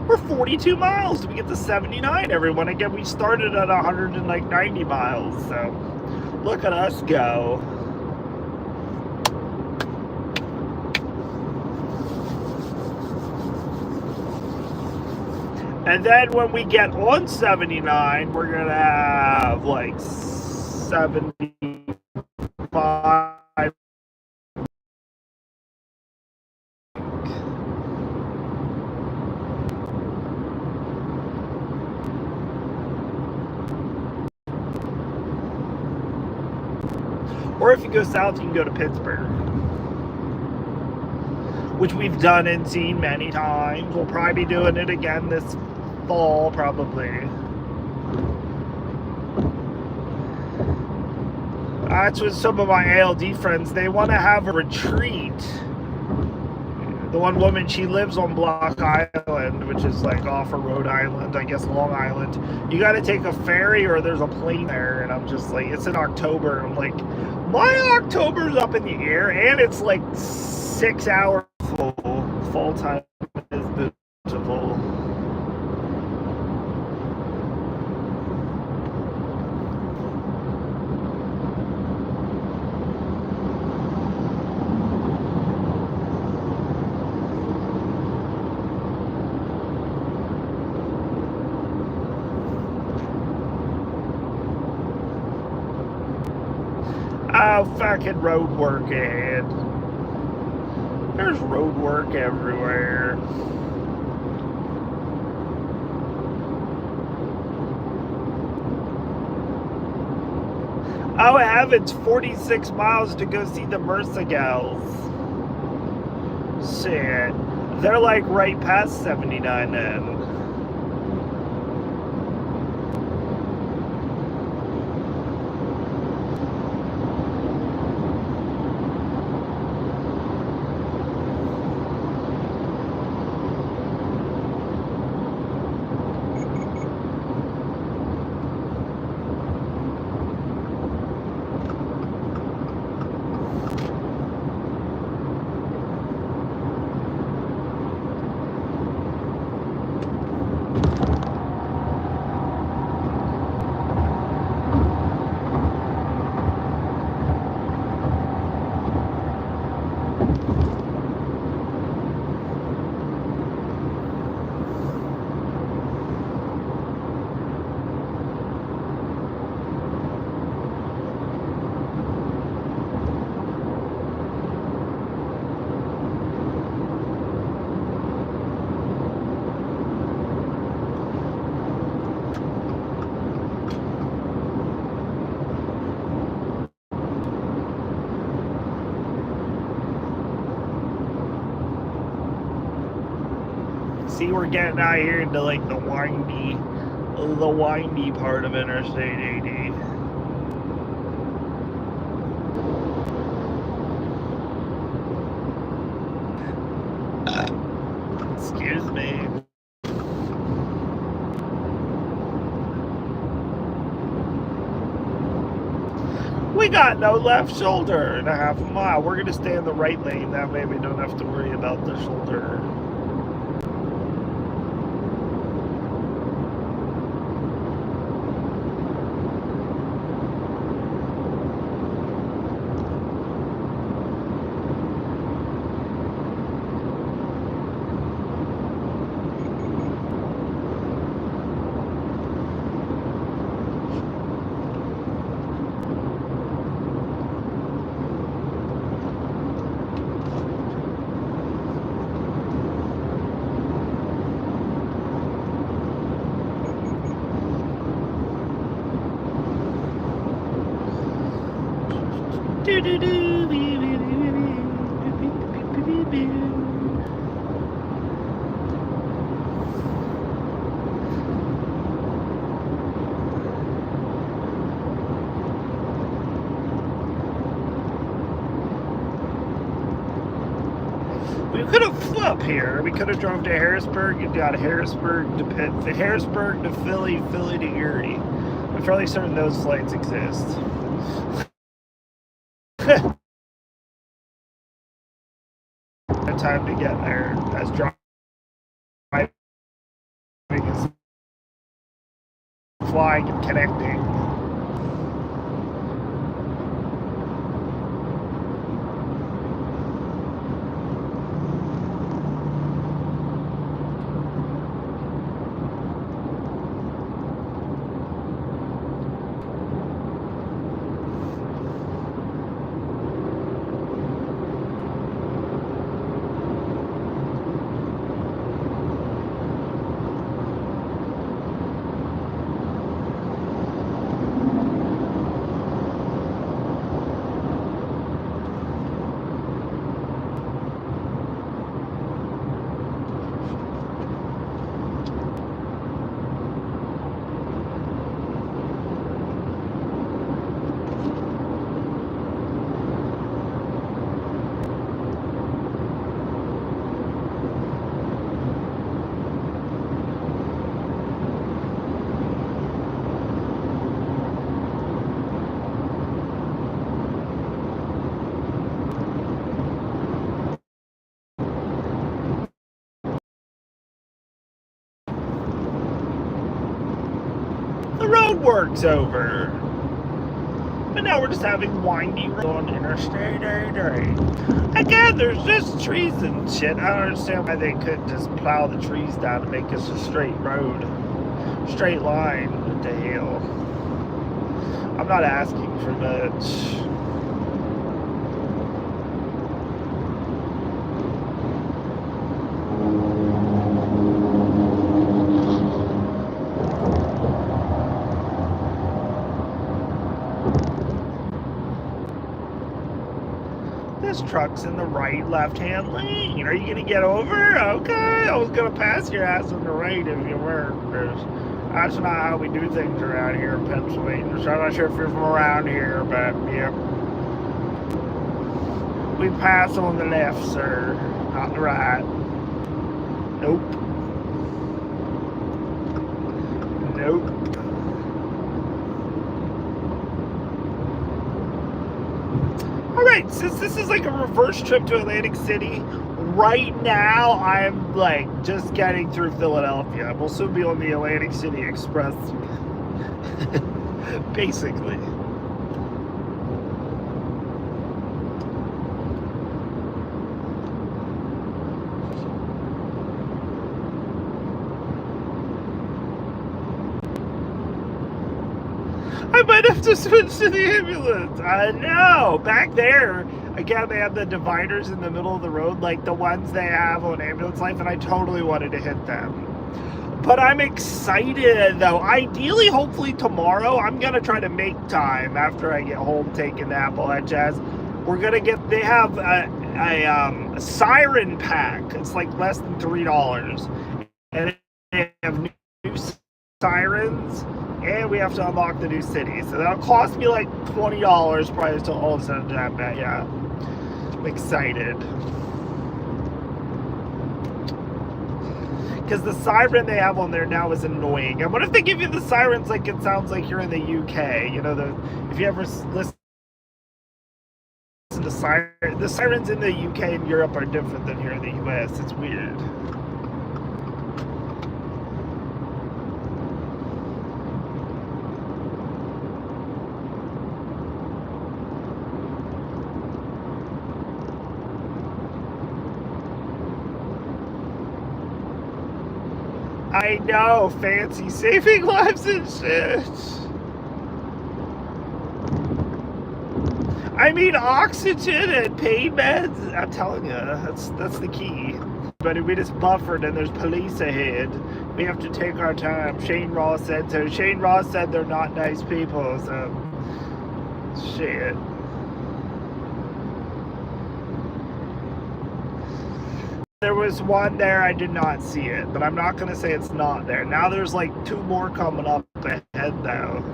[SPEAKER 1] We're 42 miles to get to 79, everyone. Again, we started at 190 miles, so look at us go. And then when we get on 79, we're gonna have like 75. Or if you go south, you can go to Pittsburgh, which we've done and seen many times. We'll probably be doing it again this fall, probably. That's with some of my ALD friends. They want to have a retreat. The one woman, she lives on Block Island, which is like off of Rhode Island, I guess Long Island. You got to take a ferry or there's a plane there, and I'm just like, it's in October. I'm like, my October's up in the air, and it's like 6 hours full. Fall time is beautiful. Oh, fucking road work ahead. There's road work everywhere. Oh, heavens, 46 miles to go see the MRSA gals. Shit. They're like right past 79 then. See, we're getting out here into like the windy part of Interstate 80. Excuse me. We got no left shoulder in a half a mile. We're gonna stay in the right lane. That way we don't have to worry about the shoulder. We could have flew up here. We could have drove to Harrisburg and got Harrisburg to Harrisburg to Philly, Philly to Erie. I'm fairly certain those flights exist. Time to get there as driving is flying and connecting. The road work's over. But now we're just having windy road on Interstate 80. Again, there's just trees and shit. I don't understand why they couldn't just plow the trees down and make us a straight road. Straight line. What the hell? I'm not asking for much. this truck's in the right left-hand lane. Are you gonna get over? Okay, I was gonna pass your ass on the right if you weren't. That's not how we do things around here in Pennsylvania. So I'm not sure if you're from around here, but yeah. We pass on the left, sir, not the right. Nope. Nope. Alright, since this is like a reverse trip to Atlantic City, right now I'm like just getting through Philadelphia. We'll soon be on the Atlantic City Express. Basically. I might have to switch to the ambulance. I know. Back there, again, they have the dividers in the middle of the road, like the ones they have on Ambulance Life, and I totally wanted to hit them. But I'm excited, though. Ideally, hopefully tomorrow, I'm going to try to make time after I get home, take a nap, all that jazz. We're going to get, they have a siren pack. It's like less than $3. And they have new sirens. And we have to unlock the new city. So that'll cost me like $20 probably until all of a sudden that, but yeah. I'm excited. Because the siren they have on there now is annoying. And what if they give you the sirens like it sounds like you're in the UK? You know, if you ever listen to sirens, the sirens in the UK and Europe are different than here in the US. It's weird. I know, fancy saving lives and shit. I mean, oxygen and pain meds. I'm telling you, that's the key. But we just buffered and there's police ahead. We have to take our time. Shane Ross said so. Shane Ross said they're not nice people, so shit. There was one there, I did not see it, but I'm not going to say it's not there. Now there's like 2 more coming up ahead, though.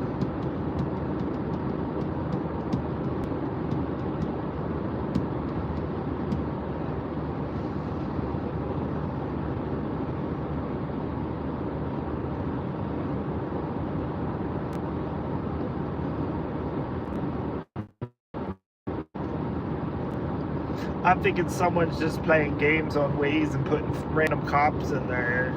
[SPEAKER 1] I'm thinking someone's just playing games on Waze and putting random cops in there.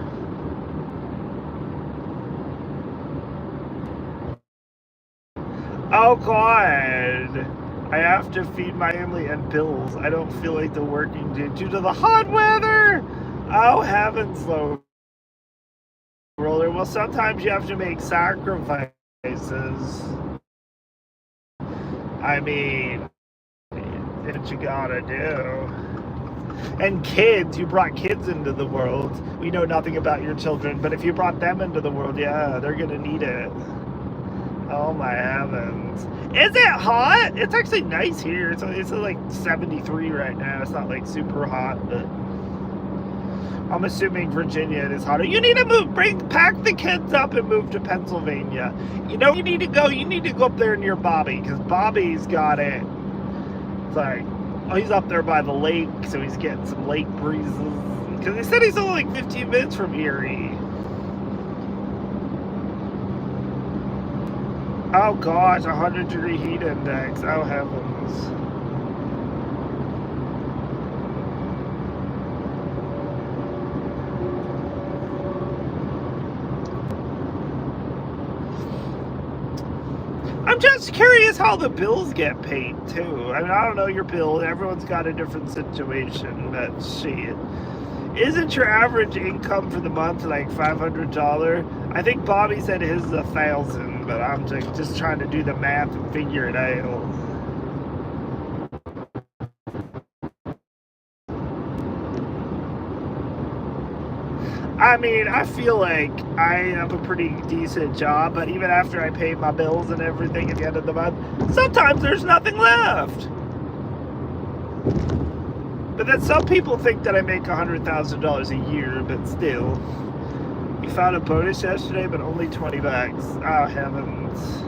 [SPEAKER 1] Oh God! I have to feed my family and bills. I don't feel like the working due to the hot weather! Oh heavens, low roller. Well, sometimes you have to make sacrifices. I mean, what you gotta do. And kids, you brought kids into the world. We know nothing about your children, but if you brought them into the world, yeah, they're gonna need it. Oh my heavens. Is it hot? It's actually nice here. It's like 73 right now. It's not like super hot, but I'm assuming Virginia it is hotter. You need to move, pack the kids up and move to Pennsylvania. You know, you need to go up there near Bobby, because Bobby's got it. It's like, oh, he's up there by the lake, so he's getting some lake breezes. Because he said he's only like 15 minutes from Erie. Oh gosh, 100-degree heat index. Oh heavens. I'm just curious how the bills get paid too. I mean, I don't know your bill. Everyone's got a different situation, but shit. Isn't your average income for the month like $500? I think Bobby said his is 1,000, but I'm just trying to do the math and figure it out. I mean, I feel like I have a pretty decent job, but even after I pay my bills and everything at the end of the month, sometimes there's nothing left. But then some people think that I make $100,000 a year, but still. We found a bonus yesterday, but only $20. Oh, heavens.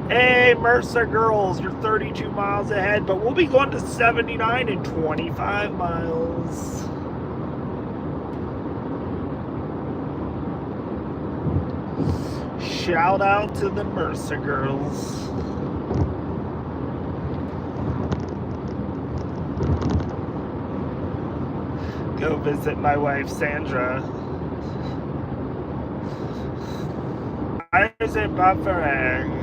[SPEAKER 1] Hey, Mercer girls, you're 32 miles ahead, but we'll be going to 79 in 25 miles. Shout out to the Mercer girls. Go visit my wife, Sandra. Why is it buffering?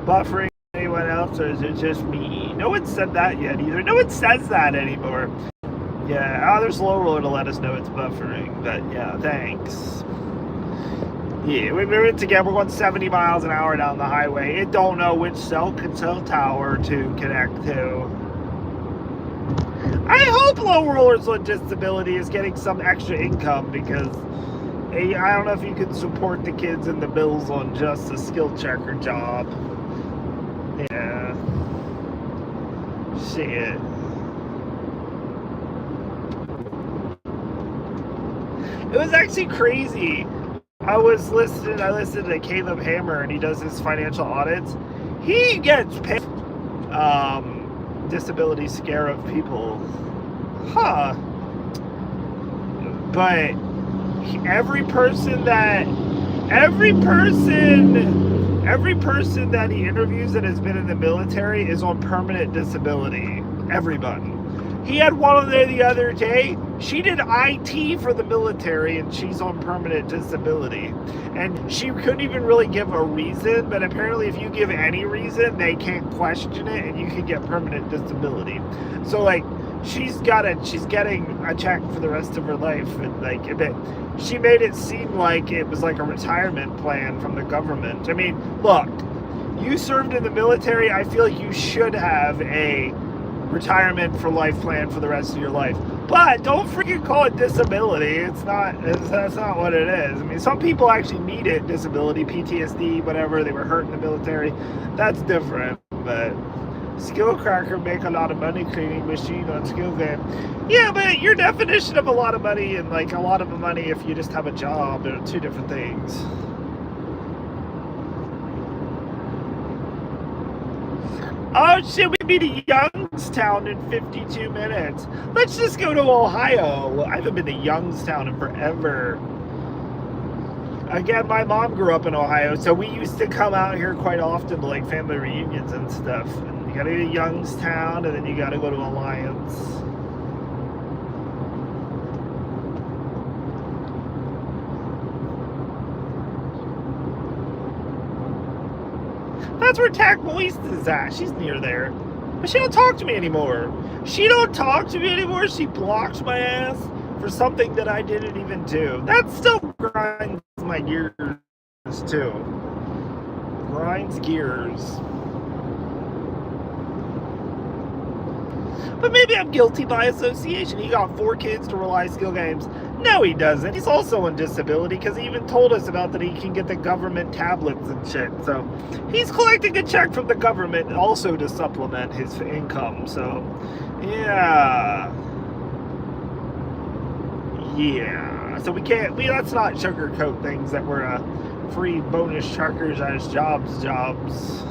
[SPEAKER 1] Buffering anyone else, or is it just me? No one said that yet either. No one says that anymore. Yeah, there's low roller to let us know it's buffering, but yeah, thanks. Yeah, we were together. We're going 70 miles an hour down the highway. It don't know which cell tower to connect to. I hope low rollers with disability is getting some extra income, because I don't know if you can support the kids and the bills on just a skill checker job. Yeah. Shit. It was actually crazy. I listened to Caleb Hammer, and he does his financial audits. He gets paid disability scare of people. Huh. But every person that he interviews that has been in the military is on permanent disability. Everybody. He had one the other day. She did IT for the military, and she's on permanent disability. And she couldn't even really give a reason, but apparently if you give any reason, they can't question it, and you can get permanent disability. So, like, she's getting a check for the rest of her life, and like, she made it seem like it was like a retirement plan from the government. I mean, look, you served in the military. I feel like you should have a retirement for life plan for the rest of your life, but don't freaking call it disability. That's not what it is. I mean, some people actually need it, disability, PTSD, whatever, they were hurt in the military. That's different. But Skill Cracker make a lot of money cleaning machine on Skill Game. Yeah, but your definition of a lot of money and like a lot of money if you just have a job are two different things. Oh shit, we be to Youngstown in 52 minutes. Let's just go to Ohio. I haven't been to Youngstown in forever. Again, my mom grew up in Ohio, so we used to come out here quite often to like family reunions and stuff. And you gotta go to Youngstown, and then you gotta go to Alliance. That's where Tac Moist is at. She's near there. But she don't talk to me anymore. She blocks my ass for something that I didn't even do. That still grinds my gears, too. Grinds gears. But maybe I'm guilty by association. He got 4 kids to rely skill games. No, he doesn't. He's also on disability, because he even told us about that he can get the government tablets and shit. So he's collecting a check from the government also to supplement his income. So yeah. So let's not sugarcoat things that were free bonus truckers as jobs.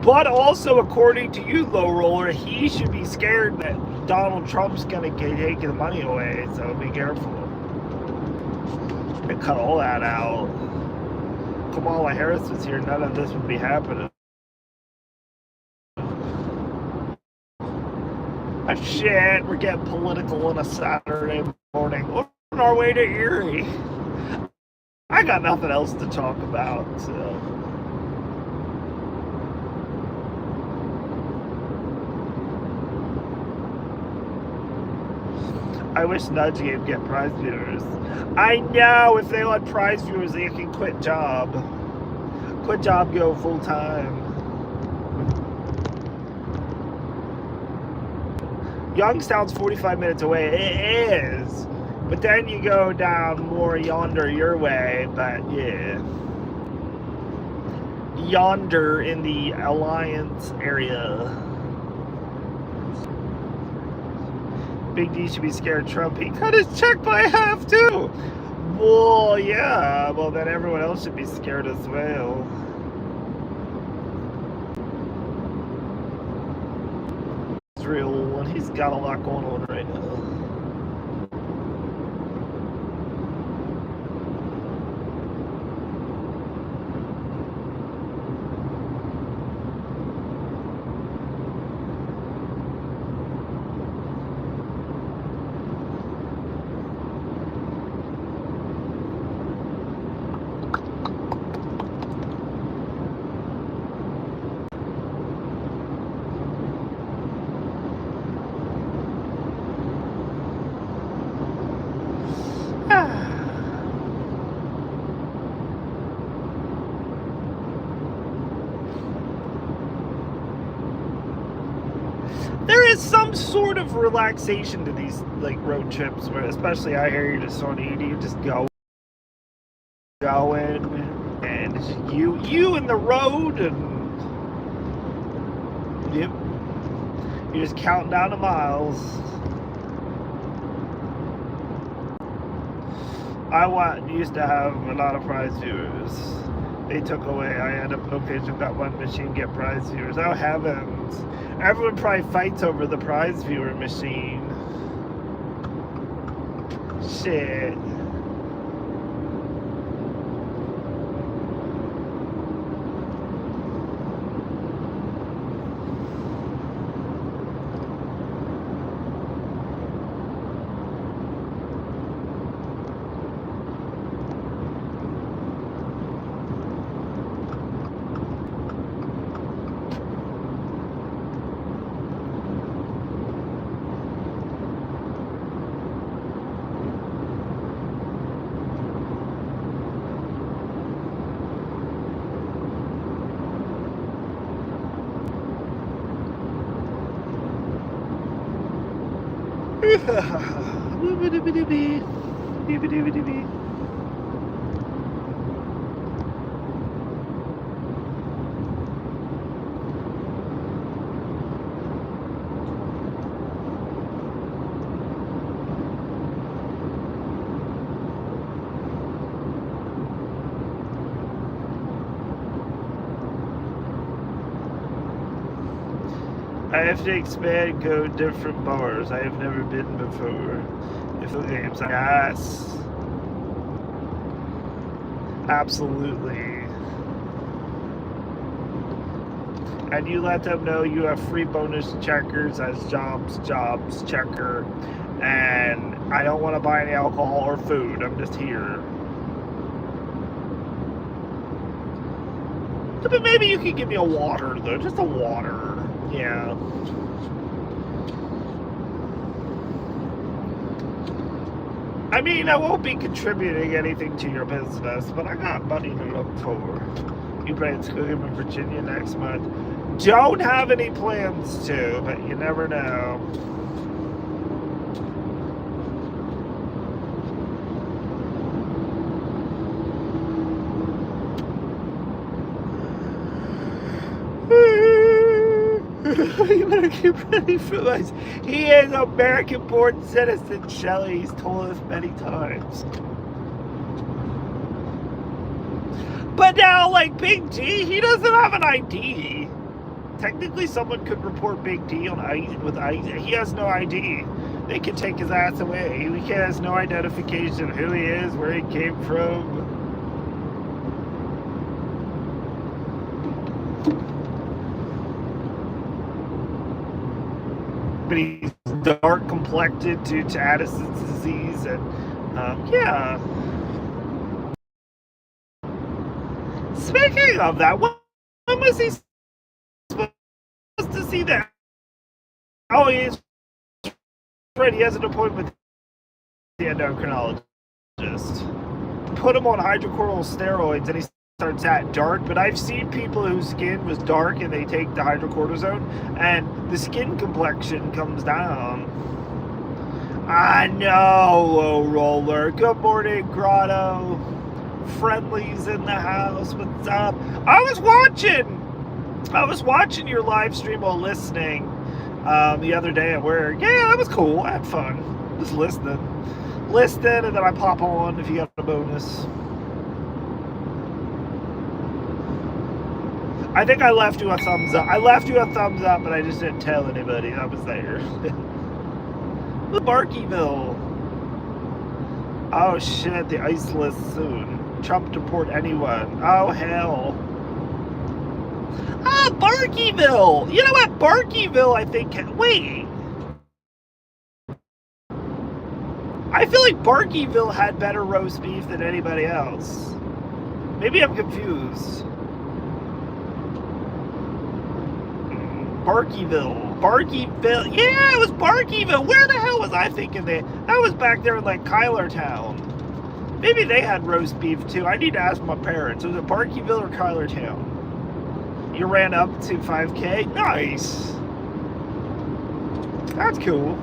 [SPEAKER 1] But also, according to you, Low Roller, he should be scared that Donald Trump's going to take the money away. So be careful. And cut all that out. Kamala Harris was here, none of this would be happening. Shit, we're getting political on a Saturday morning. We're on our way to Erie. I got nothing else to talk about, so. I wish Nudge Game get prize viewers. I know, if they let prize viewers, they can quit job. Quit job, go full time. Youngstown's 45 minutes away. It is. But then you go down more yonder your way, but yeah. Yonder in the Alliance area. Big D should be scared of Trump. He cut his check by half too. Well, yeah. Well, then everyone else should be scared as well. Israel, and he's got a lot going on right now. There is some sort of relaxation to these like road trips, where especially I hear you're just on ED, you just going, and it's just you in the road, and yep, you're just counting down the miles. I used to have a lot of prize viewers. They took away. I ended up location, got one machine, get prize viewers. Oh heavens! Everyone probably fights over the prize viewer machine. Shit. I have to expand, go different bars. I have never been before. If the game's yes. Absolutely. And you let them know you have free bonus checkers as jobs checker. And I don't want to buy any alcohol or food. I'm just here. But maybe you could give me a water though. Just a water. Yeah. I mean, I won't be contributing anything to your business, but I got money to look for. You plan to cooking in Virginia next month? Don't have any plans to, but you never know. You better get ready for this. He is an American-born citizen, Shelley. He's told us many times. But now, like Big D, he doesn't have an ID. Technically, someone could report Big D on ID with ID. He has no ID. They could take his ass away. He has no identification of who he is, where he came from. But he's dark complected due to Addison's disease, and yeah. Speaking of that, when was he supposed to see that? Oh, he is right. He has an appointment endocrinologist. Put him on hydrocortisone steroids and he starts at dark, but I've seen people whose skin was dark and they take the hydrocortisone and the skin complexion comes down. I know, low roller. Good morning, Grotto. Friendly's in the house. What's up? I was watching your live stream while listening the other day at work. Yeah, that was cool. I had fun. Just listening, and then I pop on if you got a bonus. I think I left you a thumbs up. But I just didn't tell anybody I was there. Barkyville. Oh shit, the ice list soon. Trump deport anyone. Oh hell. Ah, Barkyville. You know what? Barkyville, I think. Wait. I feel like Barkyville had better roast beef than anybody else. Maybe I'm confused. Barkyville. Yeah, it was Barkyville. Where the hell was I thinking that? I was back there in like Kylertown. Maybe they had roast beef too. I need to ask my parents. Was it Barkyville or Kylertown? You ran up to 5K? Nice. That's cool.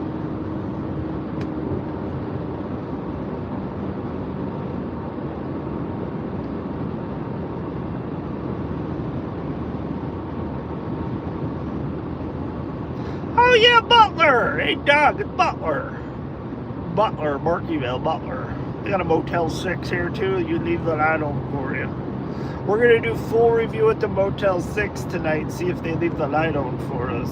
[SPEAKER 1] Oh yeah, Butler! Hey Doug, it's Butler. Barkyville, Butler. They got a Motel 6 here too. You leave the light on for you. We're gonna do full review at the Motel 6 tonight, see if they leave the light on for us.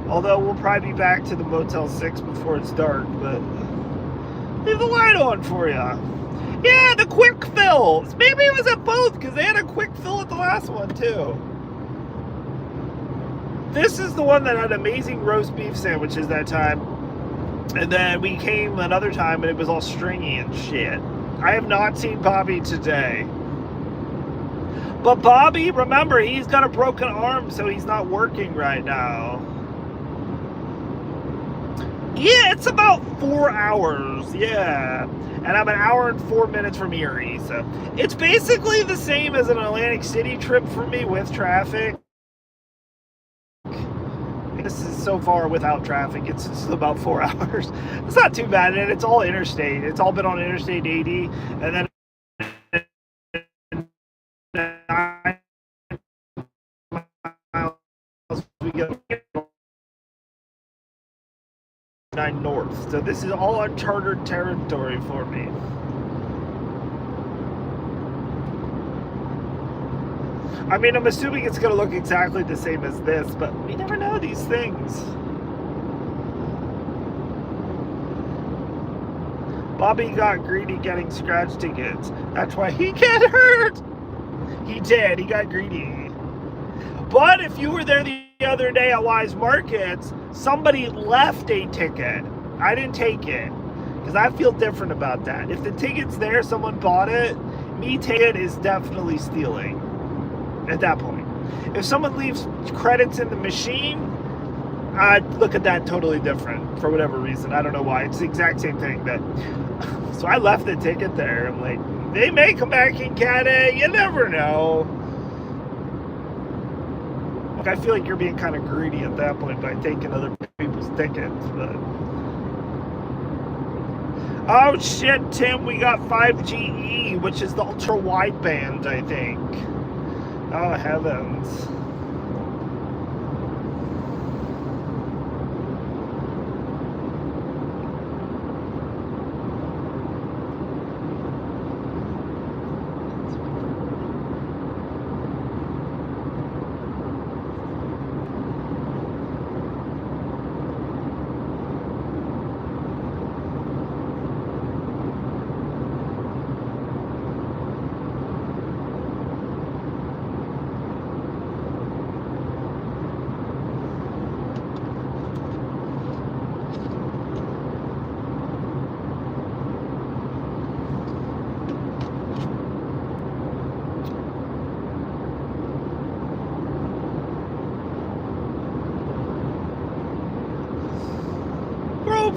[SPEAKER 1] Although we'll probably be back to the Motel 6 before it's dark, but leave the light on for you. Yeah, the quick fills. Maybe it was at both because they had a quick fill at the last one too. This is the one that had amazing roast beef sandwiches that time. And then we came another time and it was all stringy and shit. I have not seen Bobby today. But Bobby, remember, he's got a broken arm, so he's not working right now. Yeah, it's about 4 hours, yeah. And I'm an hour and 4 minutes from Erie, so it's basically the same as an Atlantic City trip for me with traffic. This is so far without traffic. It's just about 4 hours. It's not too bad, and it's all interstate. It's all been on Interstate 80, and then 9 miles we go 9 north. So this is all uncharted territory for me. I mean, I'm assuming it's going to look exactly the same as this, but we never know these things. Bobby got greedy getting scratch tickets. That's why he get hurt. He did. He got greedy. But if you were there the other day at Wise Markets, somebody left a ticket. I didn't take it because I feel different about that. If the ticket's there, someone bought it, me taking it is definitely stealing. At that point, if someone leaves credits in the machine, I'd look at that totally different for whatever reason. I don't know why. It's the exact same thing. But so I left the ticket there. I'm like, they may come back and get it. You never know. Like, I feel like you're being kind of greedy at that point by taking other people's tickets. But oh shit, Tim, we got 5GE, which is the ultra wideband, I think. Oh, heavens.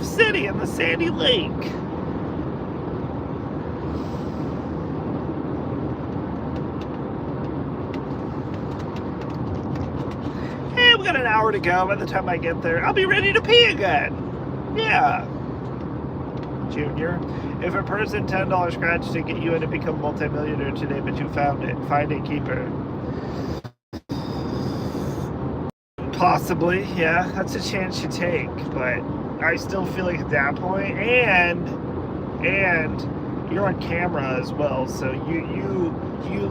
[SPEAKER 1] City and the Sandy Lake. got an hour to go. By the time I get there, I'll be ready to pee again. Yeah. Junior, if a person $10 scratch ticket you and to become multimillionaire today, but you found it, find a keeper. Possibly, yeah, that's a chance you take, but I still feel like at that point, and you're on camera as well, so you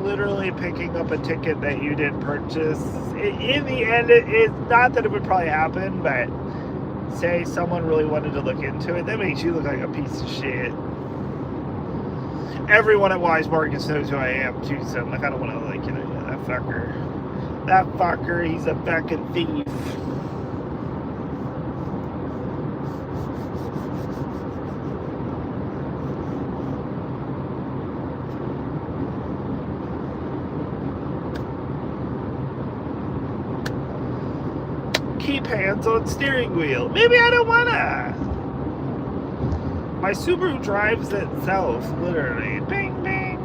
[SPEAKER 1] literally picking up a ticket that you didn't purchase. In the end, it's not that it would probably happen, but say someone really wanted to look into it, that makes you look like a piece of shit. Everyone at Wise Markets knows who I am too, so I'm like, I don't want to, like, you know, that fucker. That fucker, he's a fucking thief. Keep hands on steering wheel. Maybe I don't wanna. My Subaru drives itself, literally. Bing, bing,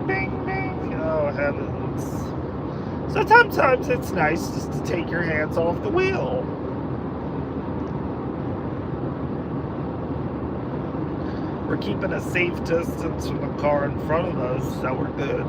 [SPEAKER 1] bing, bing. Oh, heavens. So sometimes it's nice just to take your hands off the wheel. We're keeping a safe distance from the car in front of us, so we're good.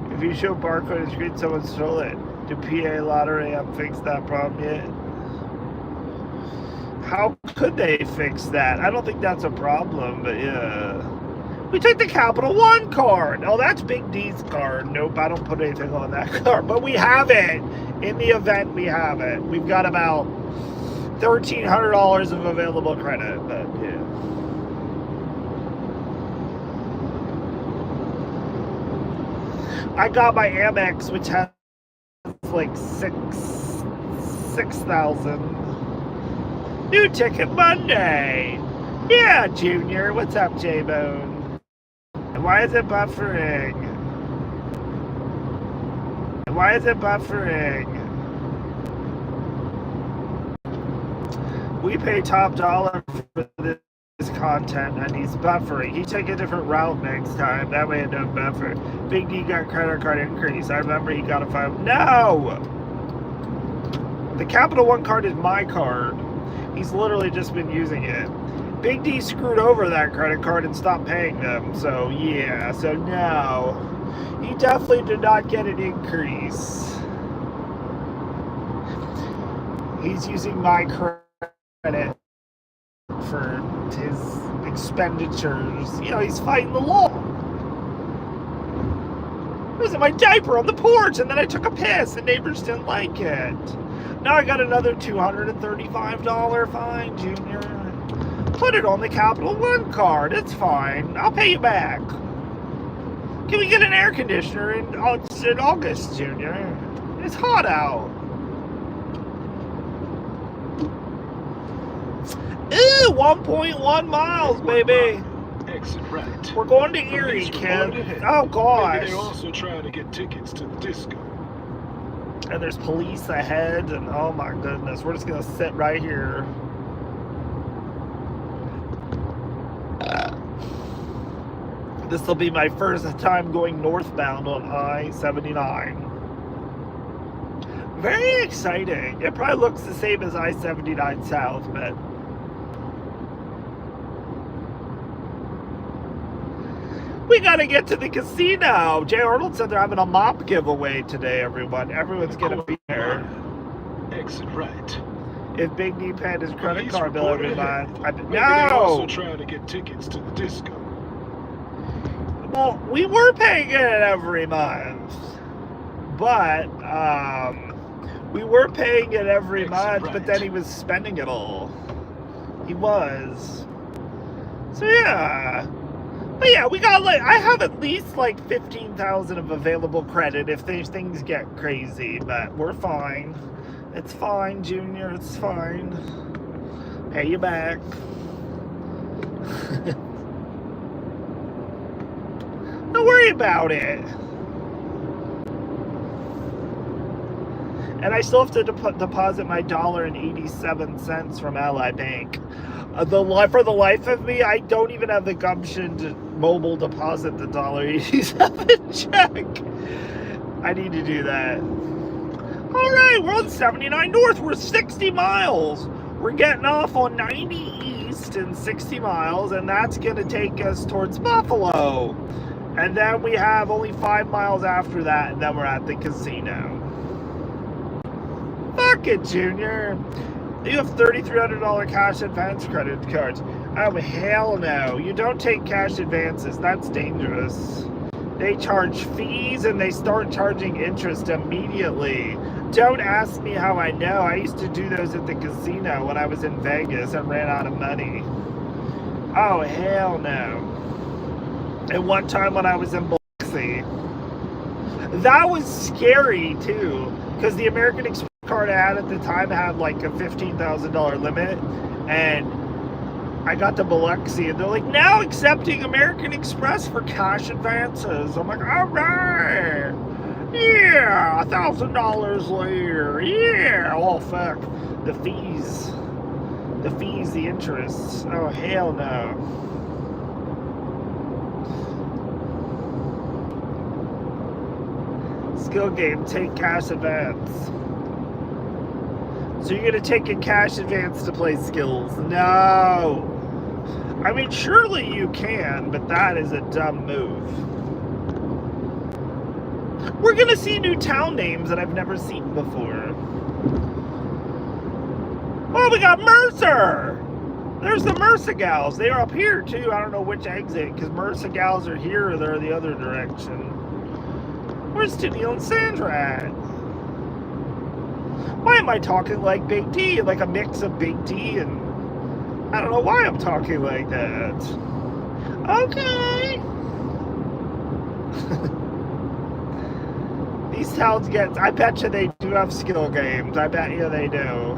[SPEAKER 1] If you show barcode and screen, someone stole it. Do PA Lottery have fixed that problem yet? How could they fix that? I don't think that's a problem, but yeah. We took the Capital One card. Oh, that's Big D's card. Nope, I don't put anything on that card. But we have it. In the event, we have it. We've got about $1,300 of available credit, but yeah. I got my Amex, which has like 6,000. New ticket Monday. Yeah, Junior. What's up, J-Bone? And why is it buffering? And why is it buffering? We pay top dollar for this content, and he's buffering. He take a different route next time. That way it don't buffer. Big D got credit card increase. I remember he got a 5. No! The Capital One card is my card. He's literally just been using it. Big D screwed over that credit card and stopped paying them. So, yeah. So, no. He definitely did not get an increase. He's using my credit for his expenditures. You know, he's fighting the law. I was in my diaper on the porch, and then I took a piss, and neighbors didn't like it. Now I got another $235 fine, Junior. Put it on the Capital One card. It's fine. I'll pay you back. Can we get an air conditioner in August, Junior? It's hot out. Ooh, 1.1 miles, baby.
[SPEAKER 2] Exit right.
[SPEAKER 1] We're going to Erie, kid. Oh, gosh.
[SPEAKER 2] Maybe they're also trying to get tickets to the disco.
[SPEAKER 1] And there's police ahead, and oh my goodness, we're just gonna sit right here. This will be my first time going northbound on I-79. Very exciting. It probably looks the same as I-79 South, but we gotta get to the casino. Jay Arnold said they're having a mop giveaway today, everyone. Everyone's gonna be there.
[SPEAKER 2] Exit right.
[SPEAKER 1] If Big D paid his credit card bill every month.
[SPEAKER 2] Maybe they're also trying to get tickets to the disco.
[SPEAKER 1] Well, we were paying it every month. But, we were paying it every month, but then he was spending it all. He was. So, yeah. But yeah, we got like, I have at least like 15,000 of available credit if these things get crazy, but we're fine. It's fine, Junior, it's fine. Pay you back. worry about it. And I still have to deposit my $1.87 from Ally Bank. For the life of me, I don't even have the gumption to mobile deposit the $1.87 check. I need to do that. All right, we're on 79 North. We're 60 miles. We're getting off on 90 East and 60 miles, and that's going to take us towards Buffalo. And then we have only 5 miles after that, and then we're at the casino. Fuck it, Junior. You have $3,300 cash advance credit cards. Oh, hell no. You don't take cash advances. That's dangerous. They charge fees and they start charging interest immediately. Don't ask me how I know. I used to do those at the casino when I was in Vegas and ran out of money. Oh, hell no. And one time when I was in Biloxi, that was scary too, because the American Express card I had at the time had like a $15,000 limit, and I got to Biloxi and they're like, now accepting American Express for cash advances. I'm like, all right, yeah, $1,000 later, yeah. Oh fuck, the fees, the interests. Oh hell no. Skill game, take cash advance. So you're gonna take a cash advance to play skills? No. I mean, surely you can, but that is a dumb move. We're gonna see new town names that I've never seen before. Oh, we got Mercer! There's the Mercer gals. They are up here too. I don't know which exit, because Mercer gals are here or they're the other direction. Where's Tennille and Sandra at? Why am I talking like Big D? Like a mix of Big D and... I don't know why I'm talking like that. Okay. These towns get... I bet you they do have skill games. I bet you they do.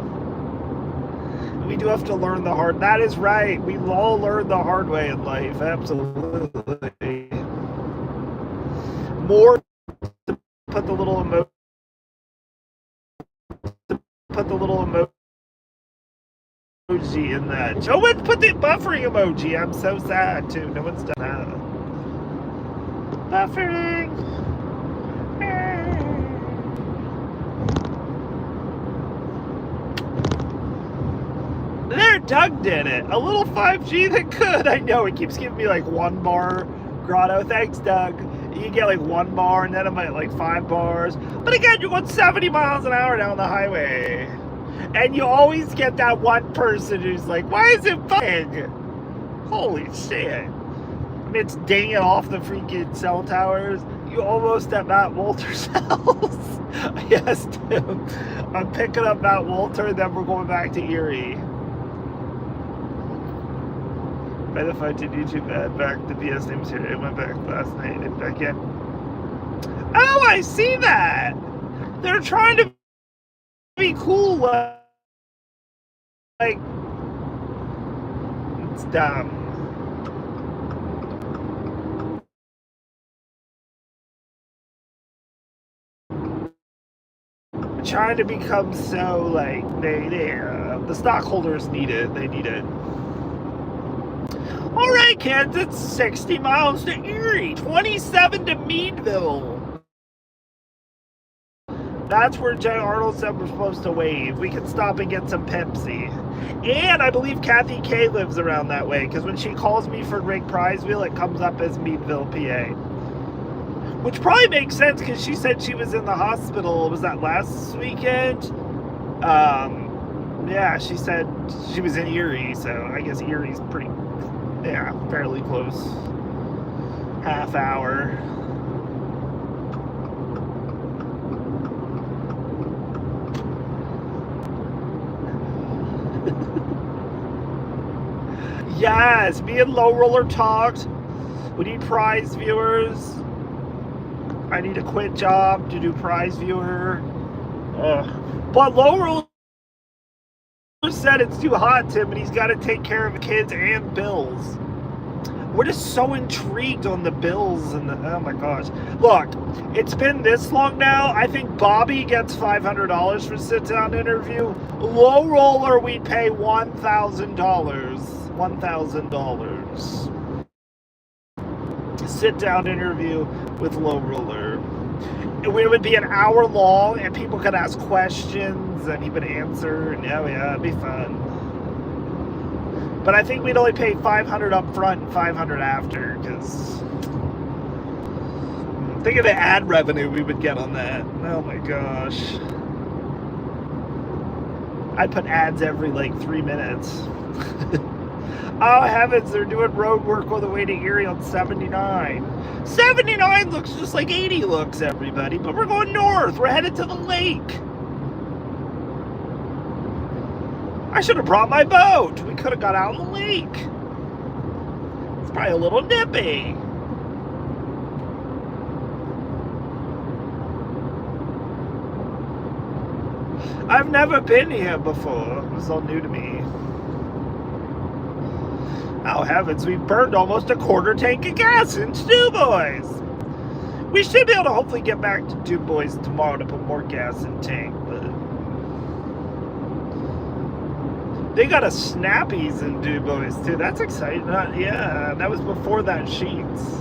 [SPEAKER 1] We do have to learn the hard... That is right. We all learn the hard way in life. Absolutely. More... Put the little emoji in that. No one put the buffering emoji. I'm so sad too. No one's done that. Buffering. There, Doug did it. A little 5G that could. I know it keeps giving me like 1 bar. Grotto, thanks, Doug. You get like 1 bar, and then I'm at like 5 bars. But again, you're going 70 miles an hour down the highway. And you always get that one person who's like, why is it bugging? Holy shit. I mean, it's dinging off the freaking cell towers. You almost at Matt Walter's house. Yes, Tim. I'm picking up Matt Walter, and then we're going back to Erie. By the fight to YouTube ad back, the BS names here. It went back last night and back in. Oh, I see that! They're trying to be cool, like, it's dumb. They're trying to become so, like, the stockholders need it. They need it. All right, kids, it's 60 miles to Erie, 27 to Meadville. That's where Jay Arnold said we're supposed to wave. We can stop and get some Pepsi. And I believe Kathy K lives around that way, because when she calls me for Rick Prizeville, it comes up as Meadville, PA. Which probably makes sense, because she said she was in the hospital. Was that last weekend? Yeah, she said she was in Erie, so I guess Erie's pretty... Yeah, fairly close. Half hour. Yes, me and Low Roller talked. We need prize viewers. I need a quit job to do prize viewer. But Low Roller said it's too hot, Tim, and he's got to take care of kids and bills. We're just so intrigued on the bills and the, oh my gosh. Look, it's been this long now. I think Bobby gets $500 for sit-down interview. Low roller, we pay $1,000. $1,000. Sit-down interview with low roller. It would be an hour long, and people could ask questions, and he would answer. And oh yeah, it'd be fun. But I think we'd only pay $500 up front and $500 after, because think of the ad revenue we would get on that. Oh my gosh. I'd put ads every like 3 minutes. Oh heavens, they're doing road work on the way to Erie on 79. 79 looks just like 80 looks, everybody, but we're going north. We're headed to the lake. I should have brought my boat. We could have got out on the lake. It's probably a little nippy. I've never been here before. It was all new to me. Oh heavens, we burned almost a quarter tank of gas in Dubois. We should be able to hopefully get back to Dubois tomorrow to put more gas in tank, but they got a Snappies in Dubois too. That's exciting. Yeah, that was before that Sheets.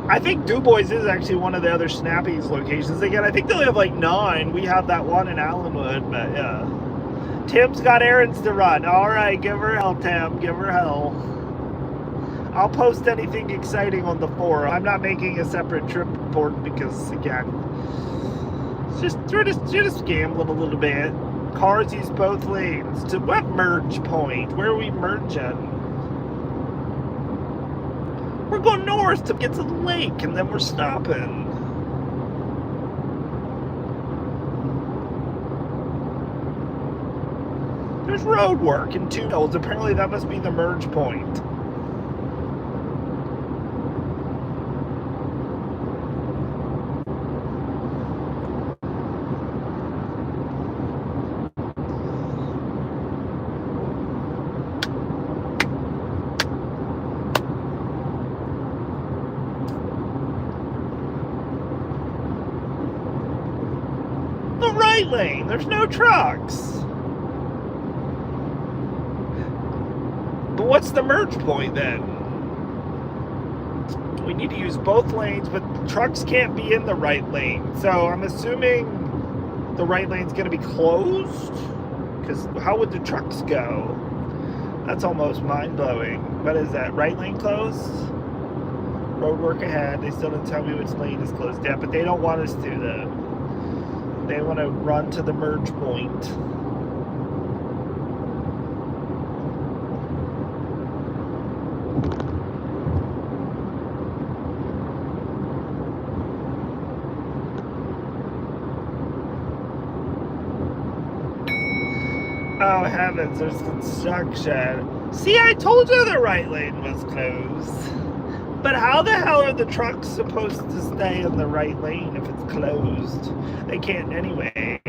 [SPEAKER 1] I think Dubois is actually one of the other Snappies locations. Again, I think they only have like 9. We have that one in Allenwood, but yeah. Tim's got errands to run. All right, give her hell, Tim. Give her hell. I'll post anything exciting on the forum. I'm not making a separate trip report because, again, we're just gambling a little bit. Cars use both lanes. To what merge point? Where are we merging? We're going north to get to the lake, and then we're stopping. There's road work in 2 hills. Apparently that must be the merge point. The right lane. There's no trucks. But what's the merge point then? We need to use both lanes, but trucks can't be in the right lane. So I'm assuming the right lane's going to be closed? Because how would the trucks go? That's almost mind-blowing. What is that? Right lane closed? Road work ahead. They still didn't tell me which lane is closed yet, but they don't want us to, though. They want to run to the merge point. Oh heavens, there's construction. See, I told you the right lane was closed. But how the hell are the trucks supposed to stay in the right lane if it's closed? They can't anyway.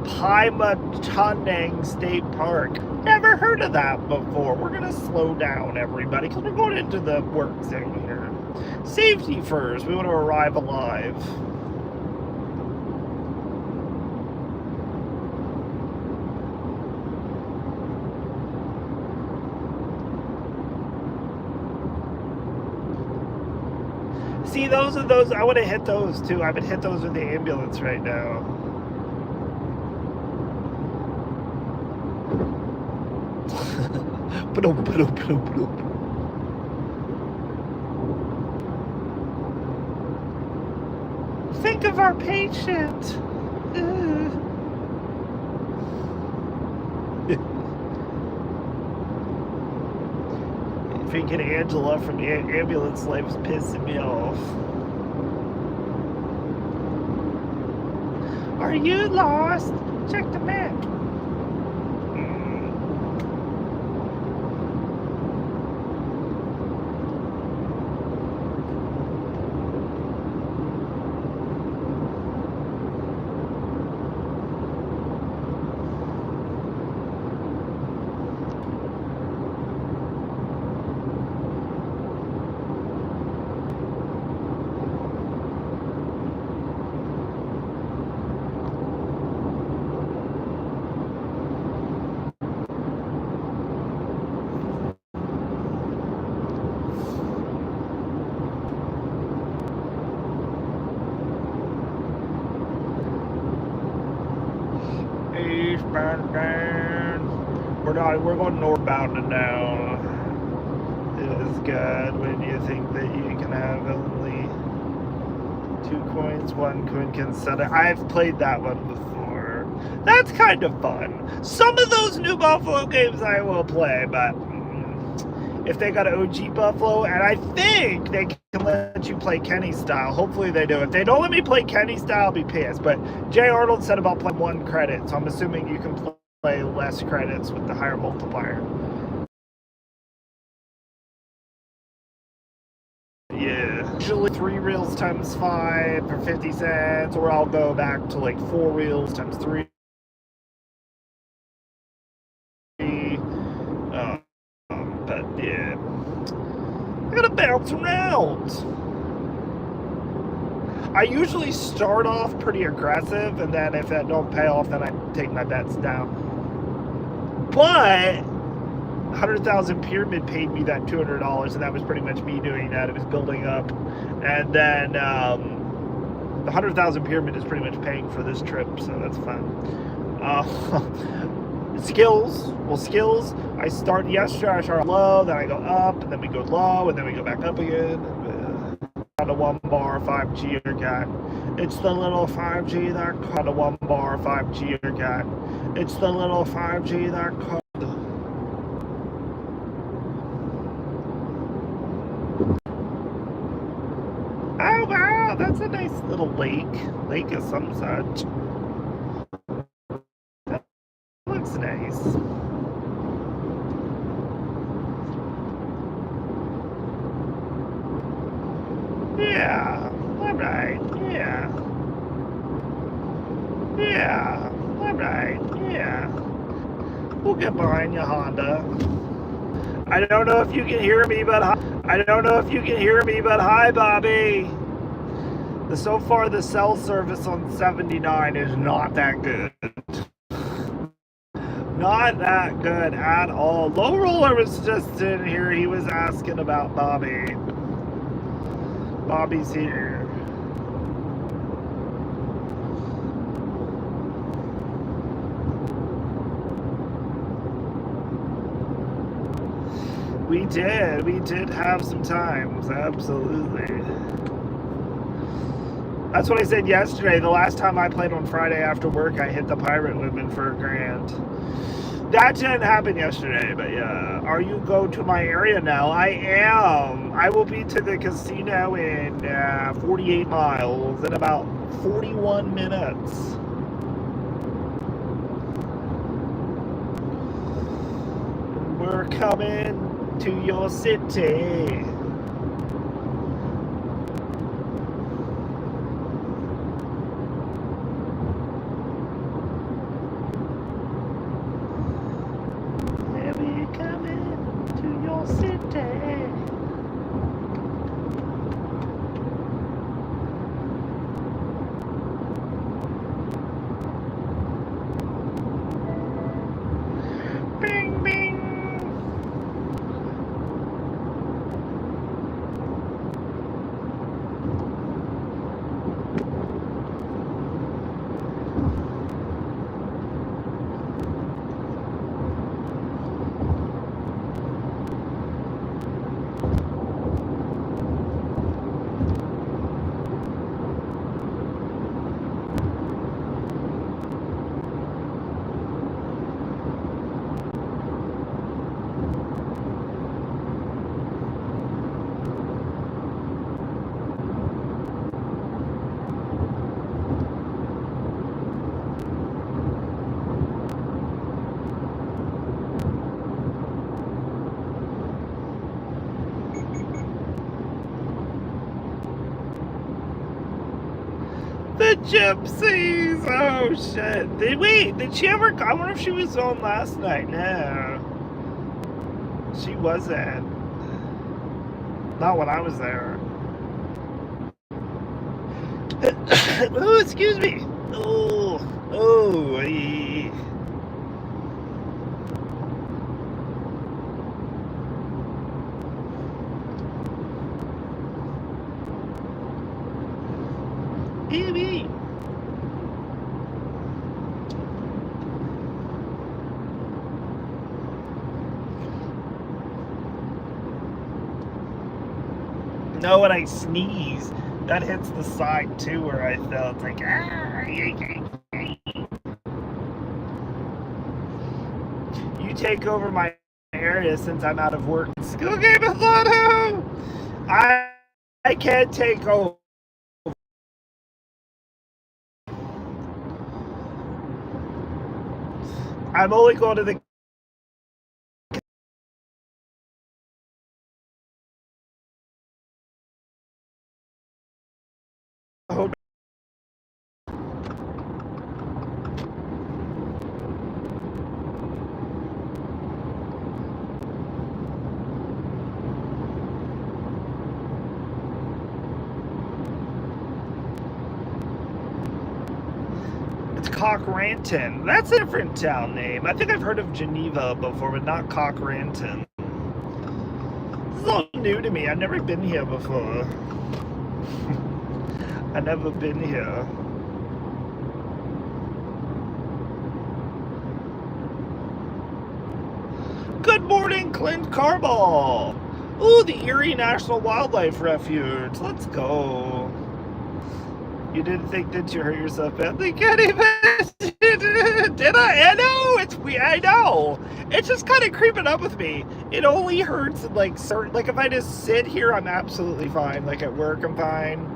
[SPEAKER 1] Pymatuning State Park. Never heard of that before. We're gonna slow down, everybody, because we're going into the work zone here. Safety first. We want to arrive alive. See, those are those. I want to hit those too. I would hit those with the ambulance right now. Think of our patient. Freaking Angela from the ambulance life's pissing me off. Are you lost? Check the map. We're going northbound now. It is good when you think that you can have only 2 coins, 1 coin can set it. I've played that one before. That's kind of fun. Some of those New Buffalo games I will play, but if they got an OG Buffalo, and I think they can let you play Kenny style. Hopefully they do. If they don't let me play Kenny style, I'll be pissed. But Jay Arnold said about playing 1 credit, so I'm assuming you can play less credits with the higher multiplier. Yeah. Usually 3 reels times 5 for 50 cents, or I'll go back to like 4 reels times 3. But yeah. I gotta bounce around. I usually start off pretty aggressive, and then if that don't pay off, then I take my bets down. But 100,000 Pyramid paid me that $200, and that was pretty much me doing that. It was building up, and then the 100,000 Pyramid is pretty much paying for this trip, so that's fun. Skills. Well, skills. I start yesterday. I start low, then I go up, and then we go low, and then we go back up again. On the 1 bar 5G got. It's the little 5G that caught the 1 bar 5G got. It's the little 5G that caught. Oh wow, that's a nice little lake. Lake of some such. That looks nice. Yeah, alright, yeah. Yeah, alright, yeah. We'll get behind you, Honda. I don't know if you can hear me, but hi. Hi, Bobby. So far, the cell service on 79 is not that good. Not that good at all. Low Roller was just in here. He was asking about Bobby. Bobby's here. We did have some times, absolutely. That's what I said yesterday. The last time I played on Friday after work, I hit the Pirate Women for $1,000. That didn't happen yesterday, but yeah. Are you go to my area now? I am. I will be to the casino in 48 miles in about 41 minutes. We're coming to your city. We're coming to your city. Bing, bing. The gypsies! Oh shit. Did she ever? I wonder if she was on last night. No. She wasn't. Not when I was there. Oh, excuse me. Oh, ay. Baby. No, when I sneeze, that hits the side too where I felt it's like, you take over my area since I'm out of work. Skill game of Lotto! I can't take over. I'm only going to the hotel. It's Cochranton. That's a different town name. I think I've heard of Geneva before, but not Cochranton. This is all new to me. I've never been here before. I've never been here. Good morning, Clint Carball. Ooh, the Erie National Wildlife Refuge. Let's go. You didn't think that you hurt yourself badly? Can't even. Did I? I know. It's weird. I know. It's just kind of creeping up with me. It only hurts like certain. Like if I just sit here, I'm absolutely fine. Like at work, I'm fine.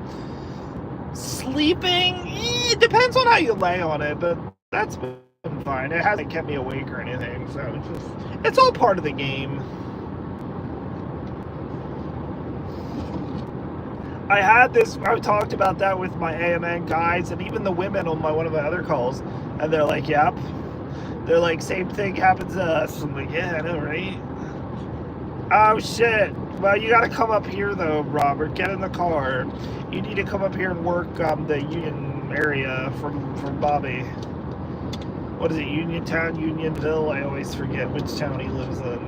[SPEAKER 1] Sleeping, it depends on how you lay on it, but that's been fine. It hasn't kept me awake or anything, so it's all part of the game. I talked about that with my AMN guys and even the women on one of my other calls, and they're like, yep. They're like, same thing happens to us. I'm like, yeah, I know, right? Oh, shit. Well, you gotta come up here, though, Robert. Get in the car. You need to come up here and work the Union area from Bobby. What is it, Uniontown, Unionville? I always forget which town he lives in.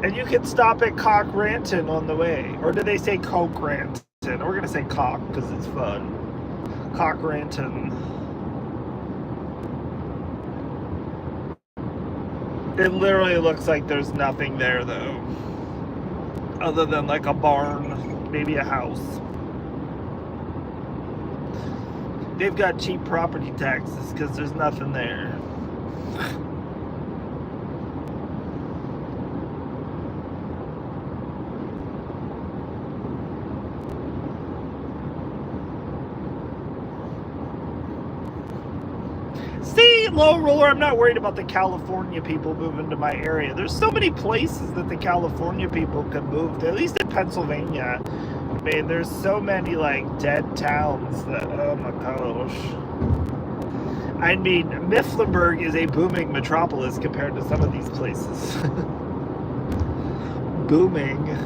[SPEAKER 1] And you can stop at Cochranton on the way. Or did they say Cochranton? We're going to say Cock because it's fun. Cochranton. It literally looks like there's nothing there, though. Other than like a barn, maybe a house. They've got cheap property taxes because there's nothing there. See, low roller, I'm not worried about the California people moving to my area. There's so many places that the California people can move to, at least in Pennsylvania. I mean, there's so many, like, dead towns that, oh my gosh. I mean, Mifflinburg is a booming metropolis compared to some of these places. Booming.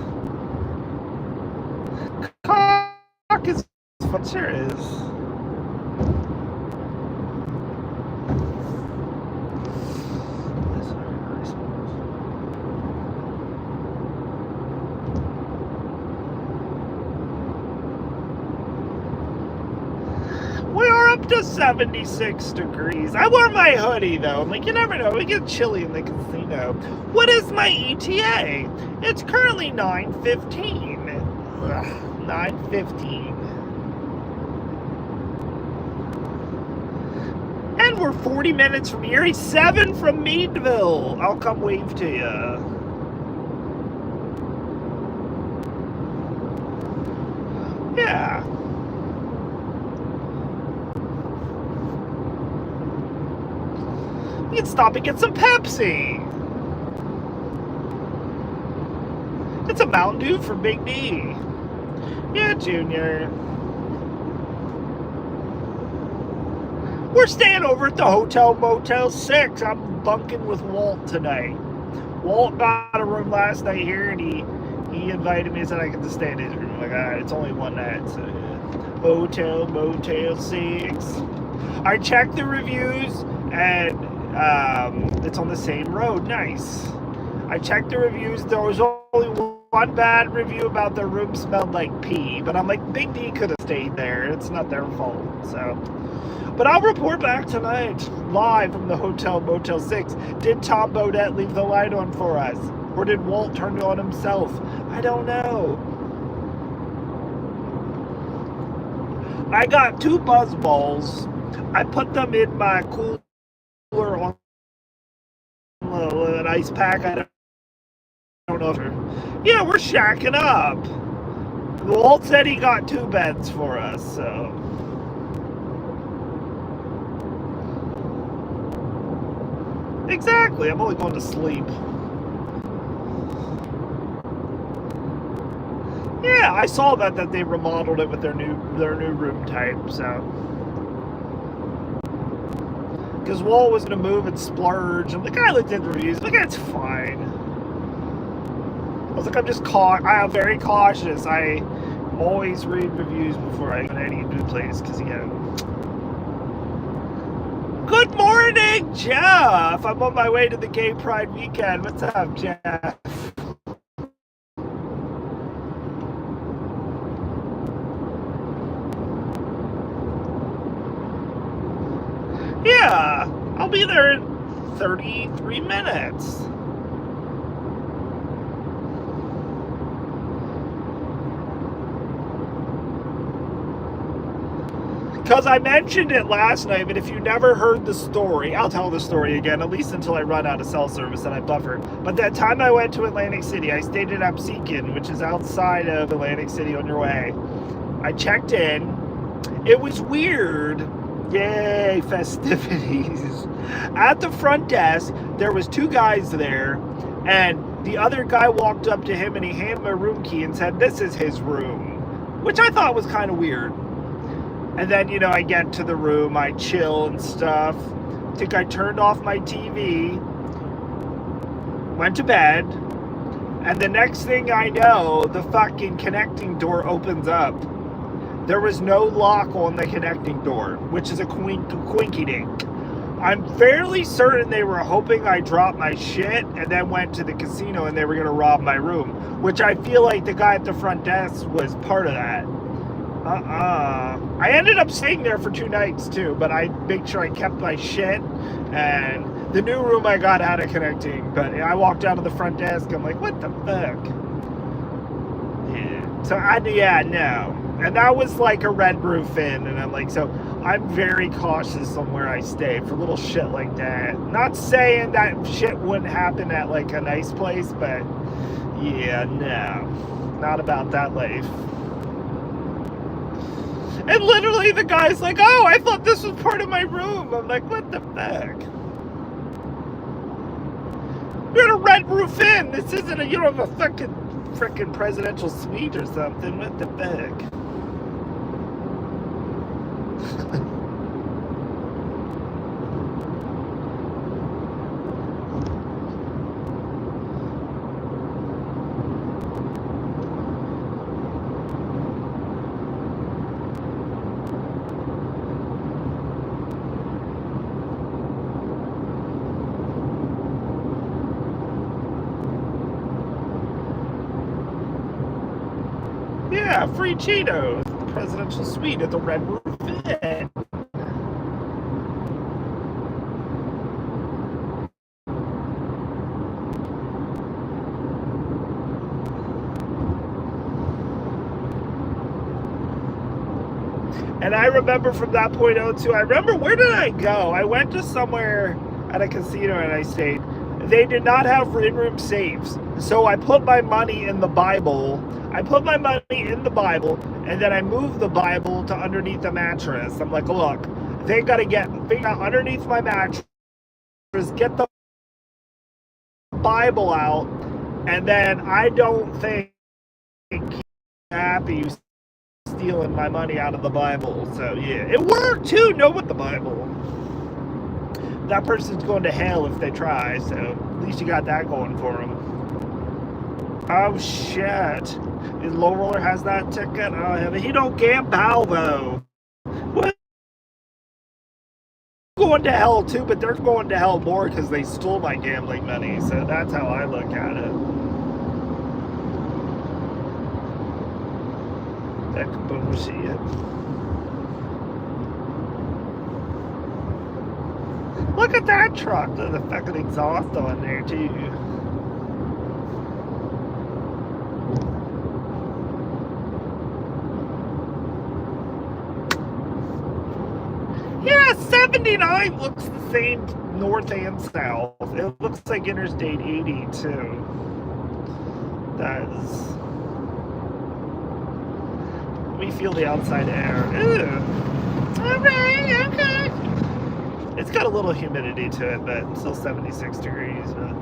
[SPEAKER 1] Cock is fun, sure is. To 76 degrees. I wore my hoodie though. I'm like, you never know. We get chilly in the casino. What is my ETA? It's currently 9:15. 9:15. And we're 40 minutes from Erie, 7 from Meadville. I'll come wave to you. Yeah. We can stop and get some Pepsi. It's a Mountain Dew for Big D. Yeah, Junior. We're staying over at the Hotel Motel 6. I'm bunking with Walt tonight. Walt got a room last night here, and he invited me and said I could just stay in his room. I'm like, all right, it's only one night. So, yeah. Hotel Motel 6. I checked the reviews, and it's on the same road. Nice. I checked the reviews. There was only one bad review about their room smelled like pee, but I'm like, Big D could have stayed there. It's not their fault, so. But I'll report back tonight, live from the Hotel Motel 6. Did Tom Bodette leave the light on for us? Or did Walt turn it on himself? I don't know. I got 2 buzz balls. I put them in my cooler on an ice pack. I don't know if yeah, we're shacking up. Walt said he got 2 beds for us, so. Exactly, I'm only going to sleep. Yeah, I saw that they remodeled it with their new room type, so. Because Walt was going to move and splurge, and the guy looked at the reviews, like, it's fine. I was like, I'm very cautious. I always read reviews before I go to any new place, because, Good morning, Jeff! I'm on my way to the Gay Pride weekend. What's up, Jeff? Yeah, I'll be there in 33 minutes. Because I mentioned it last night, but if you never heard the story, I'll tell the story again, at least until I run out of cell service and I buffer. But that time I went to Atlantic City, I stayed in Absecon, which is outside of Atlantic City on your way. I checked in. It was weird. Yay, festivities. At the front desk, there was 2 guys there, and the other guy walked up to him and he handed him a room key and said, this is his room, which I thought was kind of weird. And then, I get to the room, I chill and stuff. I think I turned off my TV, went to bed, and the next thing I know, the fucking connecting door opens up. There was no lock on the connecting door, which is a quinky-dink. I'm fairly certain they were hoping I dropped my shit and then went to the casino and they were going to rob my room, which I feel like the guy at the front desk was part of that. I ended up staying there for 2 nights too, but I made sure I kept my shit, and the new room I got out of connecting, but I walked out of the front desk, I'm like, what the fuck? Yeah. So no. And that was like a Red Roof Inn, and I'm like, so I'm very cautious on where I stay for little shit like that. Not saying that shit wouldn't happen at like a nice place, but yeah, no. Not about that life. And literally the guy's like, oh, I thought this was part of my room. I'm like, what the fuck? You're in a Red Roof Inn. This isn't you don't have a fucking frickin' presidential suite or something. What the fuck? Yeah, free Cheetos. The presidential suite at the Red Roof Inn. And I remember from that point on too, I remember, where did I go? I went to somewhere at a casino and I stayed. They did not have in-room safes. So I put my money in the Bible. And then I moved the Bible to underneath the mattress. I'm like, look, they gotta get underneath my mattress, get the Bible out, and then I don't think he's happy stealing my money out of the Bible. So yeah, it worked too. No, with the Bible, that person's going to hell if they try. So at least you got that going for them. Oh shit! Low Roller has that ticket. Oh yeah, but he don't gamble though. What? Going to hell too, but they're going to hell more because they stole my gambling money. So that's how I look at it. That bullshit. Look at that truck. There's a fucking exhaust on there, too. Yeah, 79 looks the same north and south. It looks like Interstate 80, too. Does. Let me feel the outside air. Ooh. Alright, okay. It's got a little humidity to it, but it's still 76 degrees. But...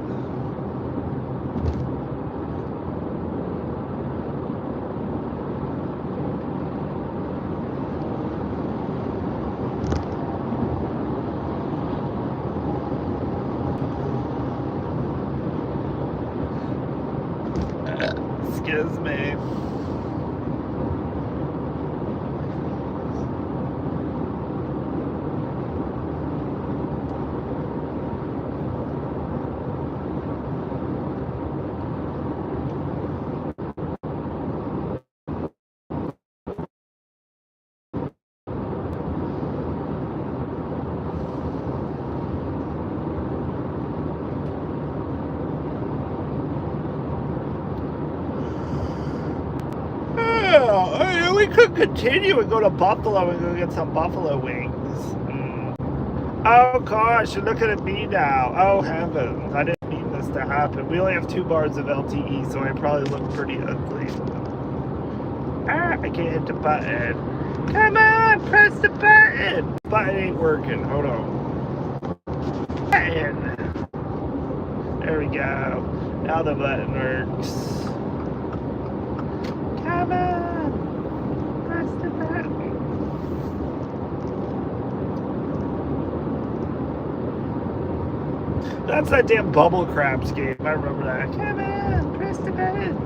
[SPEAKER 1] excuse me. We could continue and go to Buffalo and go get some buffalo wings. Oh gosh, you're looking at me now. Oh heavens, I didn't mean this to happen. We only have 2 bars of LTE, so I probably look pretty ugly. Ah, I can't hit the button. Come on, press the button. The button ain't working. Hold on. Button. There we go. Now the button works. Come on. That's that damn Bubble Craps game. I remember that. Come on, press the button.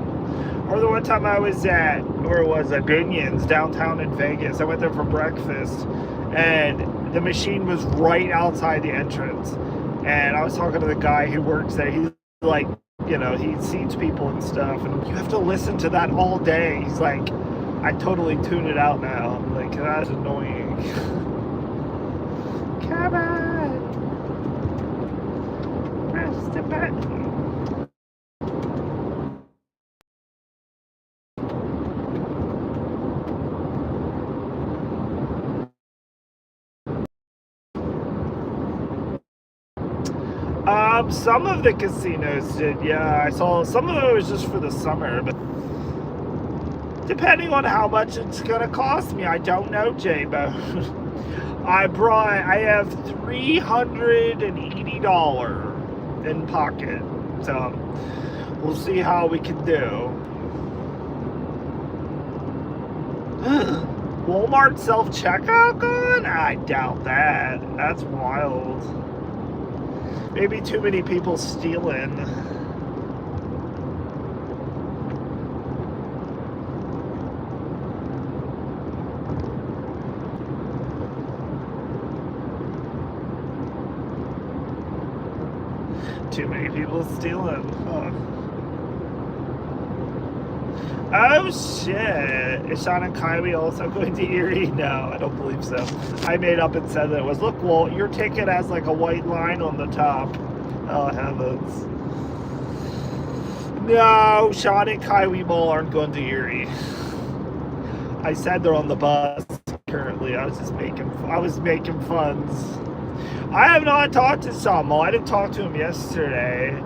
[SPEAKER 1] Or the one time I was at, where was I? Binion's downtown in Vegas. I went there for breakfast, and the machine was right outside the entrance. And I was talking to the guy who works there. He's like, you know, he seats people and stuff, and you have to listen to that all day. He's like, I totally tune it out now. I'm like, that's annoying. Come on. Press the button. Some of the casinos did, yeah. I saw some of it was just for the summer, but depending on how much it's gonna cost me, I don't know, J-Bo. I have $380 in pocket, so we'll see how we can do. Walmart self-checkout gone? I doubt that. That's wild. Maybe too many people stealing. Too many people stealing. Huh. Oh shit. Is Sean and Kylie also going to Erie? No, I don't believe so. I made up and said that it was. Look, well, your ticket has like a white line on the top. Oh heavens. No, Sean and Kylie Mole aren't going to Erie. I said they're on the bus currently. I was making funs. I have not talked to Samuel. I didn't talk to him yesterday.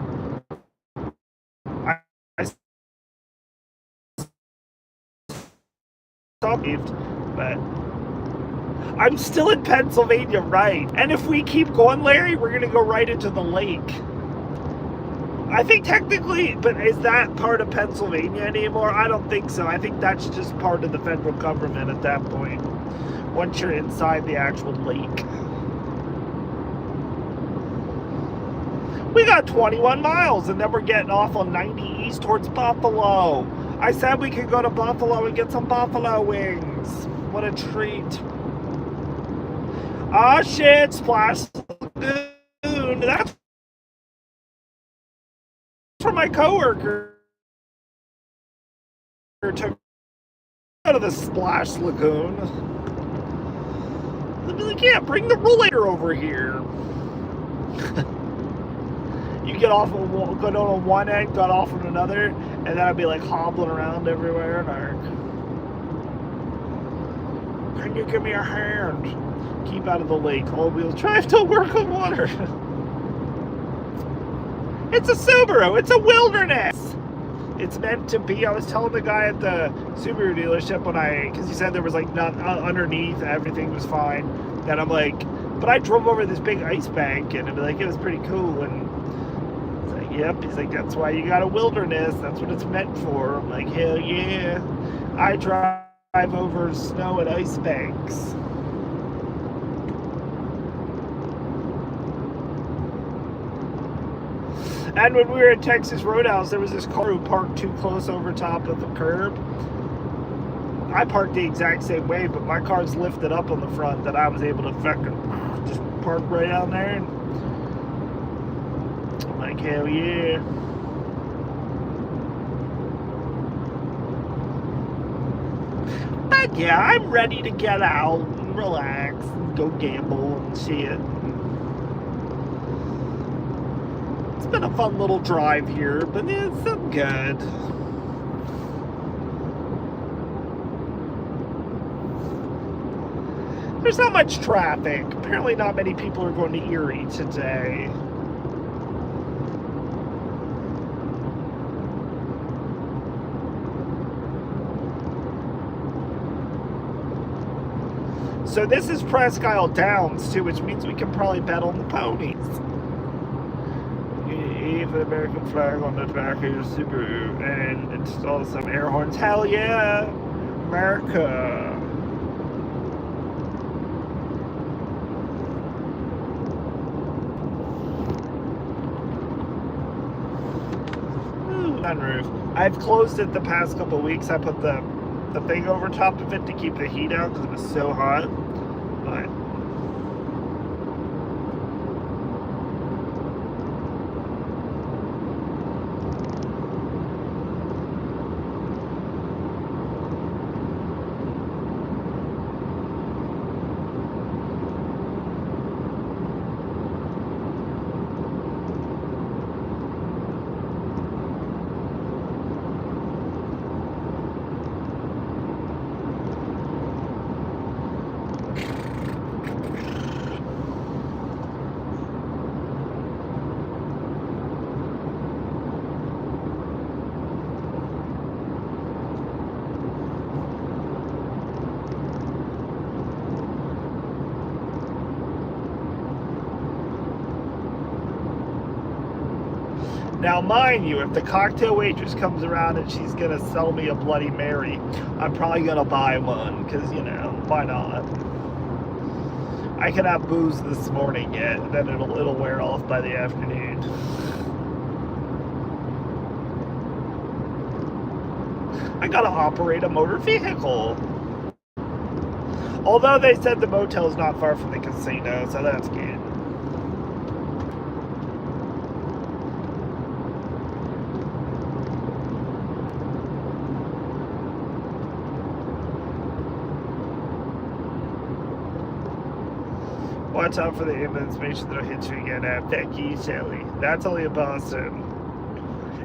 [SPEAKER 1] But I'm still in Pennsylvania, right? And if we keep going, Larry, we're gonna go right into the lake. I think technically, but is that part of Pennsylvania anymore? I don't think so. I think that's just part of the federal government at that point, once you're inside the actual lake. We got 21 miles, and then we're getting off on 90 east towards Buffalo. I said we could go to Buffalo and get some buffalo wings. What a treat. Oh shit, Splash Lagoon. That's for my coworker. go to the Splash Lagoon. They'll be like, yeah, bring the rollator over here. You get off, go down on one end, got off on another, and then I'd be like hobbling around everywhere, and can you give me a hand? Keep out of the lake. All-wheel drive don't work on water. It's a Subaru. It's a wilderness. It's meant to be. I was telling the guy at the Subaru dealership because he said there was like not underneath, everything was fine. And I'm like, but I drove over this big ice bank, and it was pretty cool. And it's like, yep. He's like, that's why you got a wilderness. That's what it's meant for. I'm like, hell yeah. I drive over snow and ice banks. And when we were at Texas Roadhouse, there was this car who parked too close over top of the curb. I parked the exact same way, but my car's lifted up on the front that I was able to fucking just park right down there. And I'm like, hell yeah. But yeah, I'm ready to get out and relax and go gamble and shit. It's been a fun little drive here, but it's good. There's not much traffic. Apparently not many people are going to Erie today. So this is Presque Isle Downs too, which means we can probably bet on the ponies. Leave the American flag on the back of your Subaru and install some air horns. Hell yeah, America. Sunroof. I've closed it the past couple of weeks. I put the thing over top of it to keep the heat out because it was so hot. But now, mind you, if the cocktail waitress comes around and she's going to sell me a Bloody Mary, I'm probably going to buy one, because, you know, why not? I can have booze this morning yet, and then it'll wear off by the afternoon. I got to operate a motor vehicle. Although they said the motel's not far from the casino, so that's good. Watch out for the ambulance. Make sure they don't hit you again. Thank you, Shelly. That's only in Boston.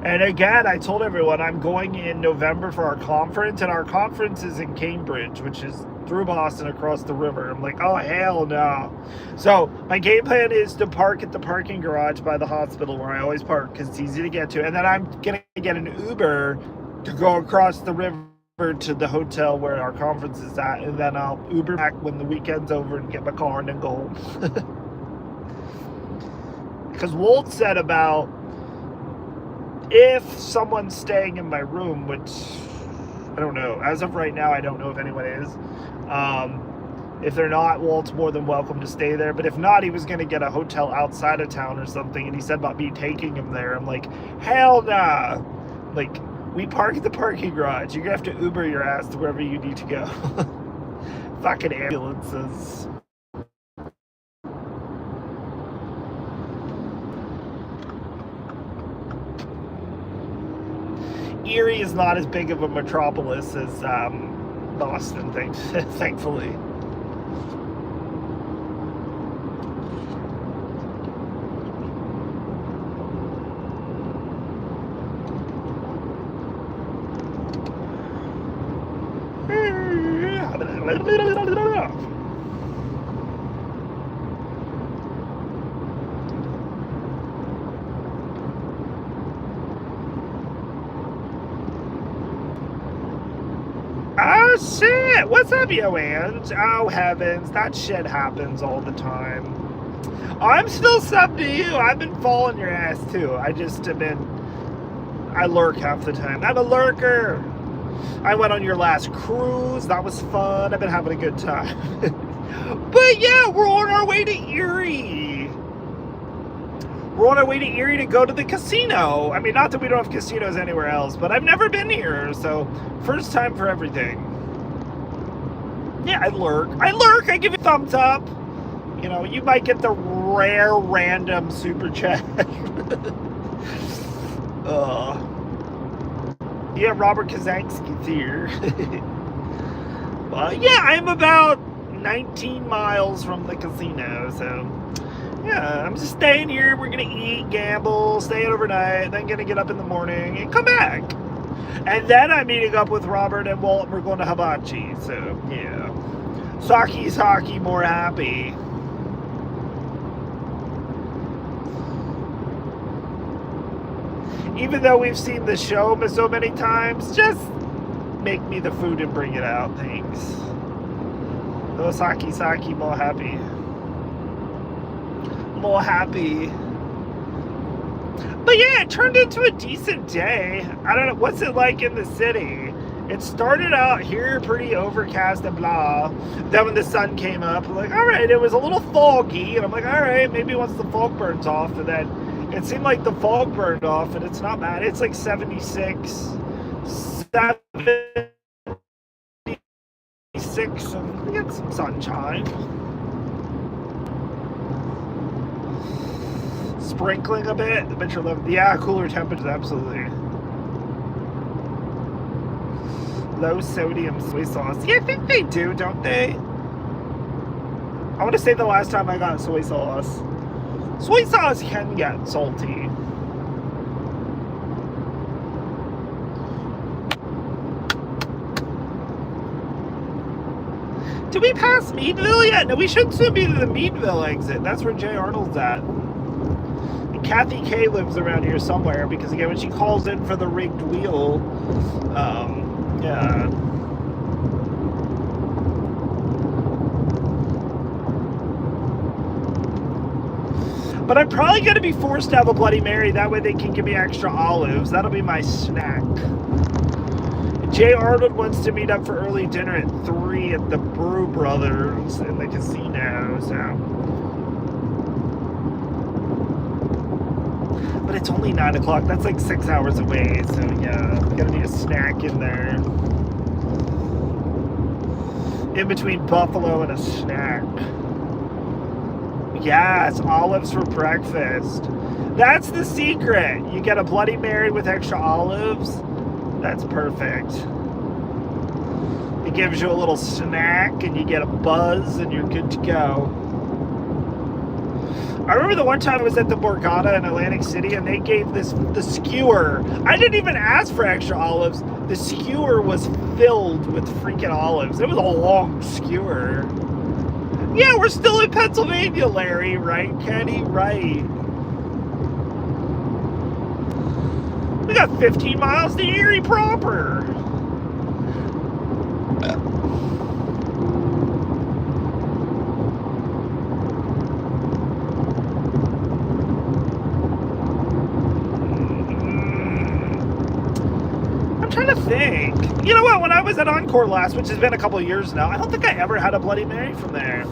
[SPEAKER 1] And again, I told everyone I'm going in November for our conference, and our conference is in Cambridge, which is through Boston across the river. I'm like, oh, hell no. So my game plan is to park at the parking garage by the hospital where I always park because it's easy to get to. And then I'm going to get an Uber to go across the river to the hotel where our conference is at, and then I'll Uber back when the weekend's over and get my car and then go home. Because Wolt said about if someone's staying in my room, which I don't know, as of right now I don't know if anyone is, if they're not, Walt's more than welcome to stay there. But if not, he was going to get a hotel outside of town or something, and he said about me taking him there. I'm like, hell nah. Like, we park at the parking garage. You're going to have to Uber your ass to wherever you need to go. Fucking ambulances. Erie is not as big of a metropolis as Boston, thankfully. Oh shit! What's up, yo, Ange? Oh heavens, that shit happens all the time. I'm still sub to you. I've been following your ass too. I just have been. I lurk half the time. I'm a lurker. I went on your last cruise. That was fun. I've been having a good time. But yeah, we're on our way to Erie. We're on our way to Erie to go to the casino. I mean, not that we don't have casinos anywhere else, but I've never been here, so first time for everything. Yeah, I lurk. I give you a thumbs up. You know, you might get the rare random super chat. Yeah, Robert Kazansky's here. Yeah, I'm about 19 miles from the casino, so yeah, I'm just staying here. We're gonna eat, gamble, stay overnight, then gonna get up in the morning and come back. And then I'm meeting up with Robert and Walt. We're going to Hibachi, so yeah. Saki's hockey, more happy. Even though we've seen the show so many times, just make me the food and bring it out, thanks. Oh, Saki, more happy. More happy. But yeah, it turned into a decent day. I don't know, what's it like in the city? It started out here pretty overcast and blah. Then when the sun came up, I'm like, all right, it was a little foggy. And I'm like, all right, maybe once the fog burns off. And then it seemed like the fog burned off, and it's not bad. It's like 76, 76, and we get some sunshine. Sprinkling a bit. The bitch are yeah, cooler temperatures, absolutely. Low sodium soy sauce. Yeah, I think they do, don't they? I want to say the last time I got soy sauce. Soy sauce can get salty. Did we pass Meadville yet? No, we should soon be to the Meadville exit. That's where Jay Arnold's at. And Kathy K lives around here somewhere because, again, when she calls in for the rigged wheel, yeah. But I'm probably going to be forced to have a Bloody Mary. That way they can give me extra olives. That'll be my snack. Jay Arnold wants to meet up for early dinner at 3 at the Brew Brothers in the casino. So. But it's only 9 o'clock. That's like 6 hours away. So yeah, got to need a snack in there. In between Buffalo and a snack. Yes, olives for breakfast. That's the secret. You get a Bloody Mary with extra olives. That's perfect. It gives you a little snack and you get a buzz and you're good to go. I remember the one time I was at the Borgata in Atlantic City and they gave the skewer. I didn't even ask for extra olives. The skewer was filled with freaking olives. It was a long skewer. Yeah, we're still in Pennsylvania, Larry, right, Kenny? Right. We got 15 miles to Erie proper. I'm trying to think. You know what? When I was at Encore last, which has been a couple of years now, I don't think I ever had a Bloody Mary from there.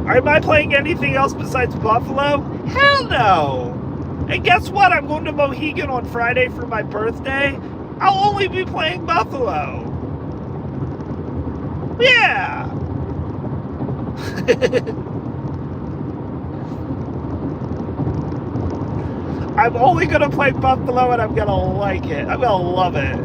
[SPEAKER 1] Am I playing anything else besides Buffalo? Hell no. And guess what? I'm going to Mohegan on Friday for my birthday. I'll only be playing Buffalo. Yeah. I'm only going to play Buffalo and I'm going to like it. I'm going to love it.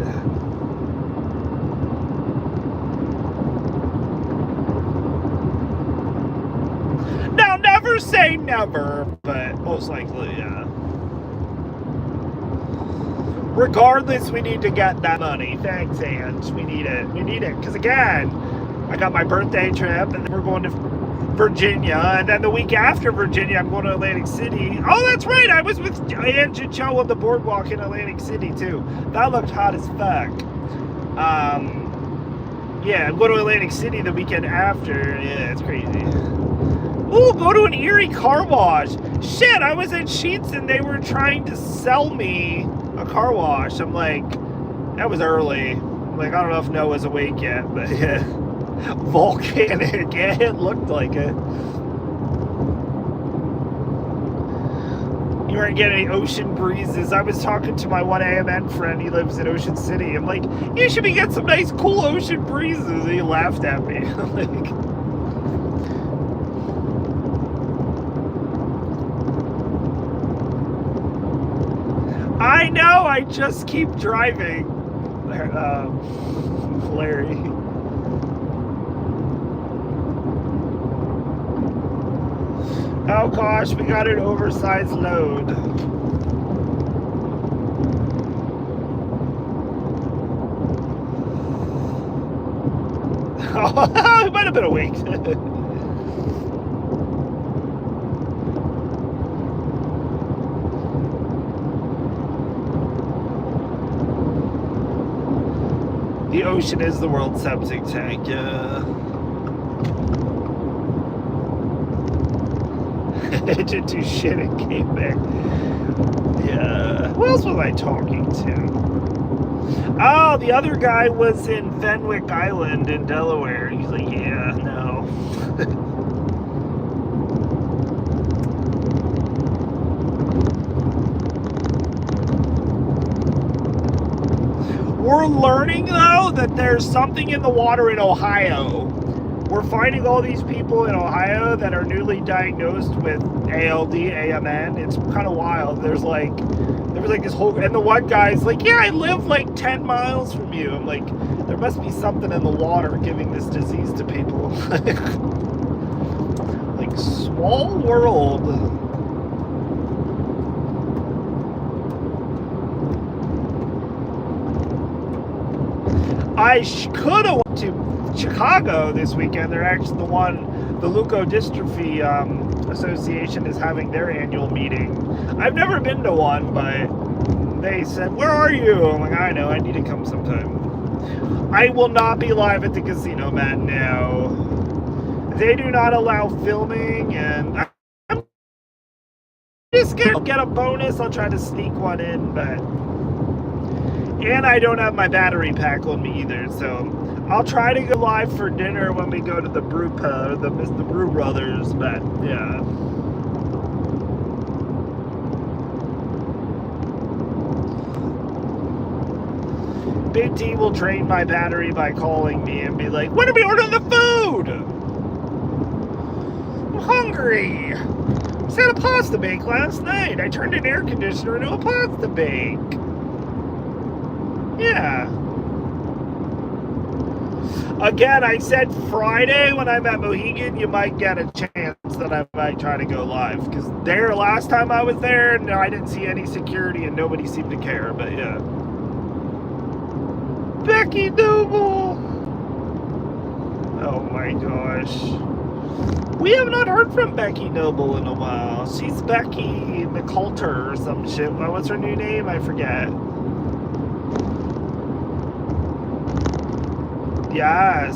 [SPEAKER 1] say never, but most likely, yeah. Regardless, we need to get that money. Thanks, Ange. We need it. We need it. Because, again, I got my birthday trip, and then we're going to Virginia. And then the week after Virginia, I'm going to Atlantic City. Oh, that's right. I was with Ange and Joe on the boardwalk in Atlantic City, too. That looked hot as fuck. Yeah, I'm going to Atlantic City the weekend after. Yeah, it's crazy. Ooh, go to an ERIE car wash. Shit, I was at Sheetz, and they were trying to sell me a car wash. I'm like, that was early. I'm like, I don't know if Noah's awake yet, but yeah. Volcanic. Yeah, it looked like it. You weren't getting any ocean breezes. I was talking to my one AMN friend. He lives in Ocean City. I'm like, you should be getting some nice, cool ocean breezes. And he laughed at me. Like, I know, I just keep driving. Larry. Oh gosh, we got an oversized load. Oh, he might have been awake. The ocean is the world's septic tank, yeah. It didn't do shit and came back. Yeah. Who else was I talking to? Oh, the other guy was in Fenwick Island in Delaware. He's like, yeah, no. We're learning, though, that there's something in the water in Ohio. We're finding all these people in Ohio that are newly diagnosed with ALD, AMN. It's kind of wild. There was like this whole, and the one guy's like, yeah, I live like 10 miles from you. I'm like, there must be something in the water giving this disease to people. Like, small world. I could have went to Chicago this weekend. They're actually the Leukodystrophy Association is having their annual meeting. I've never been to one, but they said, where are you? I'm like, I know, I need to come sometime. I will not be live at the casino, Matt, no. They do not allow filming, and I'm just gonna get a bonus. I'll try to sneak one in, but... And I don't have my battery pack on me either, so I'll try to go live for dinner when we go to the Brew Pa, the Brew Brothers, but yeah. Big T will drain my battery by calling me and be like, when are we ordering the food? I'm hungry. I had a pasta bake last night. I turned an air conditioner into a pasta bake. Yeah. Again, I said Friday when I'm at Mohegan, you might get a chance that I might try to go live. Because there, last time I was there, no, I didn't see any security and nobody seemed to care, but yeah. Becky Noble! Oh my gosh. We have not heard from Becky Noble in a while. She's Becky McCulter or some shit. What's her new name? I forget. Yes.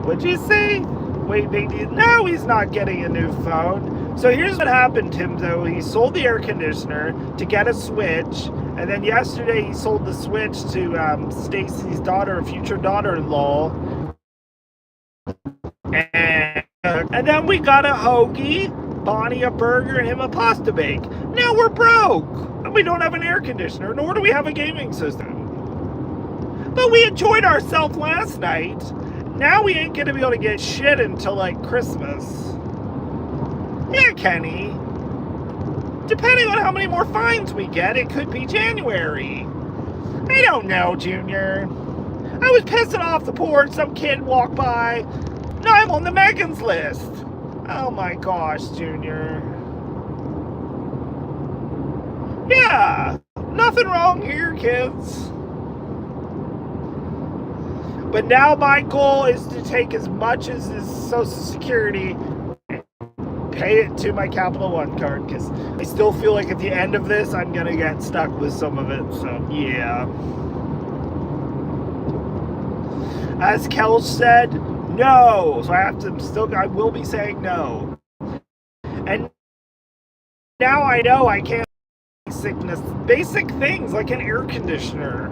[SPEAKER 1] What'd you say? Wait, no, he's not getting a new phone. So here's what happened, Tim, though. He sold the air conditioner to get a Switch, and then yesterday he sold the Switch to Stacy's daughter, future daughter-in-law. And then we got a hoagie, Bonnie a burger, and him a pasta bake. Now we're broke. And we don't have an air conditioner, nor do we have a gaming system. But we enjoyed ourselves last night. Now we ain't gonna be able to get shit until like Christmas. Yeah, Kenny. Depending on how many more fines we get, it could be January. I don't know, Junior. I was pissing off the porch, some kid walked by. Now I'm on the Megan's list. Oh my gosh, Junior. Yeah, nothing wrong here, kids. But now my goal is to take as much as his Social Security, pay it to my Capital One card, because I still feel like at the end of this, I'm going to get stuck with some of it. So, yeah. As Kelch said, no. So I will be saying no. And now I know I can't sickness, basic things like an air conditioner.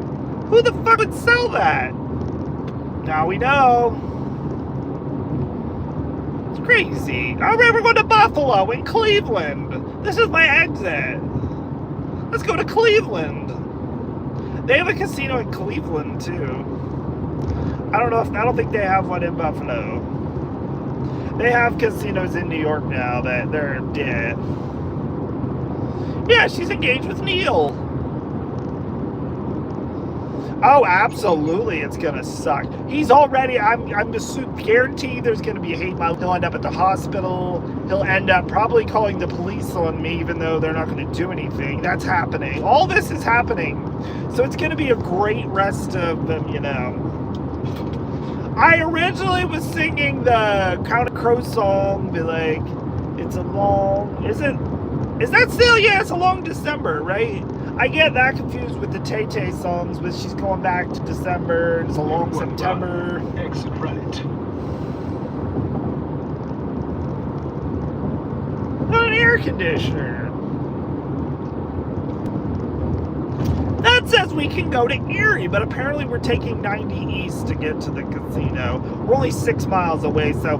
[SPEAKER 1] Who the fuck would sell that? Now we know. It's crazy. All right, we're going to Buffalo and Cleveland. This is my exit. Let's go to Cleveland. They have a casino in Cleveland too. I don't think they have one in Buffalo. They have casinos in New York now that they're dead. Yeah, she's engaged with Neil. Oh, absolutely, it's gonna suck. He's already, I'm guaranteed there's gonna be hate mail. He'll end up at the hospital. He'll end up probably calling the police on me, even though they're not gonna do anything. That's happening. All this is happening. So it's gonna be a great rest of them, you know. I originally was singing the Count of Crow song, be like, it's a long, is that still, yeah, it's a long December, right? I get that confused with the Tay-Tay songs, but she's going back to December, it's a long September.
[SPEAKER 2] Exit right.
[SPEAKER 1] Not an air conditioner. That says we can go to Erie, but apparently we're taking 90 east to get to the casino. We're only 6 miles away, so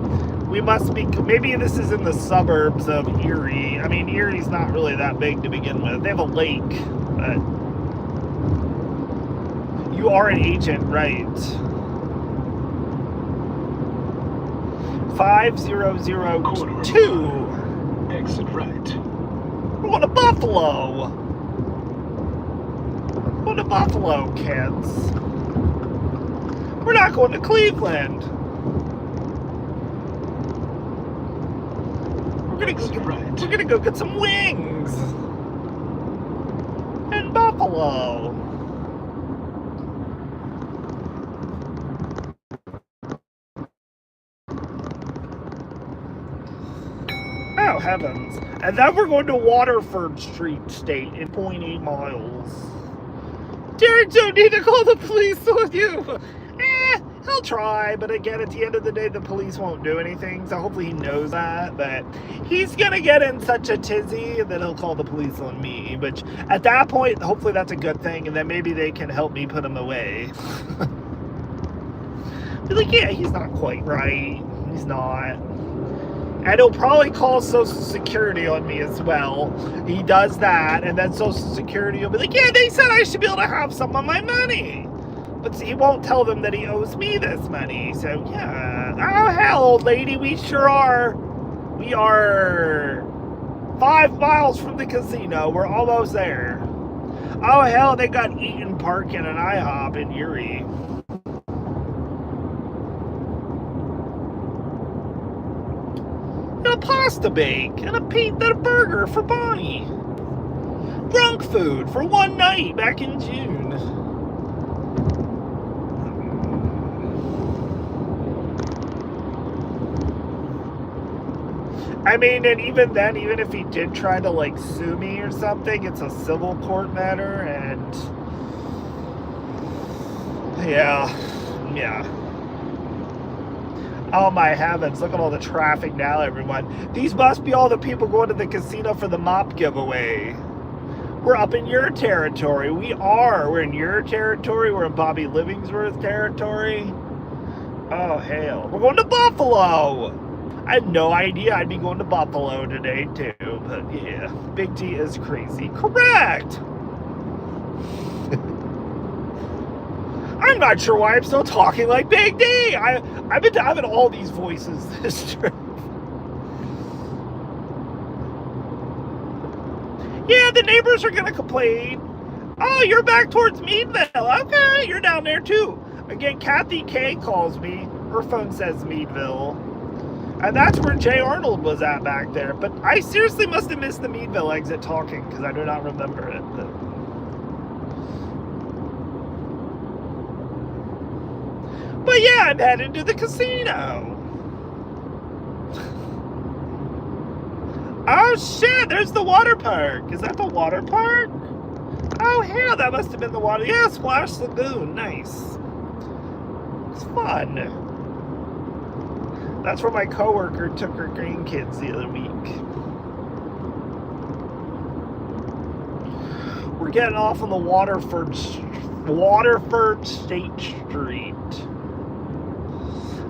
[SPEAKER 1] we must be, maybe this is in the suburbs of Erie. I mean, Erie's not really that big to begin with. They have a lake, but you are an agent, right? 5002.
[SPEAKER 2] Exit right.
[SPEAKER 1] We're going to Buffalo. We're going to Buffalo, kids. We're not going to Cleveland. We're gonna go get some wings in Buffalo. Oh heavens! And then we're going to Waterford State in 0.8 miles. Derek don't need to call the police on you. He'll try, but again, at the end of the day, the police won't do anything, so hopefully he knows that, but he's gonna get in such a tizzy that he'll call the police on me, which at that point, hopefully that's a good thing, and then maybe they can help me put him away. Be like, yeah, he's not quite right. He's not. And he'll probably call Social Security on me as well. He does that, and then Social Security will be like, yeah, they said I should be able to have some of my money. But he won't tell them that he owes me this money. So, yeah. Oh, hell, old lady, we sure are. We are 5 miles from the casino. We're almost there. Oh, hell, they got Eaton Park and an IHOP in Erie. And a pasta bake and a burger for Bonnie. Drunk food for one night back in June. I mean, and even then, even if he did try to, like, sue me or something, it's a civil court matter, and yeah. Oh my heavens, look at all the traffic now, everyone. These must be all the people going to the casino for the mop giveaway. We're up in your territory. We're in your territory. We're in Bobby Livingsworth territory. Oh, hell. We're going to Buffalo. I had no idea I'd be going to Buffalo today, too. But, yeah, Big T is crazy. Correct! I'm not sure why I'm still talking like Big D. I've been having all these voices this trip. Yeah, the neighbors are going to complain. Oh, you're back towards Meadville. Okay, you're down there, too. Again, Kathy K calls me. Her phone says Meadville. And that's where Jay Arnold was at back there. But I seriously must have missed the Meadville exit talking, because I do not remember it. But yeah, I'm headed to the casino. Oh shit, there's the water park. Is that the water park? Oh hell, that must have been the water. Yeah, Splash Lagoon. Nice. It's fun. That's where my coworker took her grandkids the other week. We're getting off on the Waterford State Street.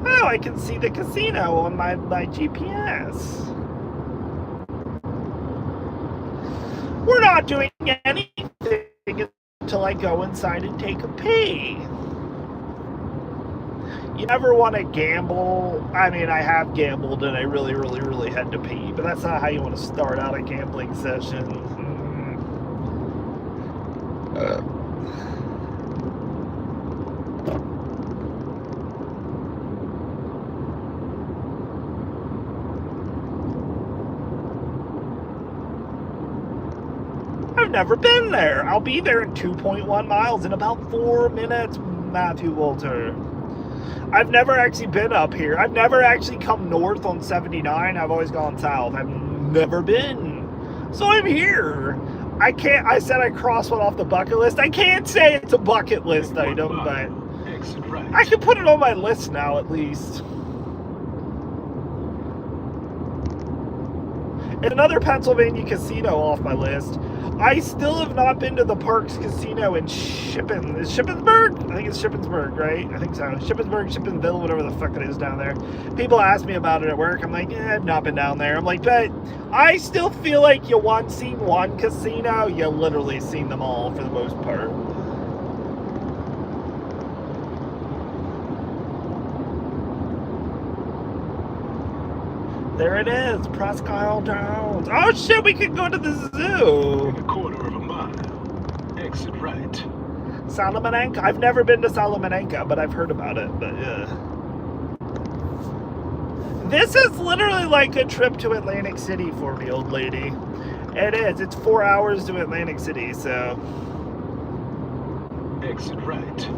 [SPEAKER 1] Oh, I can see the casino on my GPS. We're not doing anything until I go inside and take a pee. You never want to gamble. I mean, I have gambled and I really had to pee, but that's not how you want to start out a gambling session. I've never been there. I'll be there in 2.1 miles in about 4 minutes, Matthew Walter. I've never actually been up here. I've never actually come north on 79. I've always gone south. I've never been. So I'm here. I said I crossed one off the bucket list. I can't say it's a bucket list item, but I can put it on my list now at least. Another Pennsylvania casino off my list. I still have not been to the Parks Casino in Shippensburg? I think it's Shippensburg, right? I think so. Shippensville, whatever the fuck it is down there. People ask me about it at work. I'm like, I've not been down there. I'm like, but I still feel like you once seen one casino, you literally seen them all for the most part. There it is, Presque Isle Downs. Oh shit, we could go to the zoo.
[SPEAKER 2] In a quarter of a mile. Exit right.
[SPEAKER 1] Salamanca. I've never been to Salamanca, but I've heard about it. But yeah. This is literally like a trip to Atlantic City for me, old lady. It is. It's 4 hours to Atlantic City, so.
[SPEAKER 2] Exit right.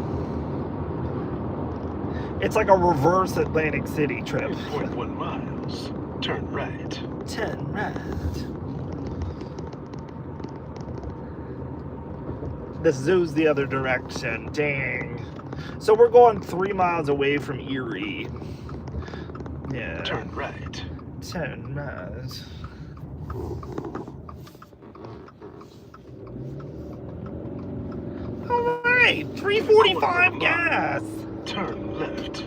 [SPEAKER 1] It's like a reverse Atlantic City trip.
[SPEAKER 2] 8.1 miles. Turn right.
[SPEAKER 1] Turn right. The zoo's the other direction. Dang. So we're going 3 miles away from Erie. Yeah.
[SPEAKER 2] Turn right.
[SPEAKER 1] Turn right. Alright, 345 gas.
[SPEAKER 2] Turn left.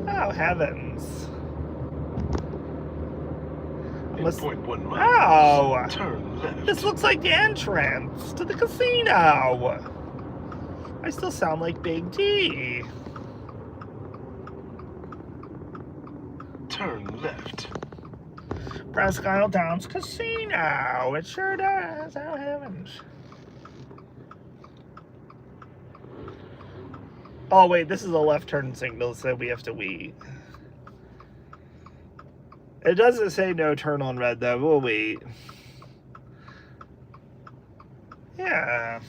[SPEAKER 1] Oh heavens.
[SPEAKER 2] 8.1 miles.
[SPEAKER 1] Oh,
[SPEAKER 2] turn left.
[SPEAKER 1] This looks like the entrance to the casino. I still sound like Big D.
[SPEAKER 2] Turn left.
[SPEAKER 1] Presque Isle Downs Casino. It sure does. Oh heavens. Oh wait, this is a left turn signal, so we have to wait. It doesn't say no turn on red though. We'll wait. Yeah.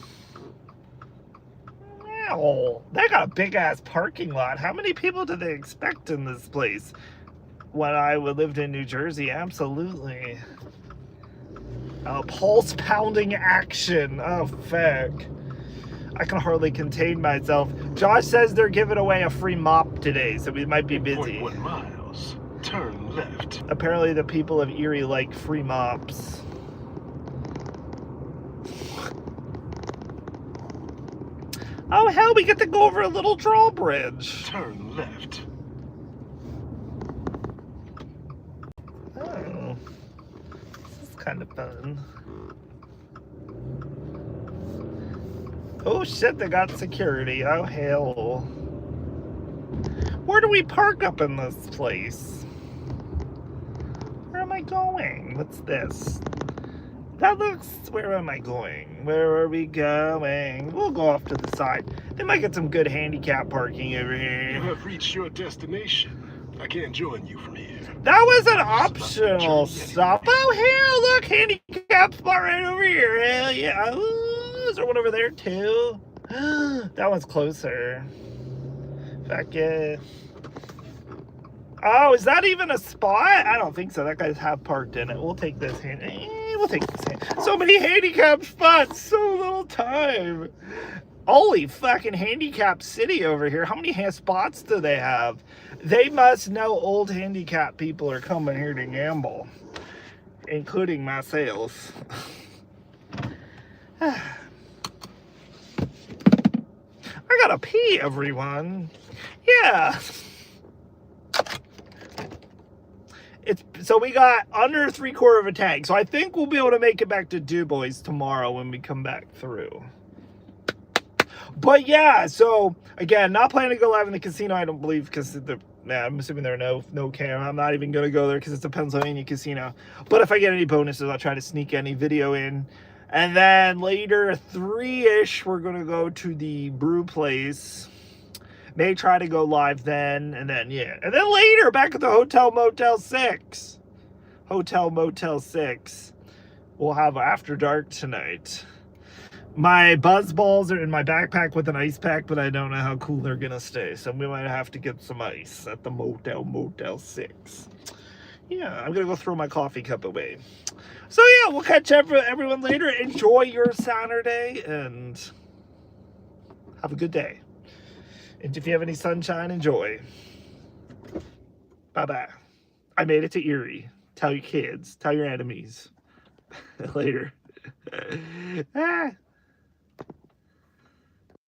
[SPEAKER 1] Wow. They got a big ass parking lot. How many people do they expect in this place? When I lived in New Jersey, absolutely. Pulse pounding action. Oh fuck. I can hardly contain myself. Josh says they're giving away a free mop today, so we might be busy.
[SPEAKER 2] 8.1 miles. Turn left.
[SPEAKER 1] Apparently the people of Erie like free mops. Oh hell, we get to go over a little drawbridge.
[SPEAKER 2] Turn left.
[SPEAKER 1] Oh. This is kind of fun. Oh shit, they got security. Oh hell. Where do we park up in this place? Where am I going? What's this? That looks... Where am I going? Where are we going? We'll go off to the side. They might get some good handicap parking over
[SPEAKER 2] You
[SPEAKER 1] here.
[SPEAKER 2] have reached your destination. I can't join you from here.
[SPEAKER 1] That was an optional stop. Oh, hell, look, handicap spot right over here. Hell yeah. Ooh, is there one over there, too? That one's closer. Fuck yeah. Oh, is that even a spot? I don't think so. That guy's half parked in it. We'll take this we'll take this So many handicap spots. So little time. Holy fucking handicap city over here. How many spots do they have? They must know old handicap people are coming here to gamble, including myself. I gotta pee, everyone. Yeah. So we got under 3/4 of a tank. So I think we'll be able to make it back to Dubois tomorrow when we come back through. But yeah, so again, not planning to go live in the casino, I don't believe, because I'm assuming there are no cam. I'm not even gonna go there because it's a Pennsylvania casino. But if I get any bonuses, I'll try to sneak any video in. And then later, 3-ish, we're gonna go to the brew place. May try to go live then, and then yeah. And then later, back at the Hotel Motel 6. Hotel Motel 6. We'll have After Dark tonight. My buzz balls are in my backpack with an ice pack, but I don't know how cool they're gonna stay. So we might have to get some ice at the Motel 6. Yeah, I'm gonna go throw my coffee cup away. So yeah, we'll catch everyone later. Enjoy your Saturday and have a good day. And if you have any sunshine, enjoy. Bye-bye. I made it to Erie. Tell your kids. Tell your enemies. Later.